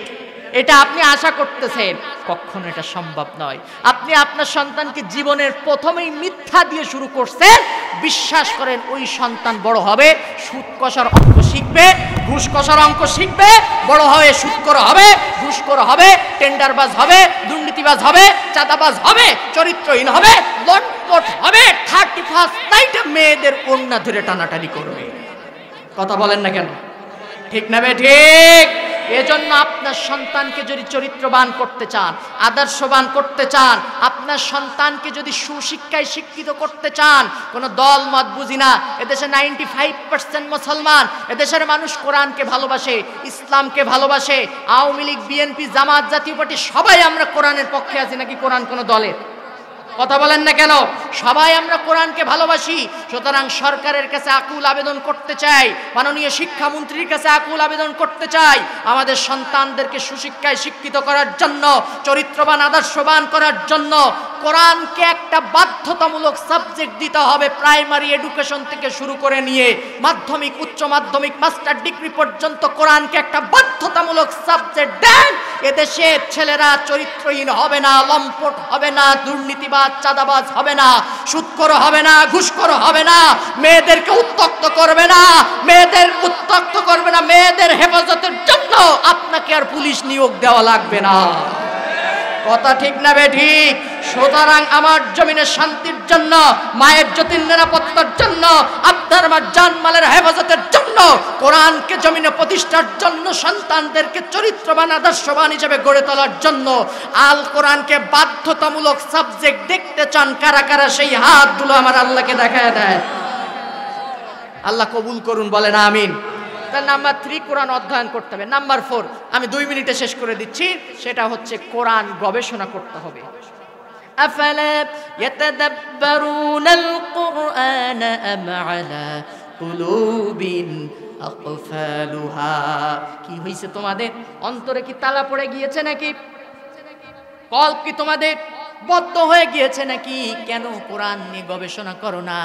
এটা আপনি আশা করতেছেন, কখনো এটা সম্ভব নয়। আপনি আপনার সন্তানকে জীবনের প্রথমেই মিথ্যা দিয়ে শুরু করছেন, বিশ্বাস করেন ওই সন্তান বড় হবে সুদ কষার অঙ্ক শিখবে, ঘুষ কষার অঙ্ক শিখবে, বড় হয়ে সুদখোর হবে, ঘুষখোর হবে, টেন্ডারবাজ হবে, দুর্নীতিবাজ হবে, চাঁদাবাজ হবে, চরিত্রহীন হবে, লটপট হবে, 31 নাইটে মেয়েদের ওড়না ধরে টানাটানি করবে। কথা বলেন না কেন? ঠিক না বে ঠিক? এজন্য আপনার সন্তানকে যদি চরিত্রবান করতে চান, আদর্শবান করতে চান, আপনার সন্তানকে যদি সুশিক্ষায় শিক্ষিত করতে চান, কোনো দল মত বুঝি না। এদেশে 95% মুসলমান, এদেশের মানুষ কোরআনকে ভালোবাসে, ইসলামকে ভালোবাসে। আওয়ামী লীগ, বিএনপি, জামাত, জাতীয় পার্টি সবাই আমরা কোরআনের পক্ষে আছি নাকি কোরআন কোনো দলের? কথা বলেন না কেন? সবাই আমরা কোরআনকে ভালোবাসি। সুতরাং সরকারের কাছে আকুল আবেদন করতে চাই, মাননীয় শিক্ষামন্ত্রীর কাছে আকুল আবেদন করতে চাই, আমাদের সন্তানদেরকে সুশিক্ষায় শিক্ষিত করার জন্য, চরিত্রবান আদর্শবান করার জন্য কোরআনকে একটা বাধ্যতামূলক সাবজেক্ট দিতে হবে। প্রাইমারি এডুকেশন থেকে শুরু করে নিয়ে মাধ্যমিক, উচ্চ মাধ্যমিক, মাস্টার ডিগ্রি পর্যন্ত কোরআনকে একটা বাধ্যতামূলক সাবজেক্ট দেন। এদেশে ছেলেরা চরিত্রহীন হবে না, লম্পট হবে না, দুর্নীতিবাজ চাঁদাবাজ হবে না, সুদখোর হবে না, ঘুষখোর হবে না, মেয়েদেরকে উত্ত্যক্ত করবে না, মেয়েদের হেফাজতের জন্য আপনাকে আর পুলিশ নিয়োগ দেওয়া লাগবে না। কথা ঠিক না বে ঠিক? সুতরাং আমার জমিনের শান্তির জন্য, মায়ের জ্যোতির নিরাপত্তার জন্য, আপনার আমার জানমালের হেফাজতের জন্য, কোরআনকে জমিনে প্রতিষ্ঠার জন্য, সন্তানদেরকে চরিত্রবান আদর্শবান হিসেবে গড়ে তোলার জন্য আল কোরআনকে বাধ্যতামূলক সাবজেক্ট দেখতে চান কারা কারা? সেই হাতগুলো আমার আল্লাহকে দেখায় দেয়। আল্লাহ কবুল করুন, বলেন আমিন। নাম্বার 3, কোরআন অধ্যয়ন করতে হবে। নাম্বার 4, আমি 2 মিনিটে শেষ করে দিচ্ছি, সেটা হচ্ছে কোরআন গবেষণা করতে হবে। আফালা ইয়াতাদাব্বারুনাল কুরআন আম আলা কুলুবিন আকফালুহা। কি হইছে তোমাদের? অন্তরে কি তালা পড়ে গিয়েছে নাকি? কল্প কি তোমাদের বদ্ধ হয়ে গিয়েছে নাকি? কেন কোরআন নিয়ে গবেষণা করো না?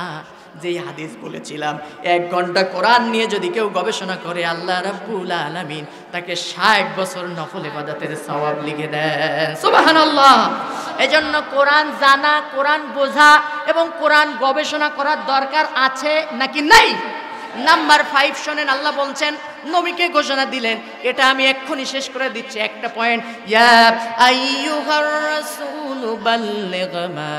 যেই হাদিস বলেছিলাম, 1 ঘন্টা কোরআন নিয়ে যদি কেউ গবেষণা করে, আল্লাহ রাব্বুল আলামিন তাকে 60 বছর নফল ইবাদতের সওয়াব লিখে দেন। সুবহানাল্লাহ। এজন্য কোরআন জানা, কোরআন বোঝা এবং কোরআন গবেষণা করার দরকার আছে নাকি নাই? নাম্বার 5 শোনেন, আল্লাহ বলছেন, নবীকে ঘোষণা দিলেন, এটা আমি এক্ষুনি শেষ করে দিচ্ছি, একটা পয়েন্ট। ইয়া আইয়ুহার রাসূল বাল্লিগ মা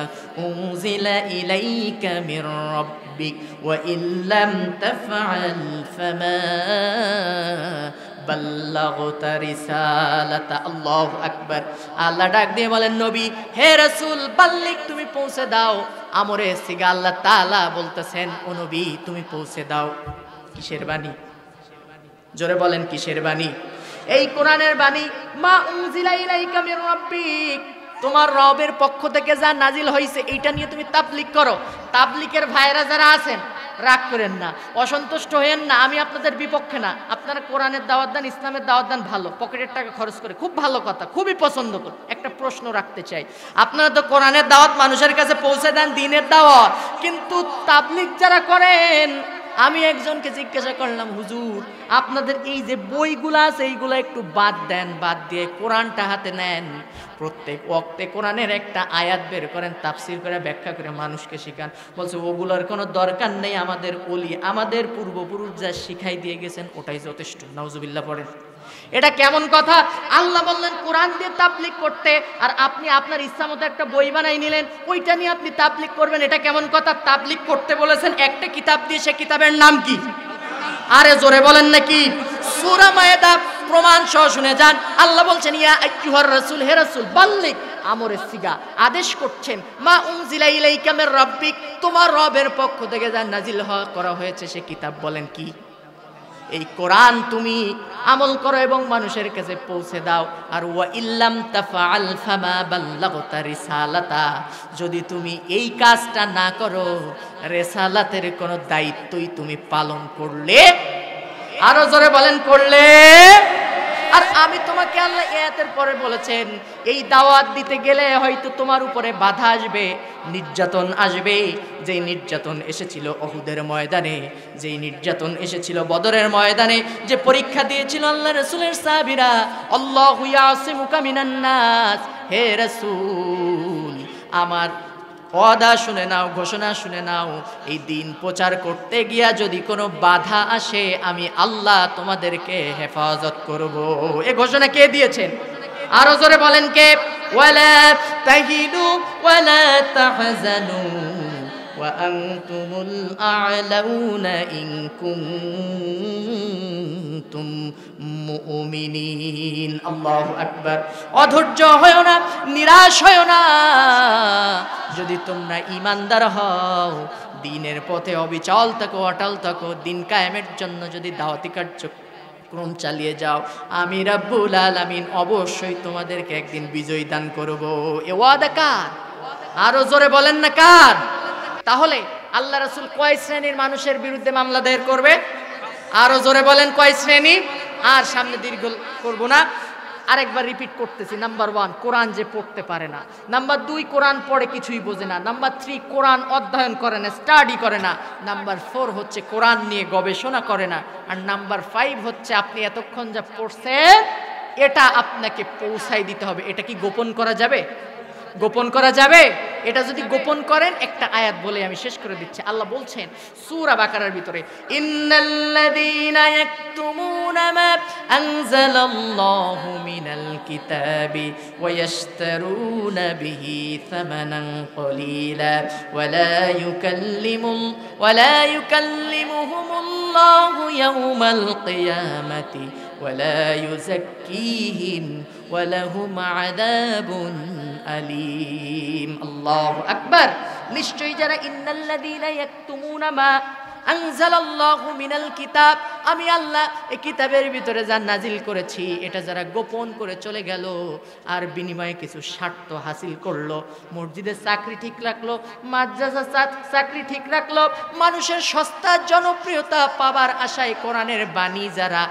উনজিলা ইলাইকা মির রাব্বিক ওয়া ইল্লাম তাফআল ফামা বাল্লাগতা রিসালাতা। আল্লাহু আকবার। আল্লাহ ডাক দিয়ে বলেন, নবী হে রাসূল, বাল্লিগ, তুমি পৌঁছে দাও। আমরে সিগা আল্লাহ তাআলা বলতেছেন, ও নবী তুমি পৌঁছে দাও। কিসের বাণী? জোরে বলেন, কিসের বাণী? এই কোরআনের বাণী। মা উনজিলা ইলাইকা মির রাব্বিক, তোমার রবের পক্ষ থেকে যা নাজিল হয়েছে এইটা নিয়ে তুমি তাবলীগ করো। তাবলীগের ভাইরা যারা আছেন, রাগ করেন না, অসন্তুষ্ট হয়েন না, আমি আপনাদের বিপক্ষে না। আপনারা কোরআনের দাওয়াত দেন, ইসলামের দাওয়াত দেন, ভালো, পকেটের টাকা খরচ করে, খুব ভালো কথা, খুবই পছন্দ করি। একটা প্রশ্ন রাখতে চাই, আপনারা তো কোরআনের দাওয়াত মানুষের কাছে পৌঁছে দেন, দ্বীনের দাওয়াত, কিন্তু তাবলীগ যারা করেন, আমি একজনকে জিজ্ঞাসা করলাম, হুজুর আপনাদের এই যে বইগুলো আছে এইগুলো একটু বাদ দেন, বাদ দিয়ে কোরআনটা হাতে নেন, প্রত্যেক ওয়াক্তে কোরআনের একটা আয়াত বের করেন, তাফসির করে ব্যাখ্যা করে মানুষকে শিখান। বলছে ওগুলোর কোনো দরকার নেই, আমাদের ওলি, আমাদের পূর্বপুরুষ যা শিখাই দিয়ে গেছেন ওটাই যথেষ্ট। নাউজুবিল্লাহ পড়েন। এটা কেমন কথা? আল্লাহ বললেন কোরআন দিয়ে তাবলীগ করতে, আর আপনি আপনার ইচ্ছা মতো একটা বই বানাই নিলেন, ওইটা নিয়ে আপনি তাবলীগ করবেন। এটা কেমন কথা? তাবলীগ করতে বলেছেন একটা কিতাব দিয়ে, সে কিতাবের নাম কি? আরে জোরে বলেন নাকি? সূরা মায়েদা প্রমাণ সহ শুনে যান। আল্লাহ বলছেন, ইয়া আইয়ুহার রাসূল, হে রাসূল, বাল্লিগ, আমরের সিগা, আদেশ করছেন, মা উনজিলা ইলাইকা মির রাব্বিক, তোমার রবের পক্ষ থেকে যা নাজিল করা হয়েছে সে কিতাব বলেন কি? এই কোরআন তুমি আমল করো এবং মানুষের কাছে পৌঁছে দাও। আর ওয়া ইল্লাম তাফআল ফামা বাল্লাগতা রিসালাতা, যদি তুমি এই কাজটা না করো, রিসালাতের কোনো দায়িত্বই তুমি পালন করলে, আরো জোরে বলেন, করলে আর আমি তোমাকে আল্লাহ আয়াতের পরে বলেছেন এই দাওয়াত দিতে গেলে হয়তো তোমার উপরে বাধা আসবে, নির্যাতন আসবে। যেই নির্যাতন এসেছিল উহুদের ময়দানে, যেই নির্যাতন এসেছিল বদরের ময়দানে, যে পরীক্ষা দিয়েছিল আল্লাহ রাসূলের সাহাবীরা, আল্লাহু ইয়াসিমুকা মিনান নাস, হে রাসূল আমার ওয়াদা শুনে নাও, ঘোষণা শুনে নাও, এই দিন প্রচার করতে গিয়া যদি কোনো বাধা আসে আমি আল্লাহ তোমাদেরকে হেফাজত করব। এই ঘোষণা কে দিয়েছেন? আরো জোরে বলেন কে? ওয়ালা তাহিনু ওয়ালা তাহজানু ওয়া আনতুমুল আ'লাউনা ইন কুনতুম মুমিনিন। আল্লাহু আকবার। অধৈর্য হয়ো না, নিরাশ হয়ো না, যদি তোমরা ঈমানদার হও, দ্বীনের পথে অবিচল থাকো, অটল থাকো, দ্বীন কায়েমের জন্য যদি দাওয়াতি কার্যক্রম চালিয়ে যাও, আমি রাব্বুল আলামিন অবশ্যই তোমাদেরকে একদিন বিজয় দান করব। এ ওয়াদা কার? আরো জোরে বলেন না কার? তাহলে আল্লাহ রাসূল কয় শ্রেণীর মানুষের বিরুদ্ধে মামলা দায়ের করবে? আরো জোরে বলেন কয় শ্রেণী? আর সামনে দীর্ঘ করব না, আরেকবার রিপিট করতেছি। নাম্বার 1, কোরআন যে পড়তে পারে না। নাম্বার 2, কোরআন পড়ে কিছুই বোঝে না। নাম্বার 3, কোরআন অধ্যয়ন করে না, স্টাডি করে না। নাম্বার 4 হচ্ছে কোরআন নিয়ে গবেষণা করে না। আর নাম্বার 5 হচ্ছে আপনি এতক্ষণ যা পড়ছেন এটা আপনাকে পৌঁছাই দিতে হবে। এটা কি গোপন করা যাবে? গোপন করা যাবে? এটা যদি গোপন করেন, একটা আয়াত বলে আমি শেষ করে দিচ্ছি। আল্লাহ বলছেন সূরা বাকারার ভিতরে, ইন্নাল্লাযীনা ইয়াকতুমুনা মা আনজালাল্লাহু মিনাল কিতাবি ওয়া ইয়াশতারুনা বিহি থামানান ক্বালীলা ওয়া লা ইউকাল্লিমুহুমুল্লাহু ইয়াওমাল কিয়ামাতি ওয়া লা ইউযাক্কিহিম ওয়া লাহুম আযাবুন আলীম। আল্লাহু আকবার। নিশ্চয়ই যারা ইন্নাল্লাযীনা ইয়াকতুমুনা মা আনজালাল্লাহু মিনাল কিতাব, আমি আল্লাহ এই কিতাবের ভিতরে যা নাজিল করেছি এটা যারা গোপন করে চলে গেল আর বিনিময়ে কিছু স্বার্থ হাসিল করলো, মসজিদের চাকরি ঠিক রাখলো, মাদ্রাসার চাকরি ঠিক রাখলো, মানুষের সস্তা জনপ্রিয়তা পাবার আশায় কোরআনের বাণী যারা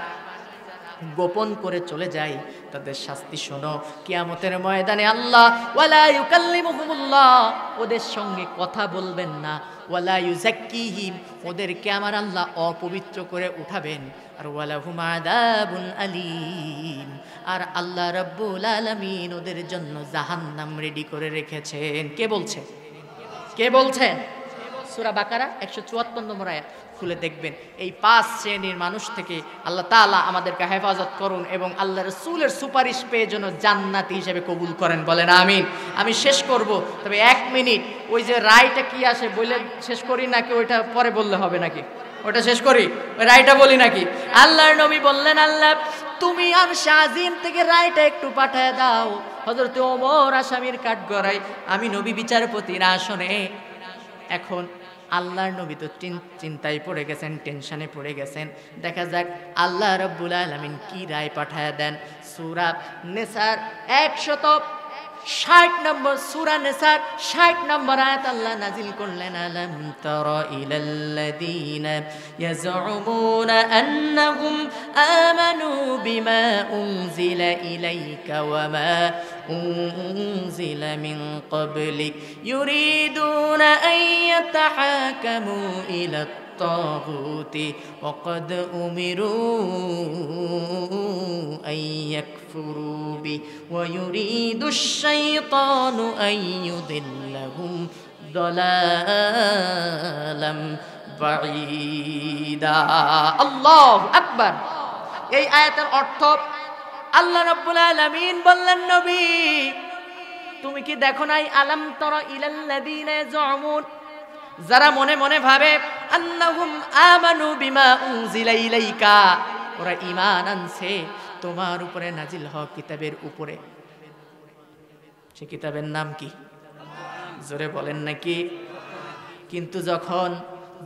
গোপন করে চলে যায়, তাদের শাস্তি শোনো। কিয়ামতের ময়দানে আল্লাহ ওয়ালা ইউকাল্লিমুহুমুল্লাহ, ওদের সঙ্গে কথা বলবেন না, ওয়ালা ইউযাক্কিহিম, ওদেরকে আমার আল্লাহ অপবিত্র করে উঠাবেন, আর ওয়ালাহুম আযাবুন আলীম, আর আল্লাহ রাব্বুল আলামিন ওদের জন্য জাহান্নাম রেডি করে রেখেছেন। কে বলছে? কে বলছেন? সূরা বাকারা 174 নম্বর আয়াত খুলে দেখবেন। এই 5 শ্রেণীর মানুষ থেকে আল্লাহ তাআলা আমাদেরকে হেফাজত করুন এবং আল্লাহ রাসূলের সুপারিশ পেয়ে যেন জান্নাতি হিসেবে কবুল করেন। বলেন আমিন। আমি শেষ করব, তবে 1 মিনিট ওই যে রায়টা কি আসে বলে শেষ করি নাকি ওইটা পরে বললে হবে নাকি? ওটা শেষ করি, ওই রায়টা বলি নাকি? আল্লাহর নবী বললেন, আল্লাহ তুমি আরশে আজিম থেকে রায়টা একটু পাঠায় দাও, হযরত ওমর আসামির কাঠগড়ায়, আমি নবী বিচারপতির আসনে। এখন আল্লাহর নবী তো চিন্তায় পড়ে গেছেন, টেনশনে পড়ে গেছেন। দেখা যাক আল্লাহ রাব্বুল আলামিন কি রায় পাঠায় দেন। সূরা নিসার 160 নম্বর, সূরা নিসার 60 নম্বর আয়াত আল্লাহ নাজিল করলেন, আলাম তারা ইলাল্লাযীনা ইয়াজউমুনা আন্নাহুম আমানু বিমা উনজিলা ইলাইকা ওয়া মা উনজিলা মিন ক্বাবলিক ইউরিদুনা আন ইয়াতাহাকামু ইলা الطاغوت وقد أمروا أن يكفروا به ويريد الشيطان أن يضلهم ضلالا بعيدا। الله أكبر। এই আয়াতের অর্থ আল্লাহ রাব্বুল আলামিন বললেন, নবী তুমি কি দেখো নাই, আলাম তারা ইলাল্লাযীনা ইয়াজউমুন, যারা মনে মনে ভাবে, আন্নাহুম আমানু বিমা উনজিলা ইলাইকা, ওরা ঈমান আনছে তোমার উপরে নাজিল হওয়া কিতাবের উপরে। সে কিতাবের নাম কি? জোরে বলেন নাকি? কিন্তু যখন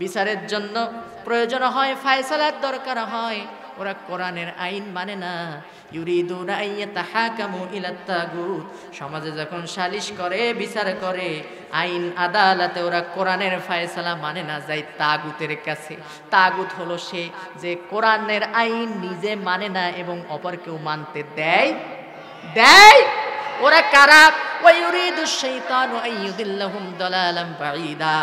বিচারের জন্য প্রয়োজন হয়, ফায়সালার দরকার হয়, ওরা কোরআনের আইন মানে না। ইউরিদুনা আইয়াতাহাকামু ইলাত তাগুত। সমাজে যখন সালিশ করে, বিচার করে, আইন আদালতে ওরা কোরআনের ফয়সালা মানে না, যায় তাগুতের কাছে। তাগুত হলো সে যে কোরআনের আইন নিজে মানে না এবং অপরকেও মানতে দেয়। ওরা কারা? ওয়া ইউরিদুশ শাইতানু আইয়ুদিল্লাহুম দালালাম বাঈদা।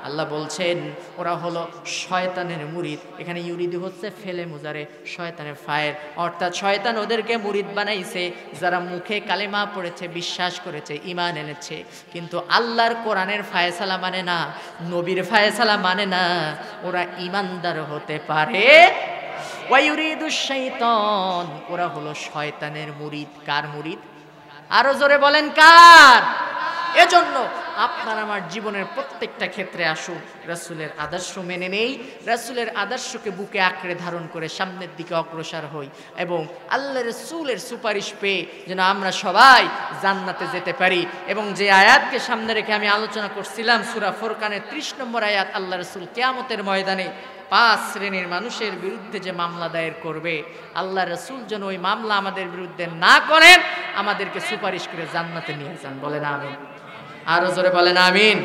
আল্লাহ বলছেন ওরা হলো শয়তানের মুরিদ। এখানে ইউরিদু হচ্ছে ফেলে মুজারে, শয়তানের ফায়ের, অর্থাৎ শয়তান ওদেরকে মুরিদ বানাইছে যারা মুখে কালেমা পড়েছে, বিশ্বাস করেছে, ঈমান এনেছে, কিন্তু আল্লাহর কোরআনের ফায়সালা মানে না, নবীর ফায়সালা মানে না। ওরা ঈমানদার হতে পারে। ওয়া ইউরিদুশ শাইতান, ওরা হলো শয়তানের মুরিদ। কার মুরিদ? আরো জোরে বলেন কার? এজন্য আপনার আমার জীবনের প্রত্যেকটা ক্ষেত্রে আসুন রাসূলের আদর্শ মেনে নেই, রাসূলের আদর্শকে বুকে আঁকড়ে ধারণ করে সামনের দিকে অগ্রসর হই এবং আল্লাহ রাসূলের সুপারিশ পেয়ে যেন আমরা সবাই জান্নাতে যেতে পারি। এবং যে আয়াতকে সামনে রেখে আমি আলোচনা করছিলাম, সূরা ফুরকানের 30 নম্বর আয়াত, আল্লাহ রাসূল কিয়ামতের ময়দানে 5 শ্রেণীর মানুষের বিরুদ্ধে যে মামলা দায়ের করবে, আল্লাহ রাসূল যেন ওই মামলা আমাদের বিরুদ্ধে না করেন, আমাদেরকে সুপারিশ করে জান্নাতে নিয়ে যান। বলেন আমিন। আরো জোরে বলেন আমিন।